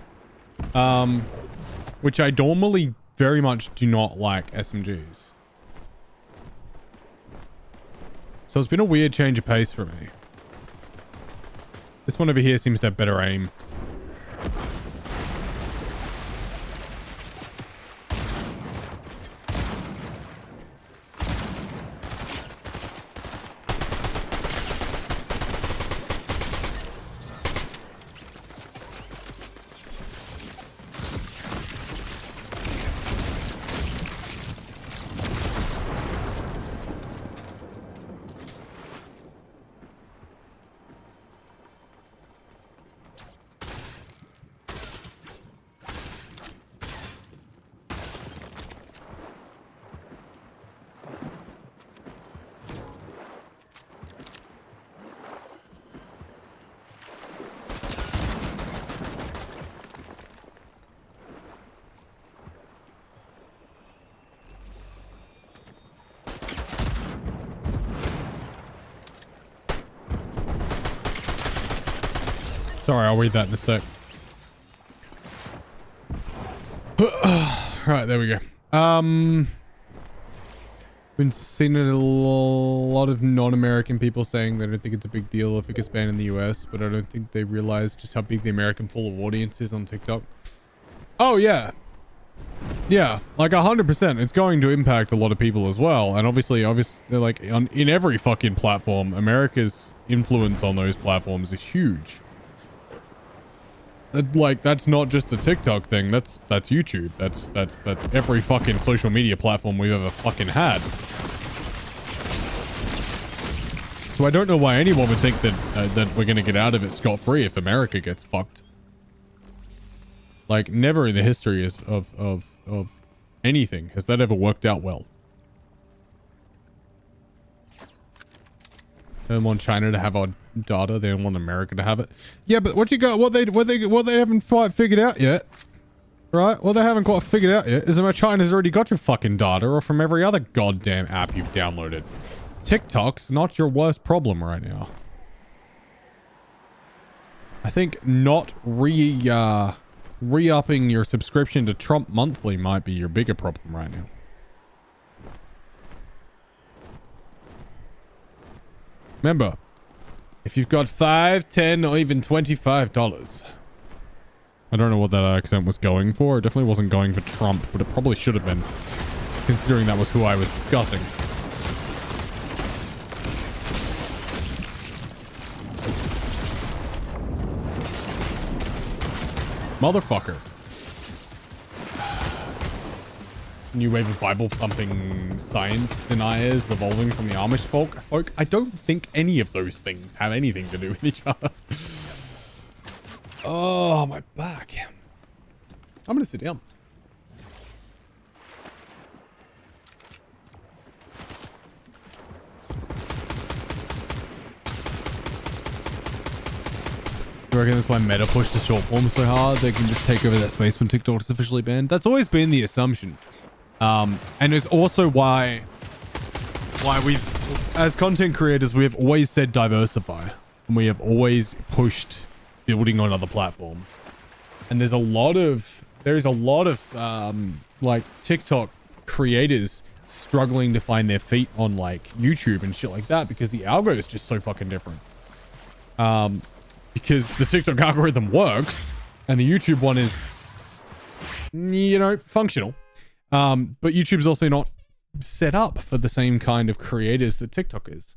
Which I normally very much do not like SMGs. So it's been a weird change of pace for me. This one over here seems to have better aim. Sorry, I'll read that in a sec. Right, there we go. Been seeing a lot of non-American people saying they don't think it's a big deal if it gets banned in the US, but I don't think they realize just how big the American pool of audience is on TikTok. Oh yeah. Yeah, like 100%. It's going to impact a lot of people as well. And obviously like in every fucking platform, America's influence on those platforms is huge. Like, that's not just a TikTok thing. That's YouTube. That's every fucking social media platform we've ever fucking had. So I don't know why anyone would think that we're gonna get out of it scot-free if America gets fucked. Like, never in the history of anything has that ever worked out well. They don't want China to have our data. They don't want America to have it. Yeah, but what they haven't quite figured out yet, right? What they haven't quite figured out yet is that China's already got your fucking data, or from every other goddamn app you've downloaded. TikTok's not your worst problem right now. I think not re-upping your subscription to Trump Monthly might be your bigger problem right now. Remember, if you've got $5, $10, or even $25, I don't know what that accent was going for. It definitely wasn't going for Trump, but it probably should have been, considering that was who I was discussing. Motherfucker. It's a new wave of Bible-thumping science deniers evolving from the Amish folk. I don't think any of those things have anything to do with each other. Oh, my back. I'm gonna sit down. You reckon that's why Meta pushed the short form so hard? They can just take over that space when TikTok is officially banned? That's always been the assumption. And it's also why we've, as content creators, we have always said diversify. And we have always pushed building on other platforms. And there is a lot of like TikTok creators struggling to find their feet on like YouTube and shit like that because the algo is just so fucking different. Because the TikTok algorithm works and the YouTube one is, you know, functional. But YouTube's also not set up for the same kind of creators that TikTok is.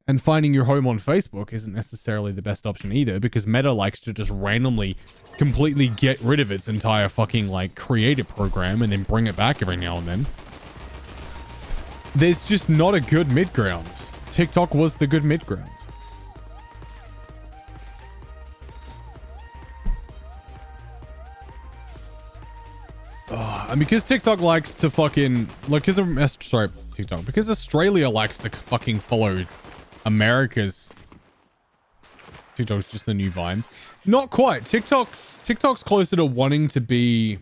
And finding your home on Facebook isn't necessarily the best option either because Meta likes to just randomly completely get rid of its entire fucking like creator program and then bring it back every now and then. There's just not a good mid ground. TikTok was the good mid ground. And because TikTok likes to fucking because Australia likes to fucking follow America's. TikTok's just the new Vine. Not quite. TikTok's closer to wanting to be.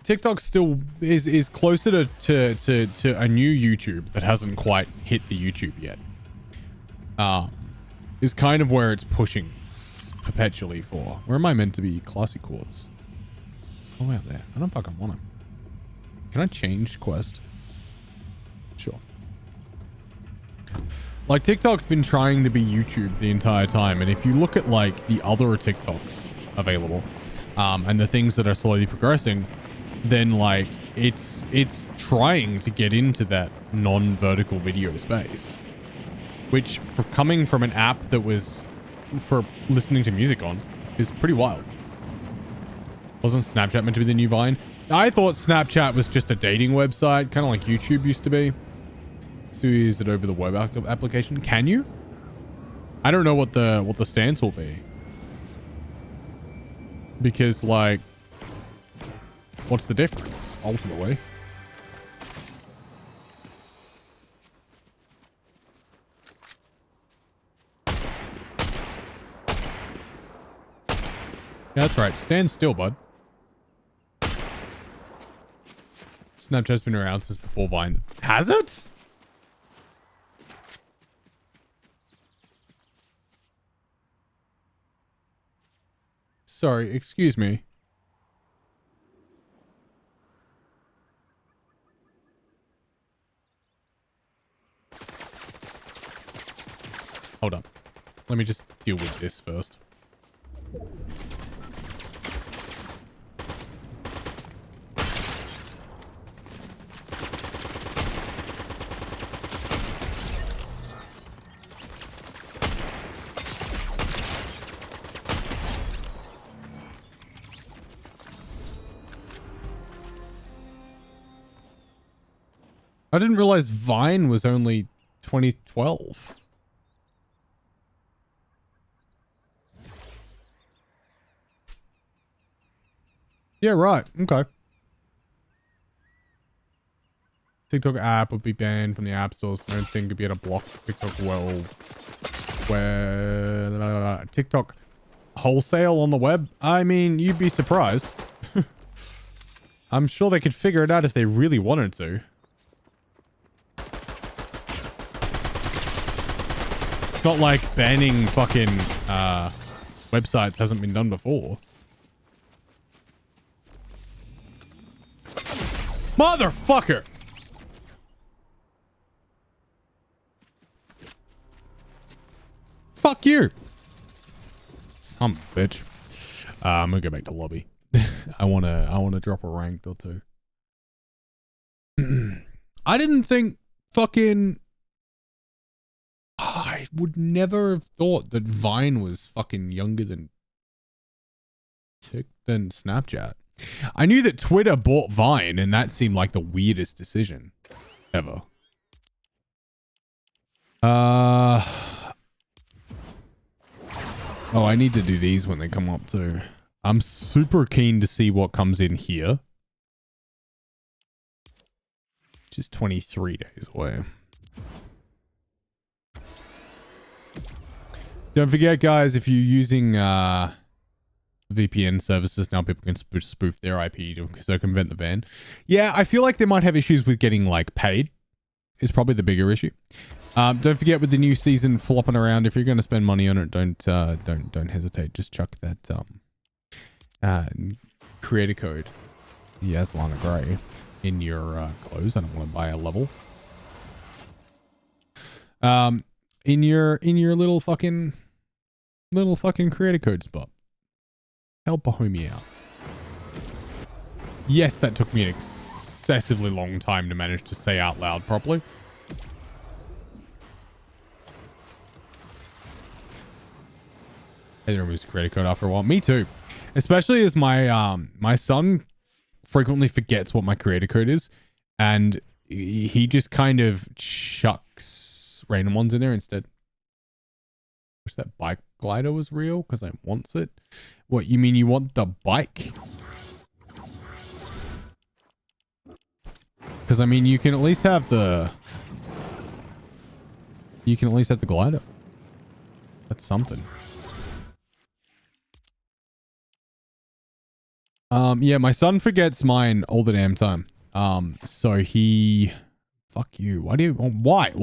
TikTok still is closer to a new YouTube that hasn't quite hit the YouTube yet. Is kind of where it's pushing perpetually for. Where am I meant to be? Classy Quartz. Oh, out there. I don't fucking want him. Can I change quest? Sure. Like TikTok's been trying to be YouTube the entire time, and if you look at like the other TikToks available, and the things that are slowly progressing, then like it's trying to get into that non-vertical video space, which for coming from an app that was for listening to music on is pretty wild. Wasn't Snapchat meant to be the new Vine? I thought Snapchat was just a dating website, kind of like YouTube used to be. So you use it over the web application. Can you? I don't know what the stance will be. Because like, what's the difference ultimately? Yeah, that's right. Stand still, bud. Snapchat's been around since before Vine. Has it? Sorry, excuse me. Hold up. Let me just deal with this first. I didn't realize Vine was only 2012. Yeah, right. Okay. TikTok app would be banned from the app stores. I don't think it'd be able to block TikTok where TikTok wholesale on the web. I mean, you'd be surprised. I'm sure they could figure it out if they really wanted to. It's not like banning fucking websites hasn't been done before. Motherfucker! Fuck you! Some bitch. I'm gonna go back to lobby. I wanna drop a ranked or two. I didn't think fucking... I would never have thought that Vine was fucking younger than Snapchat. I knew that Twitter bought Vine, and that seemed like the weirdest decision ever. Oh, I need to do these when they come up too. I'm super keen to see what comes in here. Which is 23 days away. Don't forget, guys, if you're using VPN services now, people can spoof their IP to circumvent the ban. Yeah, I feel like they might have issues with getting like paid. Is probably the bigger issue. Don't forget, with the new season flopping around, if you're going to spend money on it, don't hesitate. Just chuck that creator code Yes, Lana Gray. In your clothes. I don't want to buy a level. In your little fucking creator code spot. Help a homie out. Yes, that took me an excessively long time to manage to say out loud properly. I removed the creator code after a while. Me too. Especially as my son frequently forgets what my creator code is, and he just kind of chucks random ones in there instead. Wish that bike glider was real because I wants it. What, you mean you want the bike? Because I mean you can at least have the glider. That's something. Yeah, my son forgets mine all the damn time. So he, fuck you. Why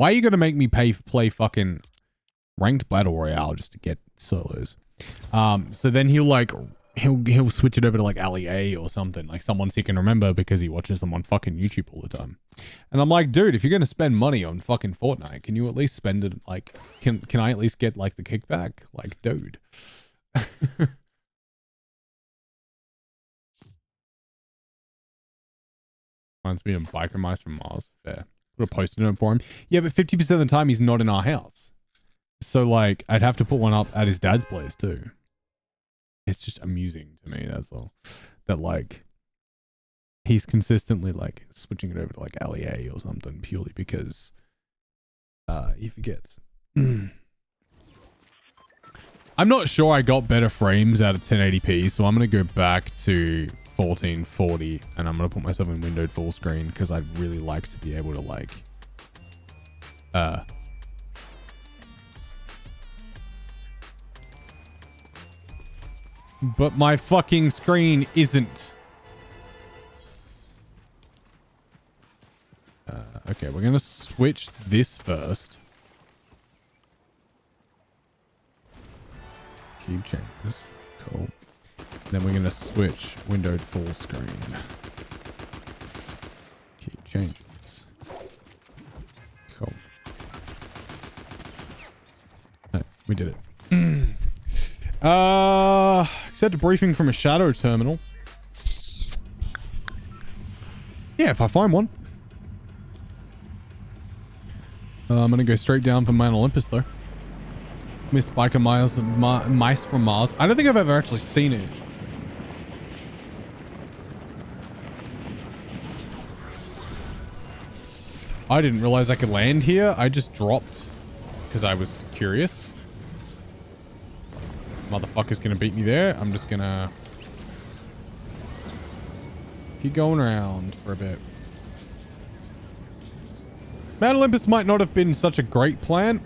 are you gonna make me play fucking ranked battle royale just to get solos? So then he'll switch it over to like Ali or something, like someone he can remember because he watches them on fucking YouTube all the time. And I'm like, dude, if you're gonna spend money on fucking Fortnite, can you at least spend it like, can I at least get like the kickback? Like, dude. Reminds me of Biker Mice from Mars. Fair. Put a post-it note for him. Yeah, but 50% of the time he's not in our house. So like, I'd have to put one up at his dad's place too. It's just amusing to me, that's all. That like, he's consistently like switching it over to like Ali or something purely because he forgets. I'm not sure I got better frames out of 1080p, so I'm going to go back to 1440 and I'm going to put myself in windowed full screen because I'd really like to be able to like but my fucking screen isn't. Okay, we're going to switch this first. Keep changes. Cool. Then we're going to switch windowed full screen. Keep changes. Cool. No, we did it. Accept a briefing from a shadow terminal. Yeah, if I find one. I'm going to go straight down for Mount Olympus though. Miss Biker Mice from Mars. I don't think I've ever actually seen it. I didn't realize I could land here. I just dropped because I was curious. Motherfucker's gonna beat me there. I'm just gonna keep going around for a bit. Mount Olympus might not have been such a great plan.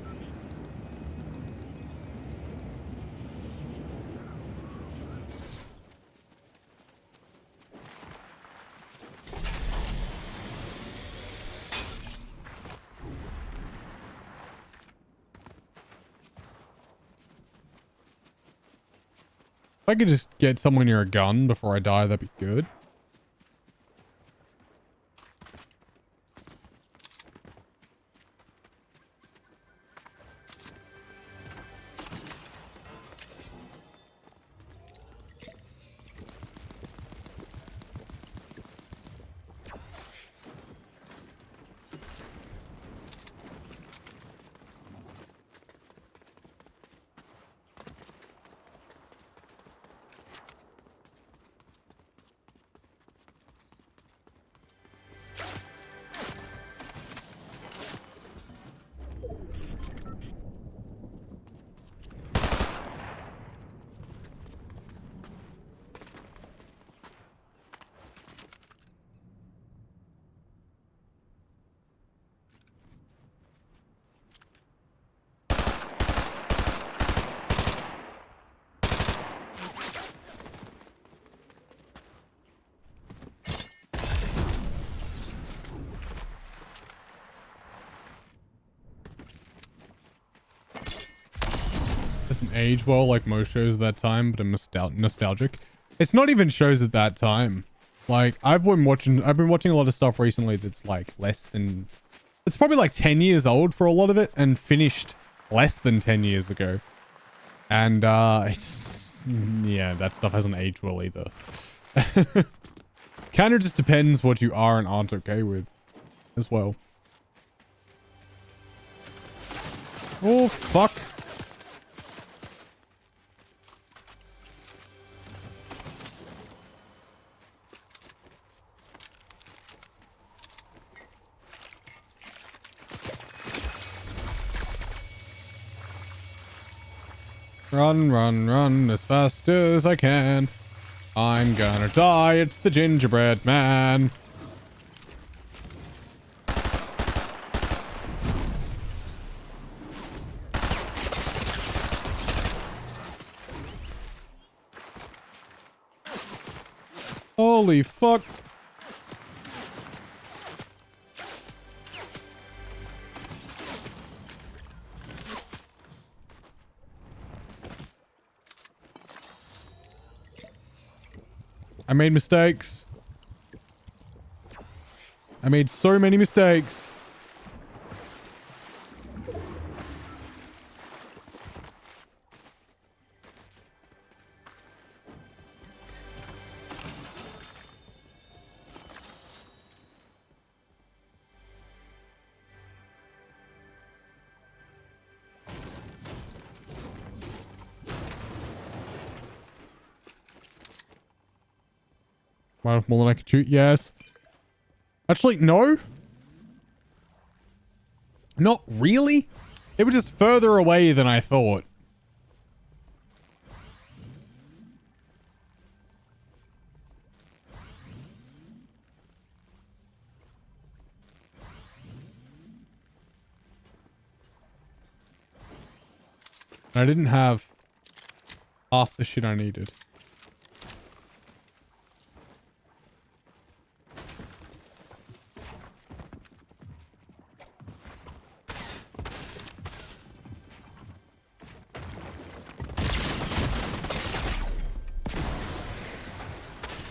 If I could just get someone near a gun before I die, that'd be good. Doesn't age well like most shows at that time, but I'm nostalgic. It's not even shows at that time. Like I've been watching a lot of stuff recently that's like less than, it's probably like 10 years old for a lot of it and finished less than 10 years ago. And it's, yeah, that stuff hasn't aged well either. Kind of just depends what you are and aren't okay with as well. Oh, fuck. Run, run, run as fast as I can. I'm gonna die, it's the gingerbread man. Holy fuck. I made mistakes. I made so many mistakes. Might have more than I could shoot. Yes. Actually, no. Not really. It was just further away than I thought. I didn't have half the shit I needed.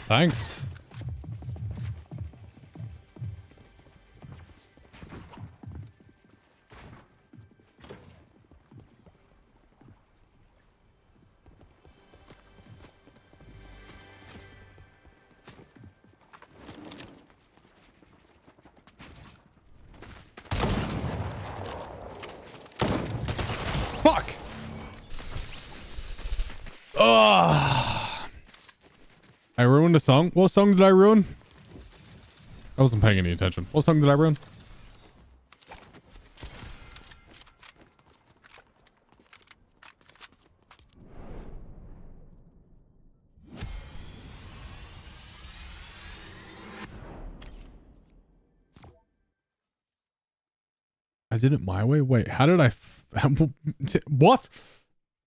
Thanks. Fuck! Ugh. I ruined a song. What song did I ruin? I wasn't paying any attention. What song did I ruin? I did it my way? Wait, how did I... what?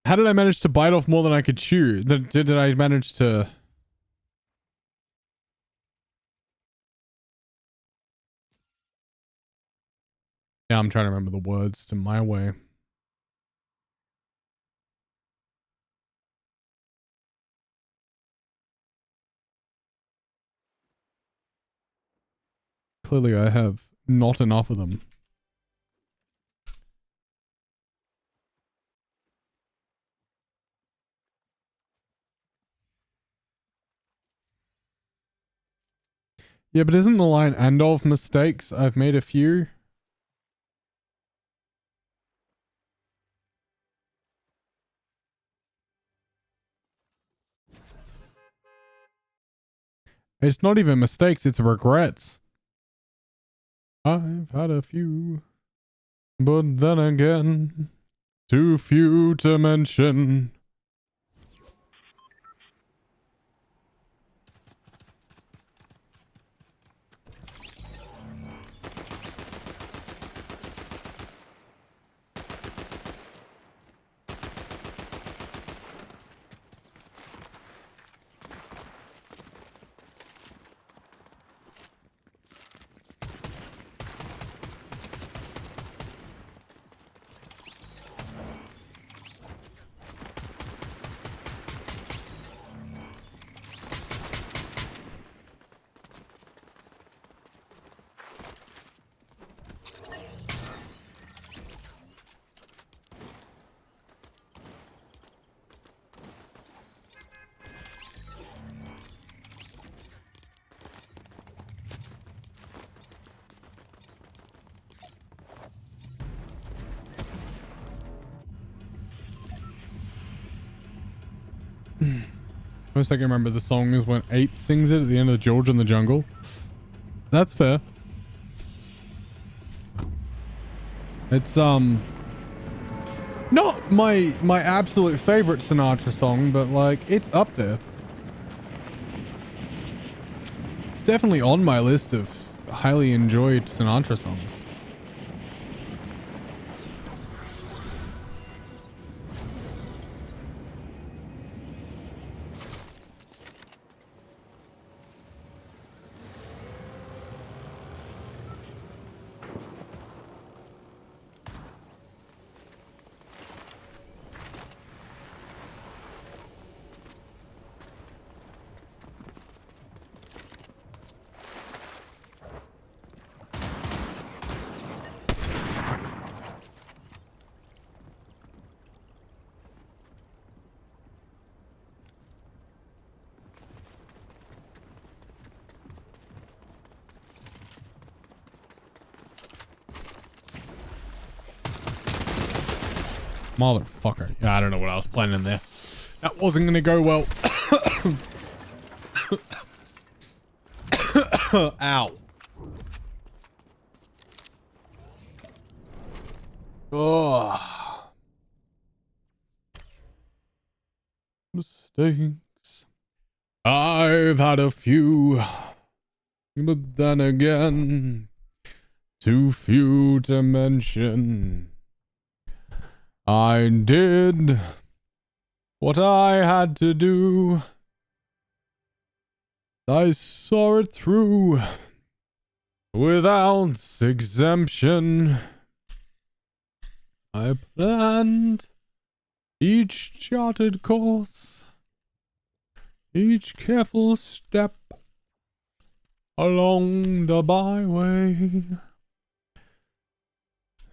How did I manage to bite off more than I could chew? Did I manage to... Yeah, I'm trying to remember the words to my way. Clearly, I have not enough of them. Yeah, but isn't the line "and of mistakes"? I've made a few. It's not even mistakes, it's regrets. I've had a few, but then again, too few to mention. Most I can remember the song is when Ape sings it at the end of George in the Jungle. That's fair. It's not my absolute favorite Sinatra song, but like it's up there. It's definitely on my list of highly enjoyed Sinatra songs. Motherfucker. Yeah, I don't know what I was planning there. That wasn't gonna go well. Ow. Oh. Mistakes. I've had a few, but then again, too few to mention. I did what I had to do. I saw it through without exemption. I planned each charted course, each careful step along the byway,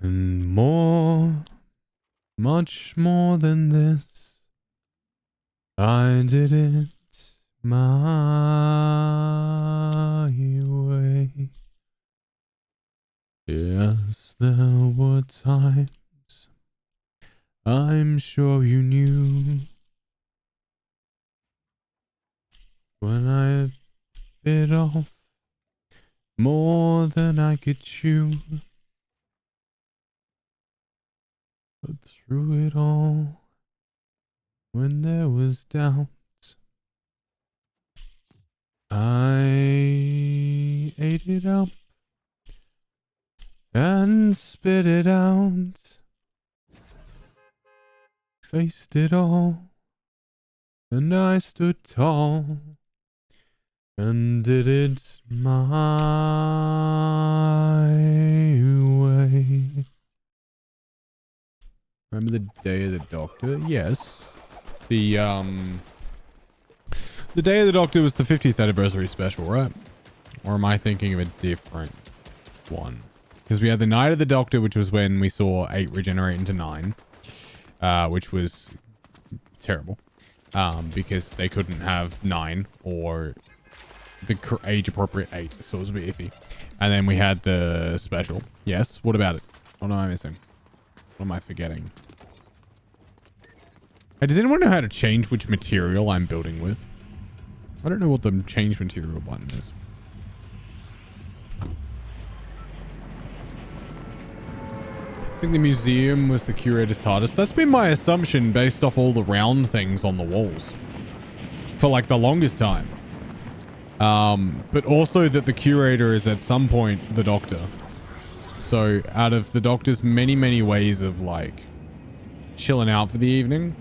and more. Much more than this, I did it my way. Yes, there were times I'm sure you knew when I bit off more than I could chew. But through it all, when there was doubt, I ate it up and spit it out, faced it all, and I stood tall and did it my way. Remember the Day of the Doctor? Yes. The Day of the Doctor was the 50th anniversary special, right? Or am I thinking of a different one? Because we had the Night of the Doctor, which was when we saw 8 regenerate into 9. Which was terrible. Because they couldn't have 9 or the age-appropriate 8, so it was a bit iffy. And then we had the special. Yes, what about it? What am I missing? What am I forgetting? Hey, does anyone know how to change which material I'm building with? I don't know what the change material button is. I think the museum was the curator's TARDIS. That's been my assumption based off all the round things on the walls. For like the longest time. But also that the curator is at some point the Doctor. So out of the Doctor's many, many ways of like chilling out for the evening,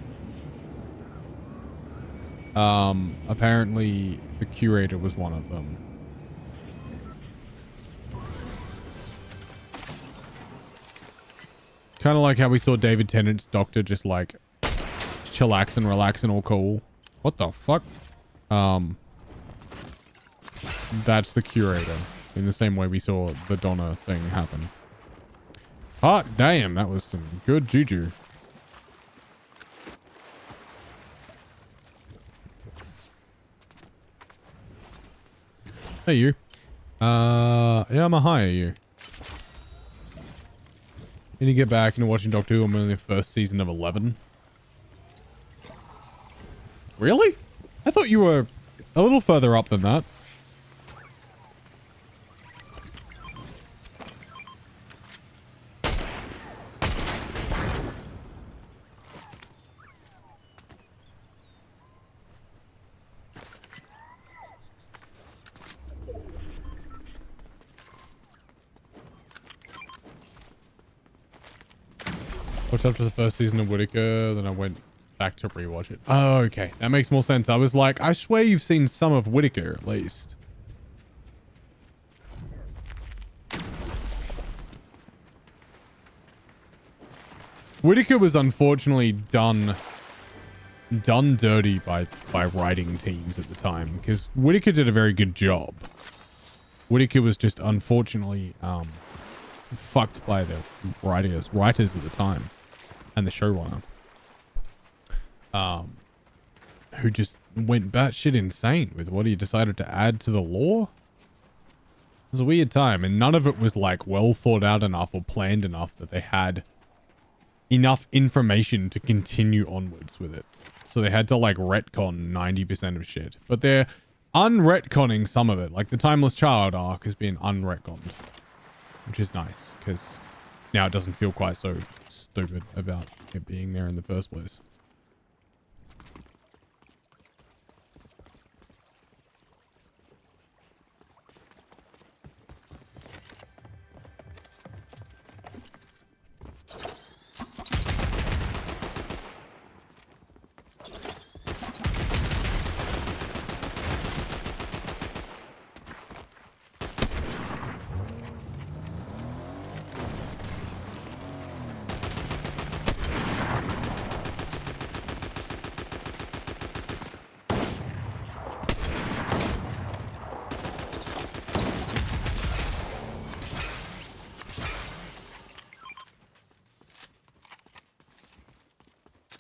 apparently the curator was one of them. Kind of like how we saw David Tennant's Doctor just like chillax and relax and all cool. What the fuck? That's the curator. In the same way we saw the Donna thing happen. Hot damn, that was some good juju. Hey you. Yeah, I'm a hire you. Need to get back into watching Doctor Who. I'm in the first season of 11. Really? I thought you were a little further up than that. Watched after the first season of Whittaker, then I went back to rewatch it. Oh, okay. That makes more sense. I was like, I swear you've seen some of Whittaker at least. Whittaker was unfortunately done dirty by writing teams at the time, because Whittaker did a very good job. Whittaker was just unfortunately fucked by the writers at the time and the showrunner, who just went batshit insane with what he decided to add to the lore. It was a weird time, and none of it was like well thought out enough or planned enough that they had enough information to continue onwards with it. So they had to like retcon 90% of shit, but they're unretconning some of it. Like the Timeless Child arc has been unretconned, which is nice because now it doesn't feel quite so stupid about it being there in the first place.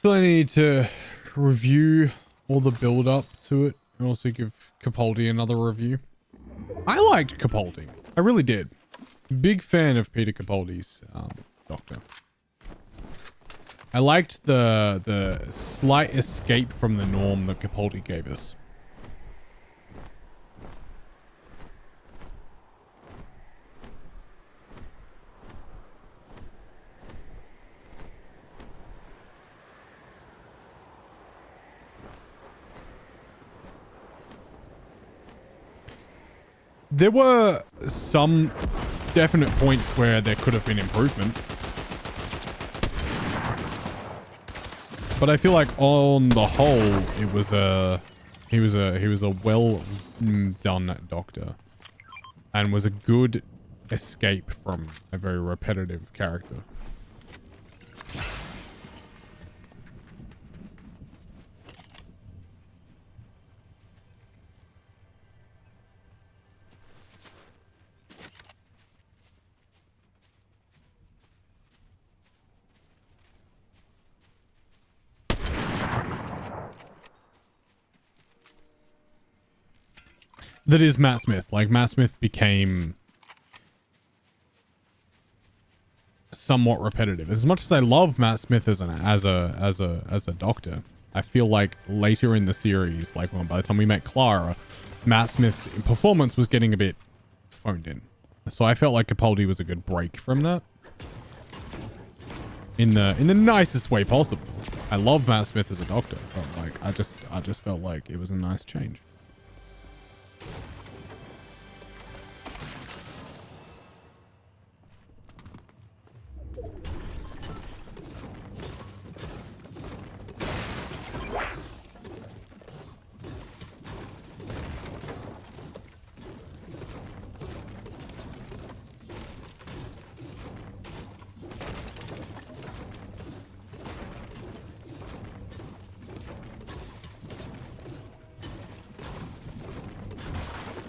So I need to review all the build up to it and also give Capaldi another review. I liked Capaldi. I really did. Big fan of Peter Capaldi's Doctor. I liked the slight escape from the norm that Capaldi gave us. There were some definite points where there could have been improvement. But I feel like on the whole, it was he was a well done Doctor and was a good escape from a very repetitive character. That is Matt Smith. Like, Matt Smith became somewhat repetitive. As much as I love Matt Smith as a Doctor, I feel like later in the series, like by the time we met Clara, Matt Smith's performance was getting a bit phoned in. So I felt like Capaldi was a good break from that. In the nicest way possible. I love Matt Smith as a Doctor, but like I just felt like it was a nice change.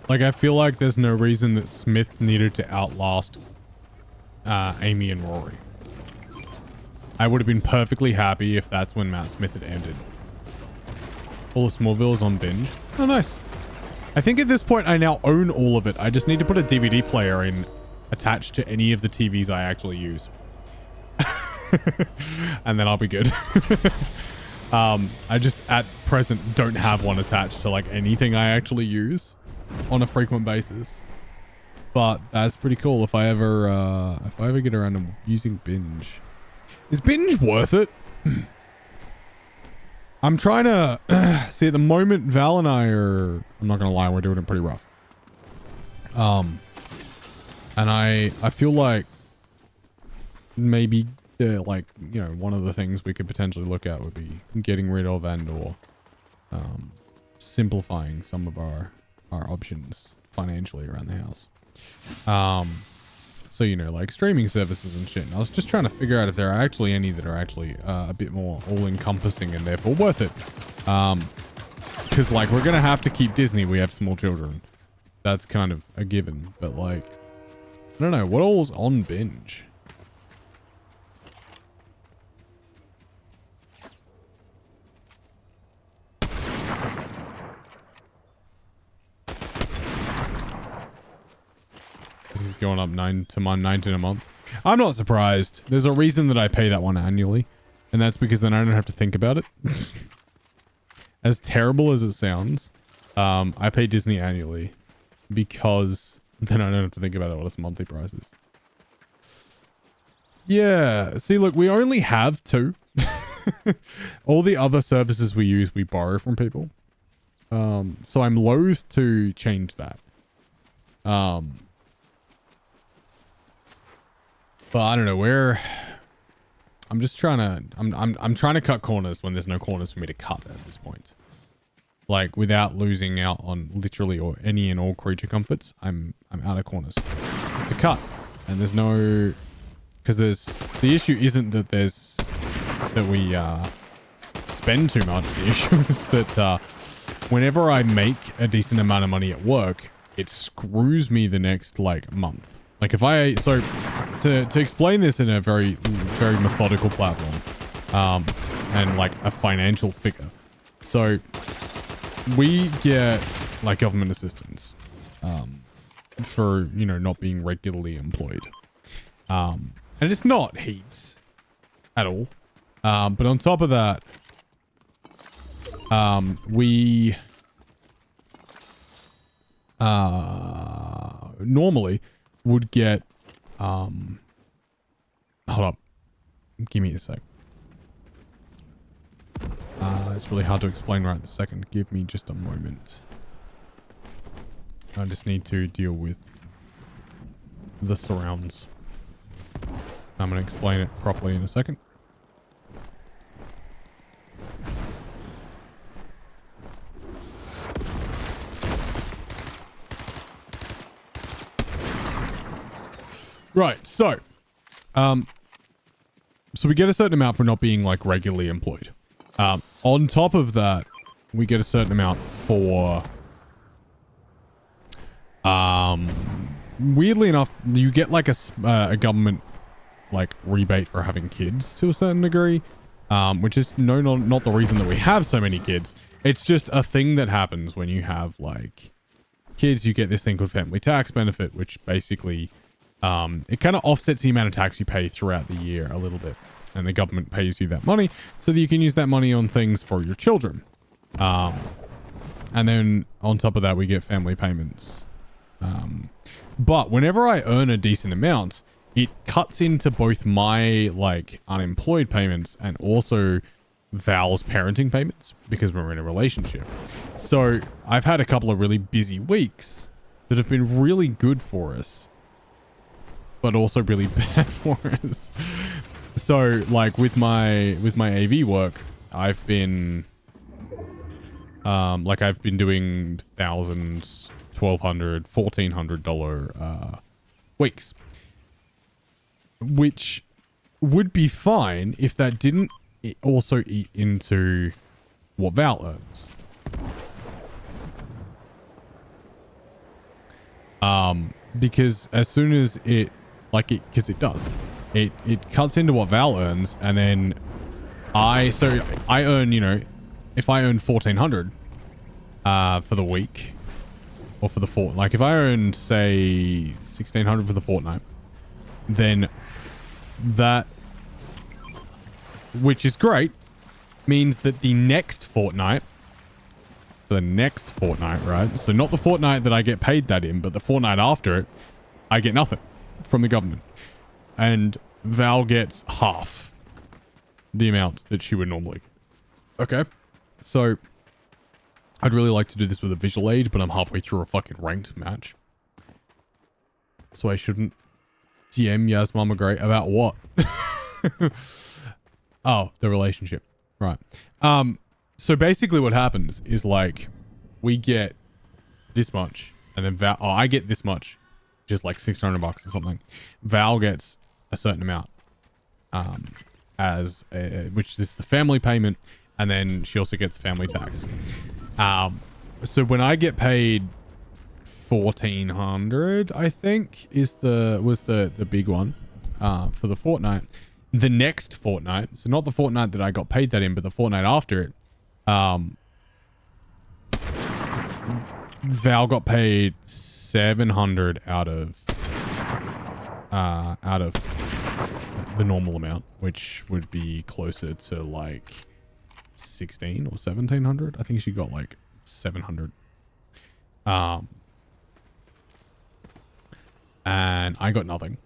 Like, I feel like there's no reason that Smith needed to outlast Amy and Rory. I would have been perfectly happy if that's when Matt Smith had ended. All of Smallville is on binge. Oh, nice. I think at this point I now own all of it. I just need to put a DVD player in attached to any of the TVs I actually use. And then I'll be good. I just at present don't have one attached to like anything I actually use on a frequent basis. But that's pretty cool if I ever get around to using Binge. Is Binge worth it? I'm trying to see at the moment Val and I are, I'm not gonna lie, we're doing it pretty rough. And I feel like maybe like, you know, one of the things we could potentially look at would be getting rid of and or simplifying some of our options financially around the house. So, you know, like streaming services and shit. And I was just trying to figure out if there are actually any that are actually a bit more all-encompassing and therefore worth it. Because, like, we're going to have to keep Disney. We have small children. That's kind of a given. But, like, I don't know. What all's on Binge? This is going up 19 a month. I'm not surprised. There's a reason that I pay that one annually. And that's because then I don't have to think about it. As terrible as it sounds, I pay Disney annually because then I don't have to think about it what its monthly price is. Yeah. See, look, we only have 2. All the other services we use, we borrow from people. So I'm loath to change that. But I don't know where. I'm just trying to. I'm trying to cut corners when there's no corners for me to cut at this point. Like without losing out on literally or any and all creature comforts. I'm out of corners to cut, and there's no because there's the issue isn't that there's that we spend too much. The issue is that whenever I make a decent amount of money at work, it screws me the next like month. Like if I, so to explain this in a very methodical platform, and like a financial figure. So we get like government assistance, for, you know, not being regularly employed. And it's not heaps at all. But on top of that, we, normally would get, hold up, give me a sec. It's really hard to explain right this second. Give me just a moment. I just need to deal with the surrounds. I'm going to explain it properly in a second. Right, so we get a certain amount for not being like regularly employed. On top of that, we get a certain amount for, weirdly enough, you get like a government like rebate for having kids to a certain degree, which is not the reason that we have so many kids. It's just a thing that happens when you have like kids. You get this thing called family tax benefit, which basically, it kind of offsets the amount of tax you pay throughout the year a little bit. And the government pays you that money so that you can use that money on things for your children. And then on top of that, we get family payments. But whenever I earn a decent amount, it cuts into both my like unemployed payments and also Val's parenting payments because we're in a relationship. So I've had a couple of really busy weeks that have been really good for us, but also really bad for us. So like with my AV work, I've been I've been doing $1,000, $1,200, $1,400 weeks, which would be fine if that didn't also eat into what Val earns. Because as soon as it does. It cuts into what Val earns, and then I earn, you know, if I earn $1,400 for the week or for the fortnight, like if I earned say $1,600 for the fortnight, then that, which is great, means that the next fortnight, right? So not the fortnight that I get paid that in, but the fortnight after it, I get nothing from the government. And Val gets half the amount that she would normally get. Okay. So I'd really like to do this with a visual aid, but I'm halfway through a fucking ranked match. So I shouldn't DM Yas Mama Grey about what? Oh, the relationship. Right. So basically what happens is like we get this much and then Val, I get this much, just like $600 or something. Val gets a certain amount, which is the family payment. And then she also gets family tax. So when I get paid $1,400, I think was the big one, for the fortnight. The next fortnight, so not the fortnight that I got paid that in, but the fortnight after it, Val got paid $700 out of the normal amount, which would be closer to like 16 or 1700. I think she got like 700. And I got nothing,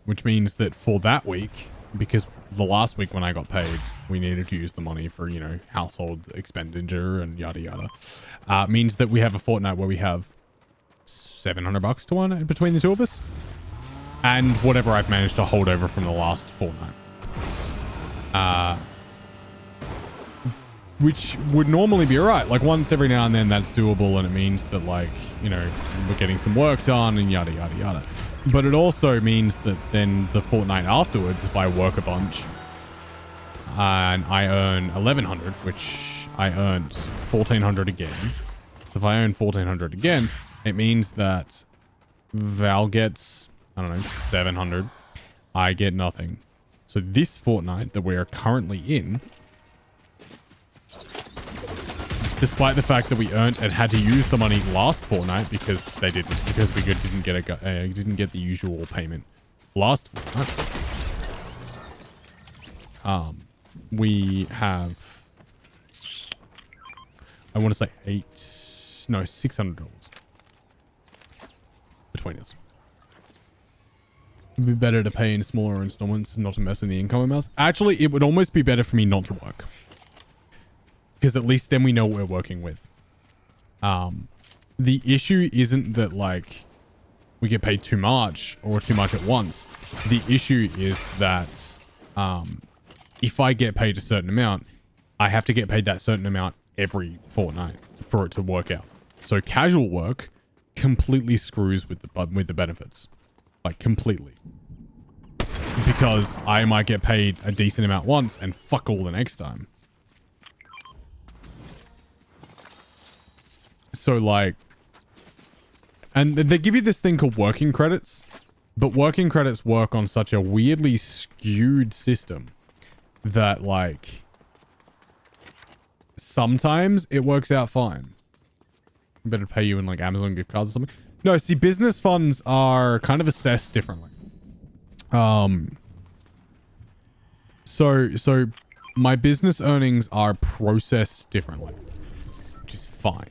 which means that for that week, because the last week when I got paid, we needed to use the money for, you know, household expenditure and yada yada, means that we have a fortnight where we have $700 to one between the two of us, and whatever I've managed to hold over from the last fortnight, which would normally be alright. Like once every now and then that's doable, and it means that, like, you know, we're getting some work done and yada yada yada. But it also means that then the fortnight afterwards, if I work a bunch and I earn 1,100, which I earned 1,400 again. So if I earn 1,400 again, it means that Val gets, I don't know, 700. I get nothing. So this fortnight that we're currently in, despite the fact that we earned and had to use the money last fortnight because we didn't get the usual payment last fortnight. We have, I want to say $600 between us. It'd be better to pay in smaller installments and not to mess with the income amounts. Actually, it would almost be better for me not to work, because at least then we know what we're working with. The issue isn't that, like, we get paid too much or too much at once. The issue is that if I get paid a certain amount, I have to get paid that certain amount every fortnight for it to work out. So casual work completely screws with the benefits. Like, completely. Because I might get paid a decent amount once and fuck all the next time. So, like, and they give you this thing called working credits, but working credits work on such a weirdly skewed system that, like, sometimes it works out fine. Better pay you in, like, Amazon gift cards or something. No, see, business funds are kind of assessed differently. So my business earnings are processed differently, which is fine.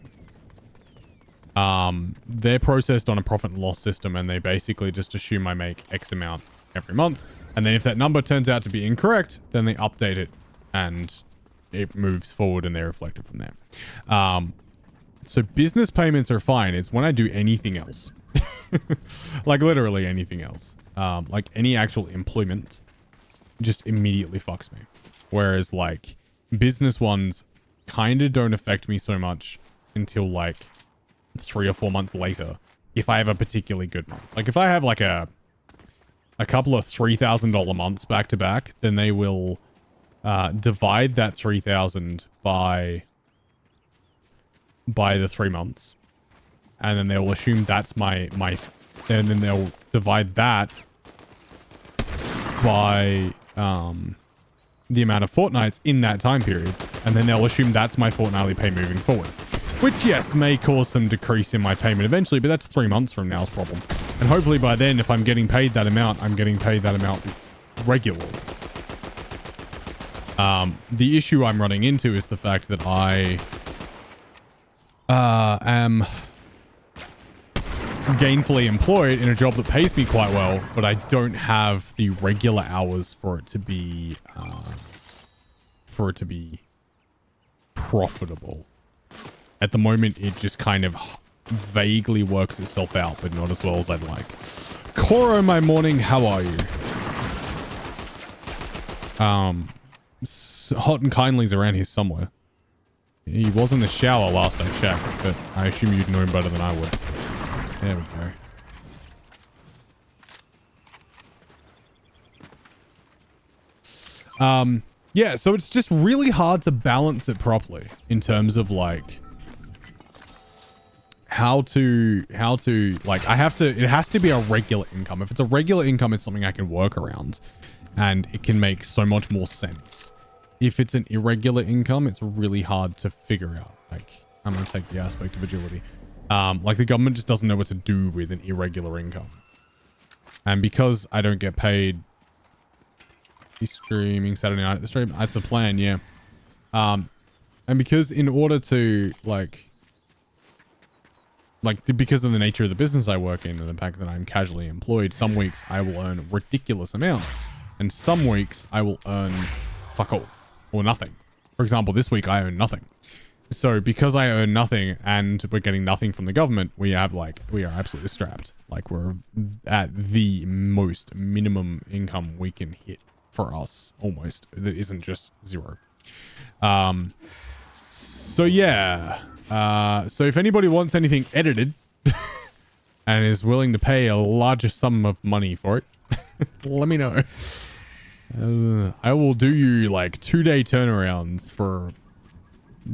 They're processed on a profit and loss system, and they basically just assume I make X amount every month. And then if that number turns out to be incorrect, then they update it and it moves forward and they're reflected from there. So business payments are fine. It's when I do anything else, like literally anything else, like any actual employment just immediately fucks me. Whereas like business ones kind of don't affect me so much until like 3 or 4 months later, if I have a particularly good month. Like if I have like a couple of $3,000 months back to back, then they will divide that 3,000 by the 3 months, and then they'll assume that's my and then they'll divide that by the amount of fortnights in that time period, and then they'll assume that's my fortnightly pay moving forward, which yes may cause some decrease in my payment eventually, but that's 3 months from now's problem. And hopefully by then, if I'm getting paid that amount, I'm getting paid that amount regularly. The issue I'm running into is the fact that I am gainfully employed in a job that pays me quite well, but I don't have the regular hours for it to be profitable. At the moment, it just kind of vaguely works itself out, but not as well as I'd like. Koro, my morning, how are you? Hot and Kindly's around here somewhere. He was in the shower last I checked, but I assume you'd know him better than I would. There we go. Yeah, so it's just really hard to balance it properly in terms of like how to like it has to be a regular income. If it's a regular income, it's something I can work around and it can make so much more sense. If it's an irregular income, it's really hard to figure out. Like, I'm going to take the aspect of agility. Like the government just doesn't know what to do with an irregular income. And because I don't get paid, he's streaming Saturday night at the stream. That's the plan, yeah. And because in order to because of the nature of the business I work in and the fact that I'm casually employed, some weeks I will earn ridiculous amounts. And some weeks I will earn fuck all or nothing. For example, this week I earn nothing. So because I earn nothing and we're getting nothing from the government, we are absolutely strapped. Like we're at the most minimum income we can hit for us, almost. That isn't just zero. So yeah. So if anybody wants anything edited and is willing to pay a larger sum of money for it, let me know. I will do you like 2-day turnarounds for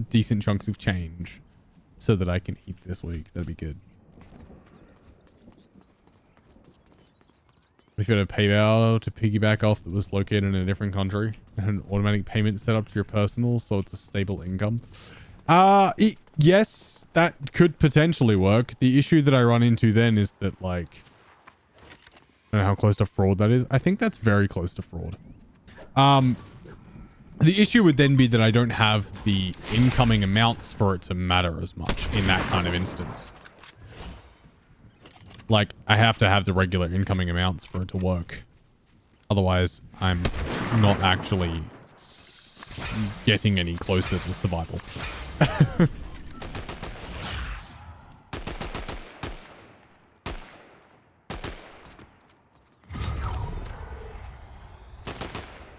decent chunks of change so that I can eat this week. That'd be good. If you had a PayPal to piggyback off that was located in a different country and an automatic payment set up to your personal so it's a stable income. Yes, that could potentially work. The issue that I run into then is that like, I don't know how close to fraud that is. I think that's very close to fraud. The issue would then be that I don't have the incoming amounts for it to matter as much in that kind of instance. Like, I have to have the regular incoming amounts for it to work. Otherwise, I'm not actually getting any closer to survival.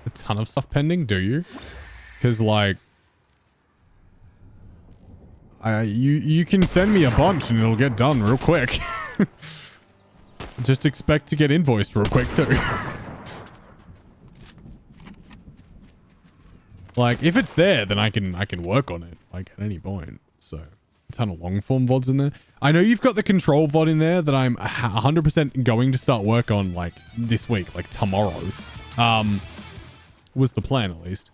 A ton of stuff pending, do you? Because like you can send me a bunch and it'll get done real quick. Just expect to get invoiced real quick too. Like if it's there, then I can work on it like at any point. So a ton of long form VODs in there. I know you've got the control VOD in there that I'm 100% going to start work on like this week, like tomorrow. Was the plan at least.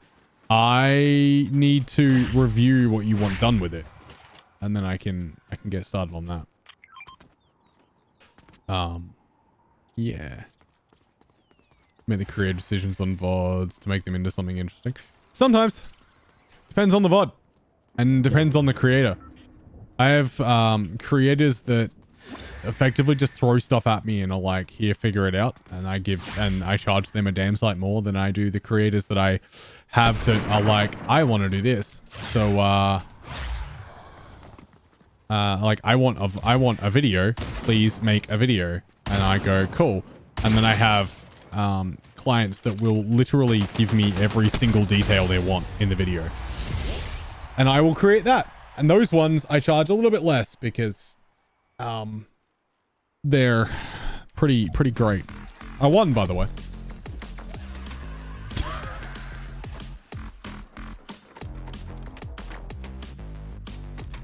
I need to review what you want done with it, and then I can get started on that. Yeah. Make the creative decisions on VODs to make them into something interesting. Sometimes. Depends on the VOD. And depends on the creator. I have creators that effectively just throw stuff at me and are like, here, figure it out. And I charge them a damn sight more than I do the creators that I have that are like, I want to do this. So, like I want a video, please make a video. And I go, cool. And then I have clients that will literally give me every single detail they want in the video. And I will create that. And those ones I charge a little bit less because they're pretty great. I won, by the way.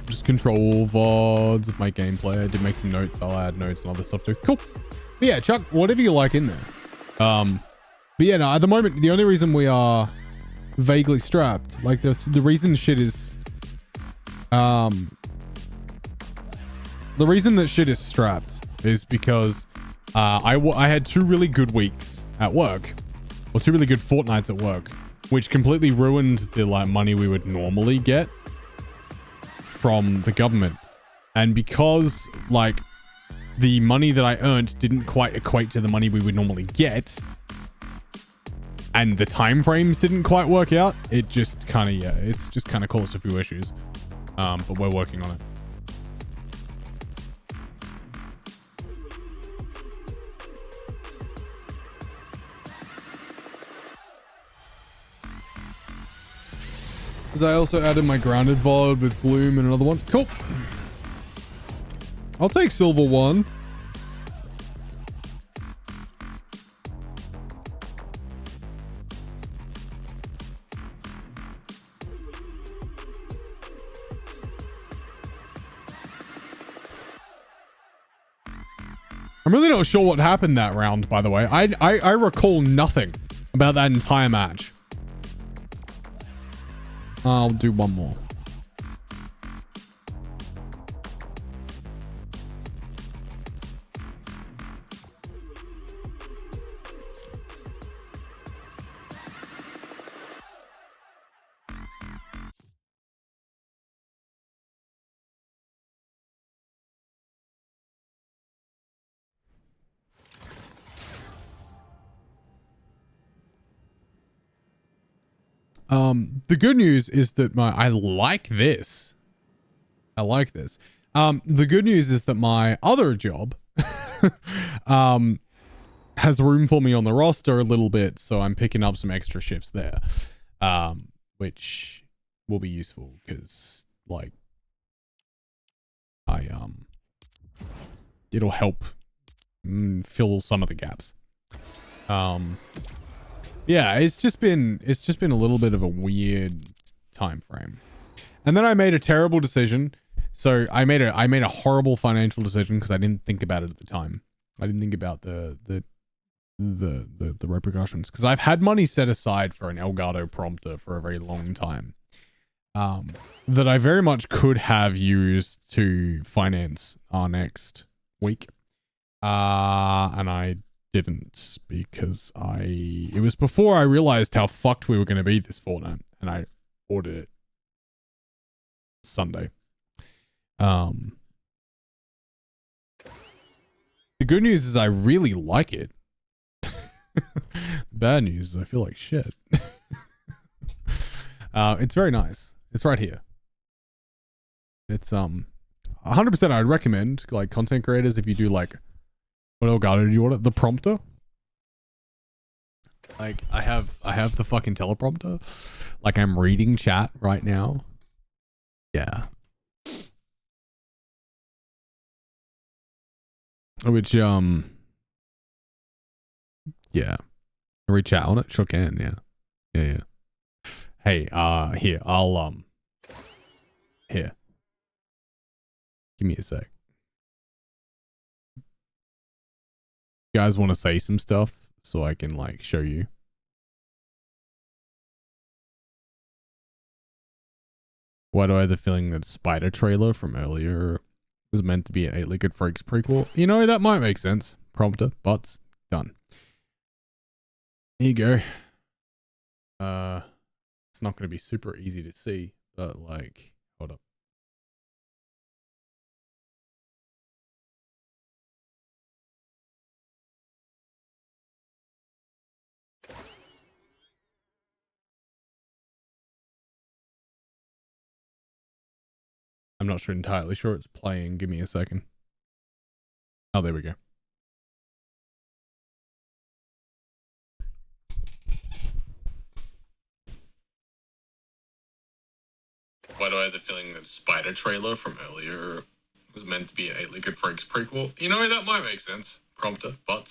Just control VODs of my gameplay. I did make some notes. I'll add notes and other stuff too. Cool. But yeah, chuck whatever you like in there. But yeah, no, at the moment, the only reason we are vaguely strapped, like the reason shit is, the reason that shit is strapped is because I had 2 really good weeks at work, or 2 really good fortnights at work, which completely ruined the like money we would normally get from the government. And because like the money that I earned didn't quite equate to the money we would normally get, and the time frames didn't quite work out, it just kind of, yeah, it's just kind of caused a few issues. But we're working on it. Because I also added my grounded VOD with Bloom and another one. Cool. I'll take silver 1. I'm really not sure what happened that round, by the way. I recall nothing about that entire match. I'll do one more. The good news is that I like this. I like this. The good news is that my other job has room for me on the roster a little bit, so I'm picking up some extra shifts there, which will be useful because like it'll help fill some of the gaps. Yeah, it's just been a little bit of a weird time frame. And then I made a terrible decision. So I made a horrible financial decision because I didn't think about it at the time. I didn't think about the repercussions, because I've had money set aside for an Elgato prompter for a very long time, that I very much could have used to finance our next week. And I didn't, because it was before I realized how fucked we were going to be this fortnight, and I ordered it Sunday. The good news is I really like it. The bad news is I feel like shit. It's very nice. It's right here. It's 100% I'd recommend, like, content creators, if you do like, what Elgato did you order? The prompter? Like, I have the fucking teleprompter. Like, I'm reading chat right now. Yeah. Which, yeah. Read chat on it? Sure can, yeah. Yeah. Hey, here, I'll, here. Give me a sec. You guys want to say some stuff so I can like show you? Why do I have the feeling that Spider trailer from earlier was meant to be an 8-Legged Freaks prequel? You know, that might make sense. Prompter, butts, done. Here you go. It's not going to be super easy to see, but like, hold up. I'm not sure entirely sure it's playing. Give me a second. Oh, there we go. Why do I have the feeling that Spider trailer from earlier was meant to be an 8-Legged Freaks prequel? You know, that might make sense. Prompter, butts.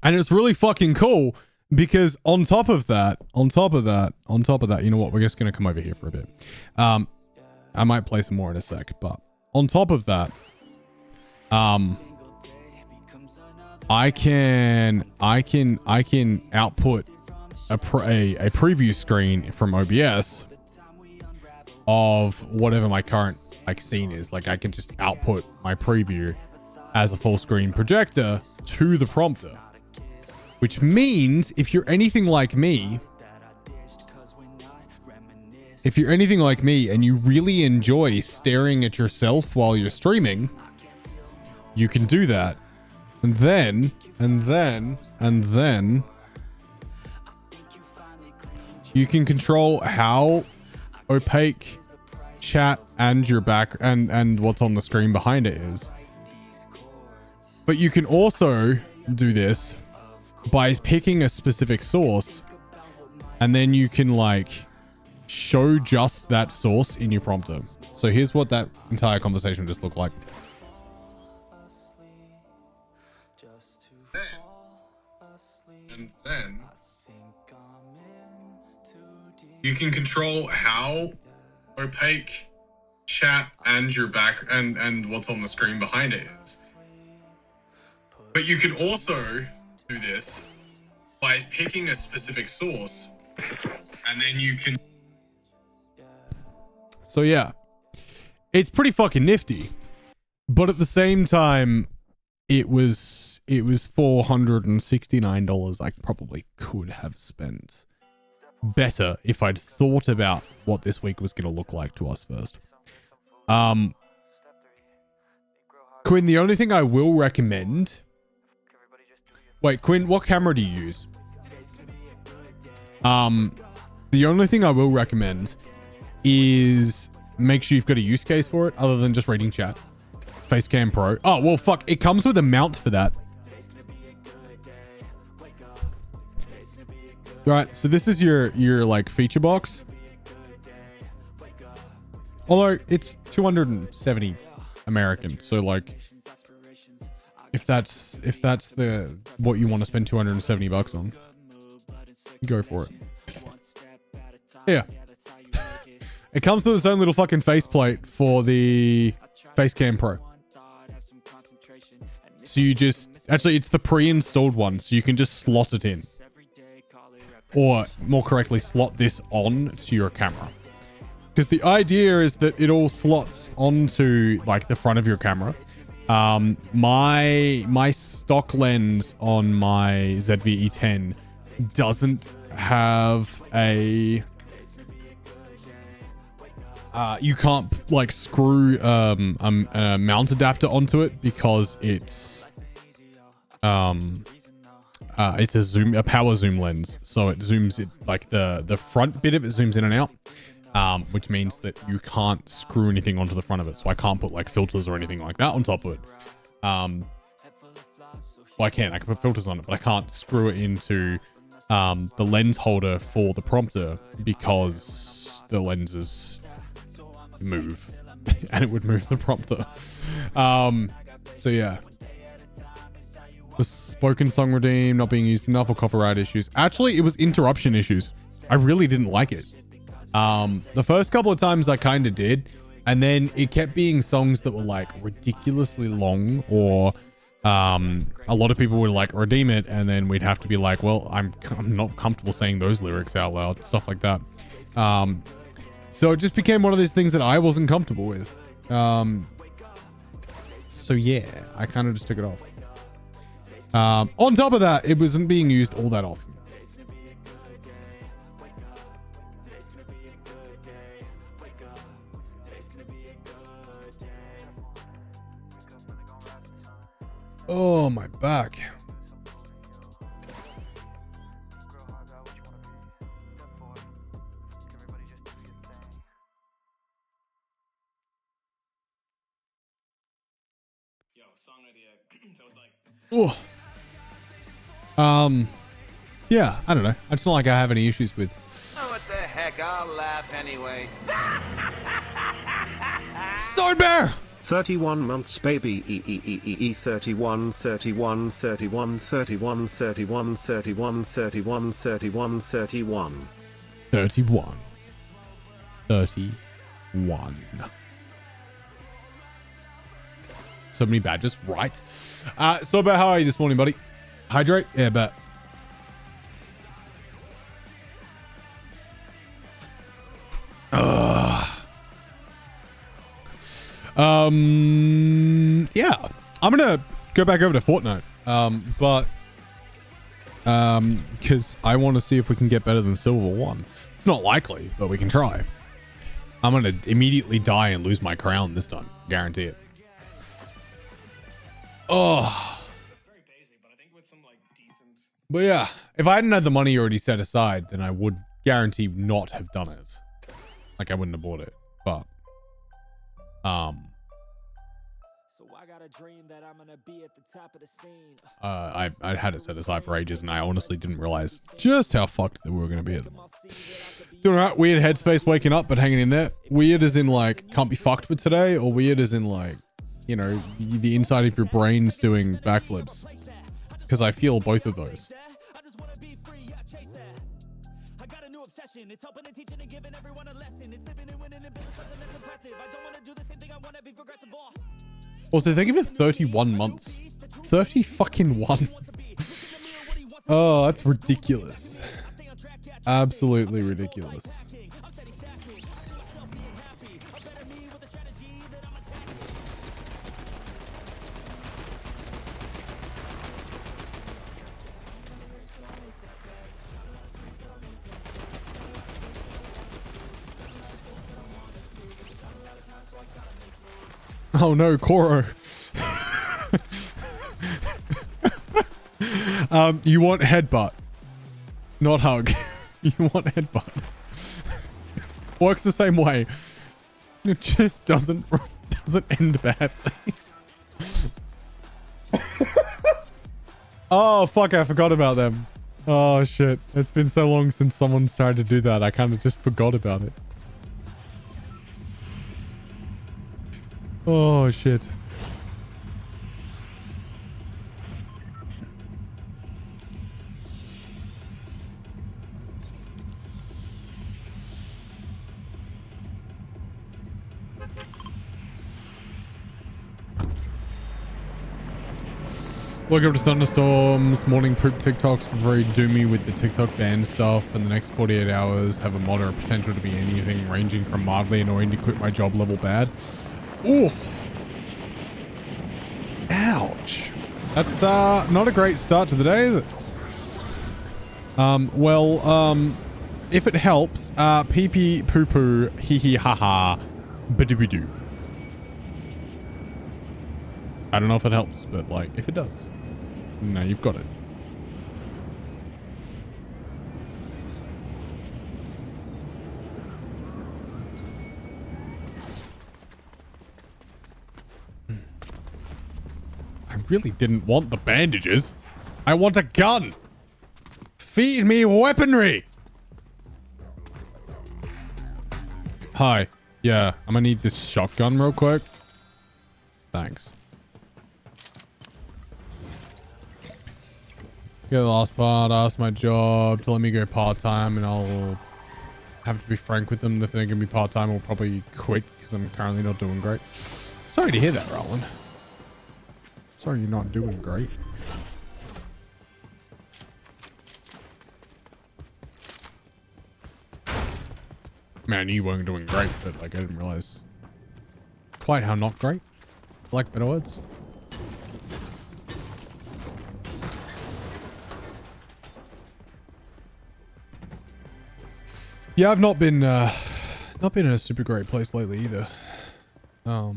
And it's really fucking cool. Because on top of that, you know what? We're just going to come over here for a bit. I might play some more in a sec, but on top of that, I can output a preview screen from OBS of whatever my current like scene is. Like, I can just output my preview as a full screen projector to the prompter. Which means if you're anything like me, and you really enjoy staring at yourself while you're streaming, you can do that. And then you can control how opaque chat and your back and what's on the screen behind it is. But you can also do this by picking a specific source, and then you can like show just that source in your prompter. So here's what that entire conversation just looked like. And then you can control how opaque chat and your back and what's on the screen behind it is. But you can also do this by picking a specific source, and then you can. So yeah, it's pretty fucking nifty, but at the same time, it was $469. I probably could have spent better if I'd thought about what this week was going to look like to us first. Quinn, the only thing I will recommend. Wait, Quinn, what camera do you use? The only thing I will recommend is make sure you've got a use case for it other than just reading chat. Facecam Pro. Oh, well, fuck. It comes with a mount for that. Right, so this is your like feature box. Although it's 270 American, so like if that's the what you want to spend $270 on, go for it. Yeah. It comes with its own little fucking faceplate for the Facecam Pro. So you just actually it's the pre-installed one, so you can just slot it in. Or more correctly, slot this on to your camera. Because the idea is that it all slots onto like the front of your camera. My stock lens on my ZV-E10 doesn't have a you can't like screw a mount adapter onto it because it's a power zoom lens, so it zooms it like the front bit of it zooms in and out, which means that you can't screw anything onto the front of it. So I can't put like filters or anything like that on top of it. Well, I can put filters on it, but I can't screw it into the lens holder for the prompter because the lenses move and it would move the prompter. So yeah. The spoken song redeem not being used enough or copyright issues. Actually, it was interruption issues. I really didn't like it. The first couple of times I kind of did, and then it kept being songs that were like ridiculously long, or a lot of people would like redeem it, and then we'd have to be like, well, I'm not comfortable saying those lyrics out loud, stuff like that. So it just became one of those things that I wasn't comfortable with. So yeah, I kind of just took it off. On top of that, it wasn't being used all that often. Oh, my back. Oh. Yeah, I don't know. It's not like I have any issues with.
Oh, what the heck? I'll laugh anyway.
Sword Bear!
31 months, baby. 31, 31, 31, 31, 31, 31, 31, 31, 31.
31. 31. So many badges, right? So about how are you this morning, buddy? Hydrate? Yeah, bet. Yeah, I'm gonna go back over to Fortnite. But Because I want to see if we can get better than Silver 1. It's not likely, but we can try. I'm going to immediately die and lose my crown this time. Guarantee it. Oh. But yeah, if I hadn't had the money already set aside, then I would guarantee not have done it. Like I wouldn't have bought it. But I had it set aside for ages, and I honestly didn't realize just how fucked that we were going to be at the moment. Doing alright, weird headspace waking up, but hanging in there. Weird as in like, can't be fucked with today, or weird as in like, you know, the inside of your brain's doing backflips. Because I feel both of those. Also, thank you for 31 months. 30 fucking 1. Oh, that's ridiculous. Absolutely ridiculous. Oh no, Koro. You want headbutt, not hug. You want headbutt. Works the same way. It just doesn't end badly. Oh fuck, I forgot about them. Oh shit. It's been so long since someone started to do that. I kind of just forgot about it. Oh shit. Woke up to thunderstorms, morning poop TikToks were very doomy with the TikTok ban stuff, and the next 48 hours have a moderate potential to be anything ranging from mildly annoying to quit my job level bad. Oof. Ouch. That's not a great start to the day, is it? If it helps, pee pee poo poo hee hee ha ha bidoo. I don't know if it helps, but like if it does. No, you've got it. I really didn't want the bandages. I want a gun. Feed me weaponry. Hi. Yeah, I'm gonna need this shotgun real quick. Thanks. Get the last part, ask my job to let me go part-time, and I'll have to be frank with them. If they're going to be part-time, I'll probably quit because I'm currently not doing great. Sorry to hear that, Roland. Sorry you're not doing great. Man, I knew you weren't doing great, but like I didn't realize quite how not great. I like better words. Yeah, I've not been in a super great place lately either. Yeah,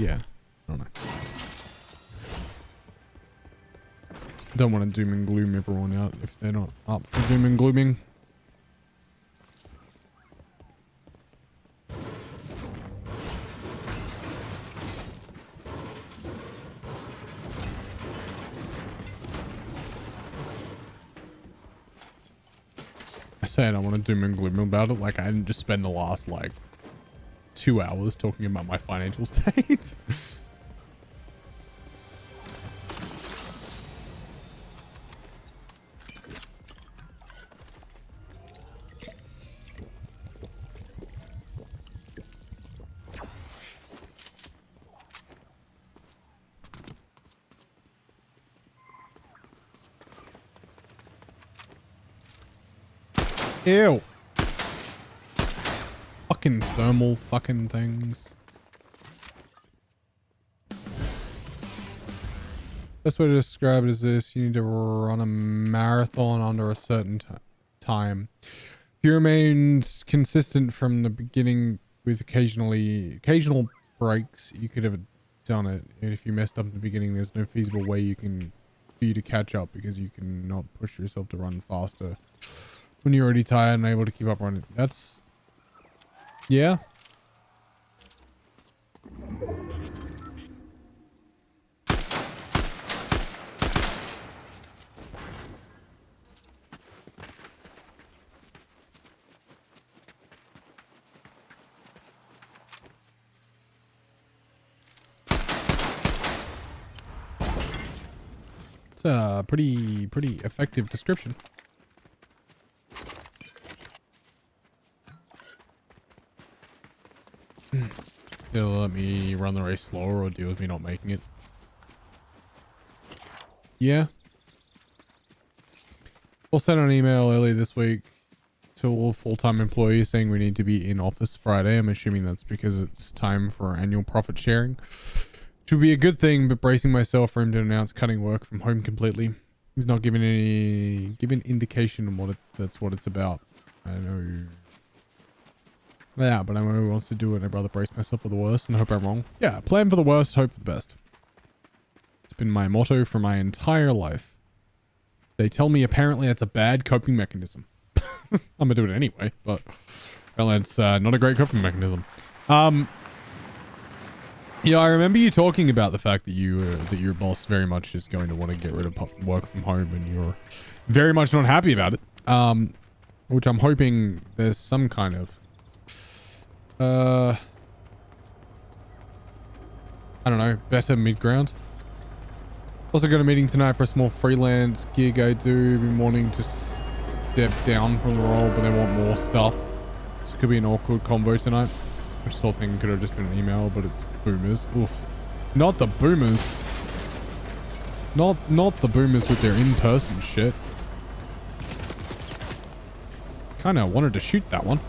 I don't know. Don't want to doom and gloom everyone out if they're not up for doom and glooming. I say I don't want to doom and gloom about it. Like I didn't just spend the last like 2 hours talking about my financial state. Ew. Fucking thermal fucking things. Best way to describe it is this: you need to run a marathon under a certain time. If you remain consistent from the beginning with occasional breaks, you could have done it. And if you messed up at the beginning, there's no feasible way for you to catch up, because you cannot push yourself to run faster when you're already tired and able to keep up running. That's, yeah. It's a pretty effective description. It'll let me run the race slower or deal with me not making it. Yeah. We'll send an email early this week to all full-time employees saying we need to be in office Friday. I'm assuming that's because it's time for annual profit sharing. Which would be a good thing, but bracing myself for him to announce cutting work from home completely. He's not giving any indication on that's what it's about. I don't know. Yeah, but I know he wants to do it. I'd rather brace myself for the worst and hope I'm wrong. Yeah, plan for the worst, hope for the best. It's been my motto for my entire life. They tell me apparently that's a bad coping mechanism. I'm gonna do it anyway, but well, it's not a great coping mechanism. Yeah, I remember you talking about the fact that your boss very much is going to want to get rid of work from home, and you're very much not happy about it. Which I'm hoping there's some kind of I don't know, better mid-ground. Also got a meeting tonight for a small freelance gig I do. Been wanting to step down from the role, but they want more stuff. So it could be an awkward convo tonight. Which sort of thing could have just been an email, but it's boomers. Oof. Not the boomers. Not the boomers with their in-person shit. Kinda wanted to shoot that one.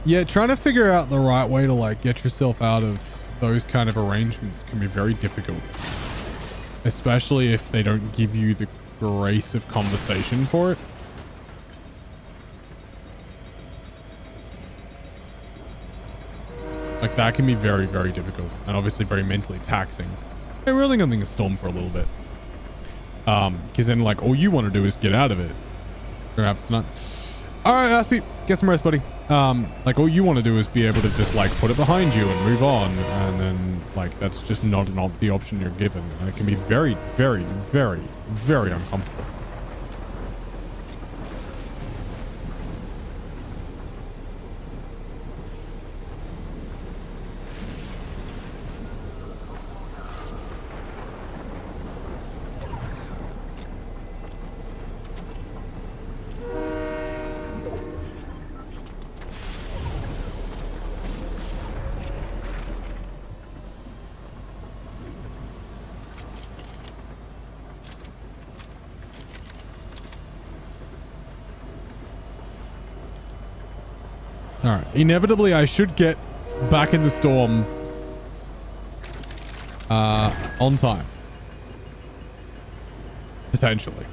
Yeah, trying to figure out the right way to like get yourself out of those kind of arrangements can be very difficult. Especially if they don't give you the grace of conversation for it. Like that can be very, very difficult and obviously very mentally taxing. Hey, we're only going to storm for a little bit. Because then like all you want to do is get out of it. Gonna have tonight. All right, Aspie, get some rest, buddy. Like all you want to do is be able to just like put it behind you and move on, and then like that's just not the option you're given, and it can be very, very, very, very uncomfortable. All right. Inevitably, I should get back in the storm on time. Potentially.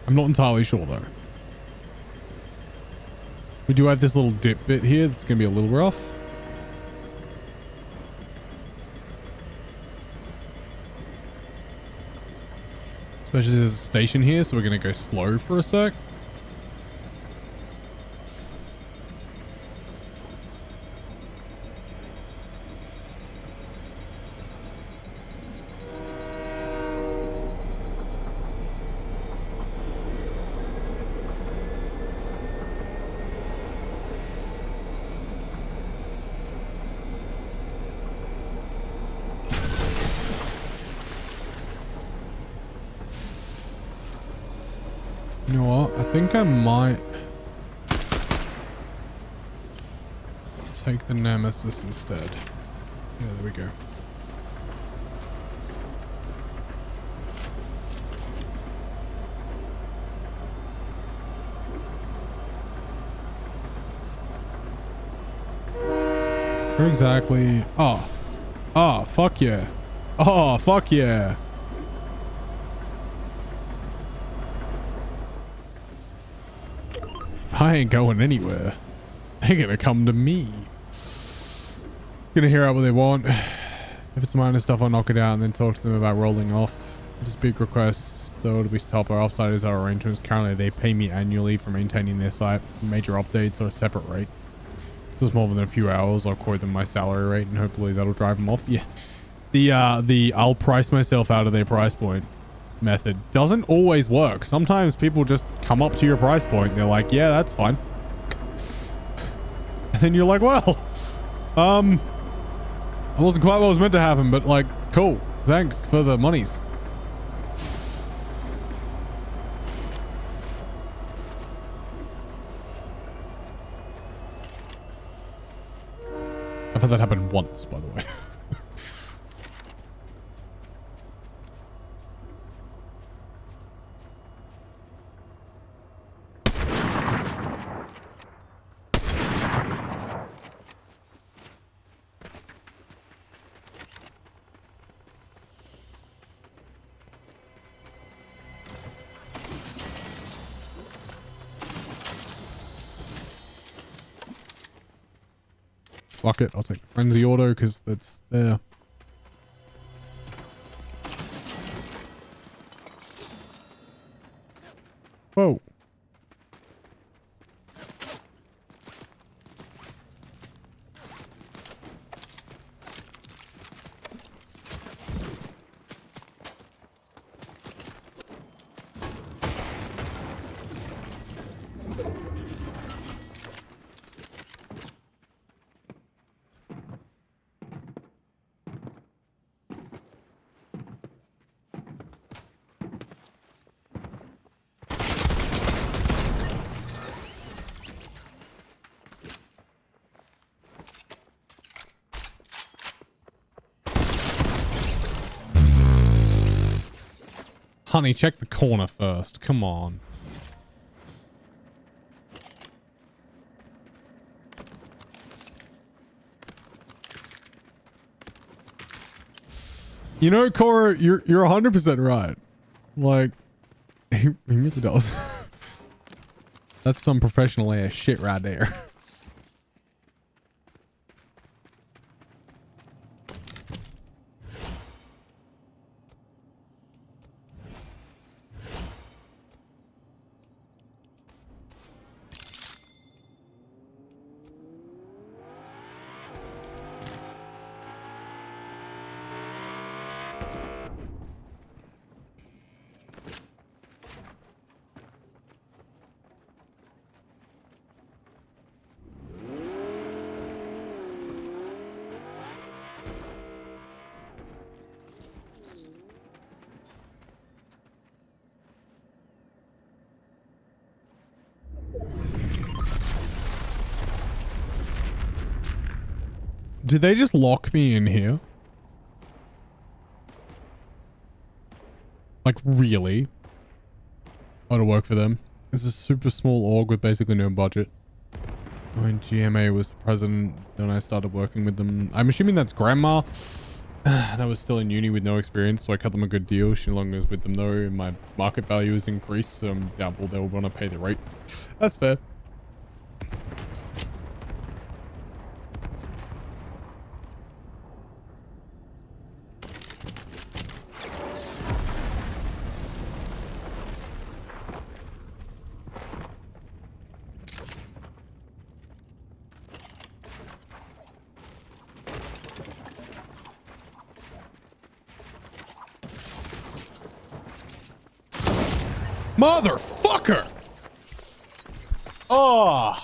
I'm not entirely sure, though. We do have this little dip bit here that's going to be a little rough. Especially there's a station here, so we're going to go slow for a sec. You know what? I think I might take the Nemesis instead. Yeah, there we go. Where exactly? Oh. Oh, fuck yeah. Oh, fuck yeah. I ain't going anywhere. They're gonna come to me. Gonna hear out what they want. If it's minor stuff, I'll knock it out and then talk to them about rolling off. Just big requests, though, to be stopped. Our offsiders are arrangements. Currently, they pay me annually for maintaining their site. Major updates or a separate rate. This is more than a few hours. I'll quote them my salary rate and hopefully that'll drive them off. Yeah. The I'll price myself out of their price point method doesn't always work. Sometimes people just come up to your price point. They're like, yeah, that's fine. And then you're like, well, it wasn't quite what was meant to happen, but like, cool. Thanks for the monies. I've had that happen once, by the way. Fuck it, I'll take Frenzy Auto because that's there. Whoa. Honey, check the corner first. Come on. You know, Cora, you're 100% right. Like, he really does. That's some professional ass shit right there. Did they just lock me in here? Like, really? I want to work for them. It's a super small org with basically no budget. When GMA was the president, then I started working with them. I'm assuming that's grandma. And I was still in uni with no experience, so I cut them a good deal. She no longer is with them though, and my market value has increased, so I'm doubtful they'll want to pay the rate. That's fair. Motherfucker! Oh.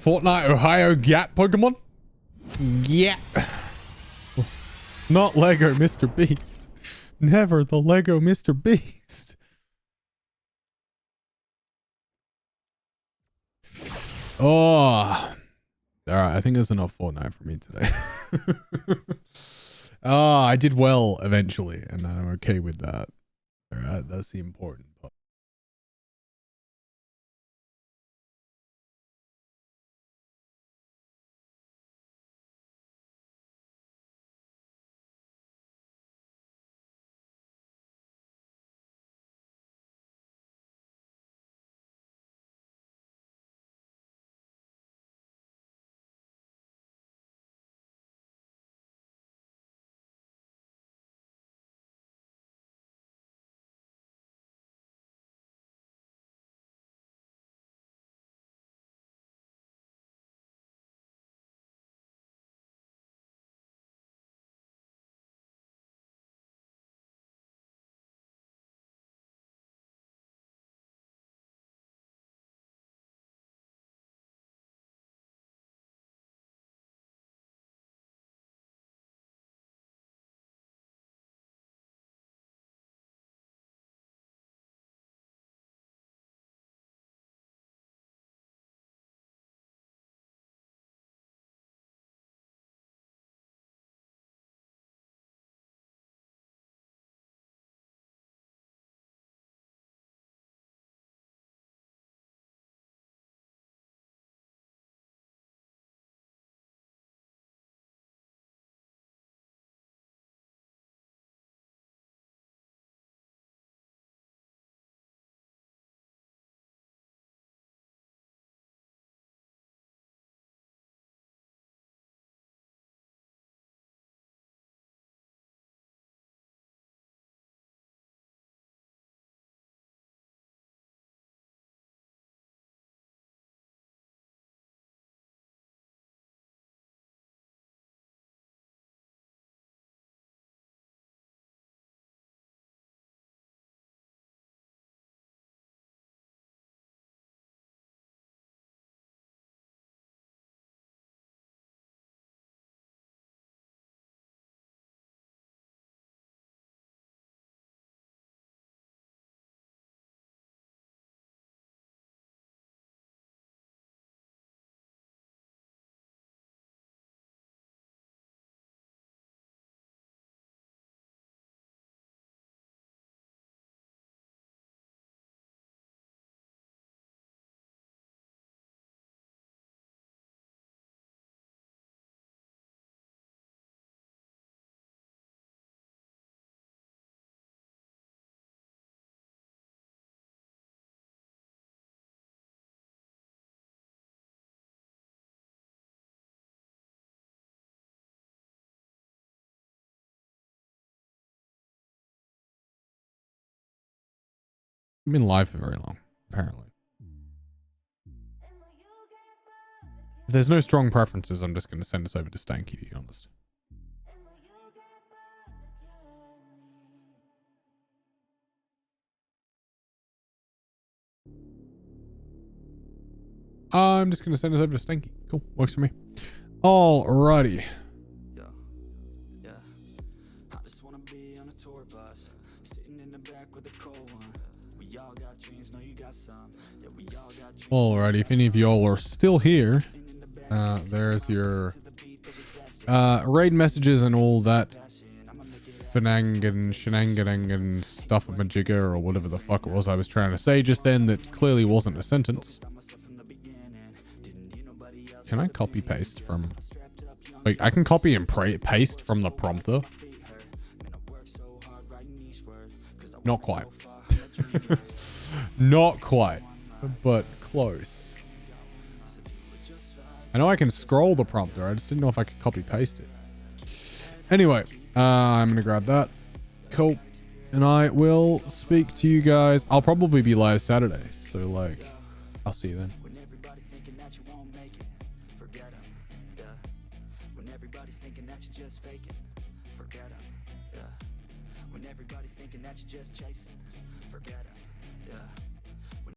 Fortnite Ohio Gat Pokemon? Yeah. Not Lego Mr. Beast. Never the Lego Mr. Beast. Oh. Alright, I think that's enough Fortnite for me today. I did well eventually, and I'm okay with that. Alright, that's the important part. I've been live for very long, apparently. If there's no strong preferences, I'm just going to send this over to Stanky, to be honest. I'm just going to send this over to Stanky. Cool. Works for me. Alrighty.
I just wanna be on a tour bus, sitting in the back with a cold one. We all got dreams, know you got some. Yeah, we all got dreams.
Alrighty, if any of y'all are still here, there's your raid messages and all that shenangan stuff of majigger or whatever the fuck it was I was trying to say just then that clearly wasn't a sentence. Can I copy paste from... Like, I can copy and paste from the prompter. Not quite. Not quite, but close. I know I can scroll the prompter. I just didn't know if I could copy paste it. Anyway, I'm going to grab that. Cool. And I will speak to you guys. I'll probably be live Saturday. So, like, I'll see you then.
Everybody's thinking that you're just chasing. Forget 'em, yeah.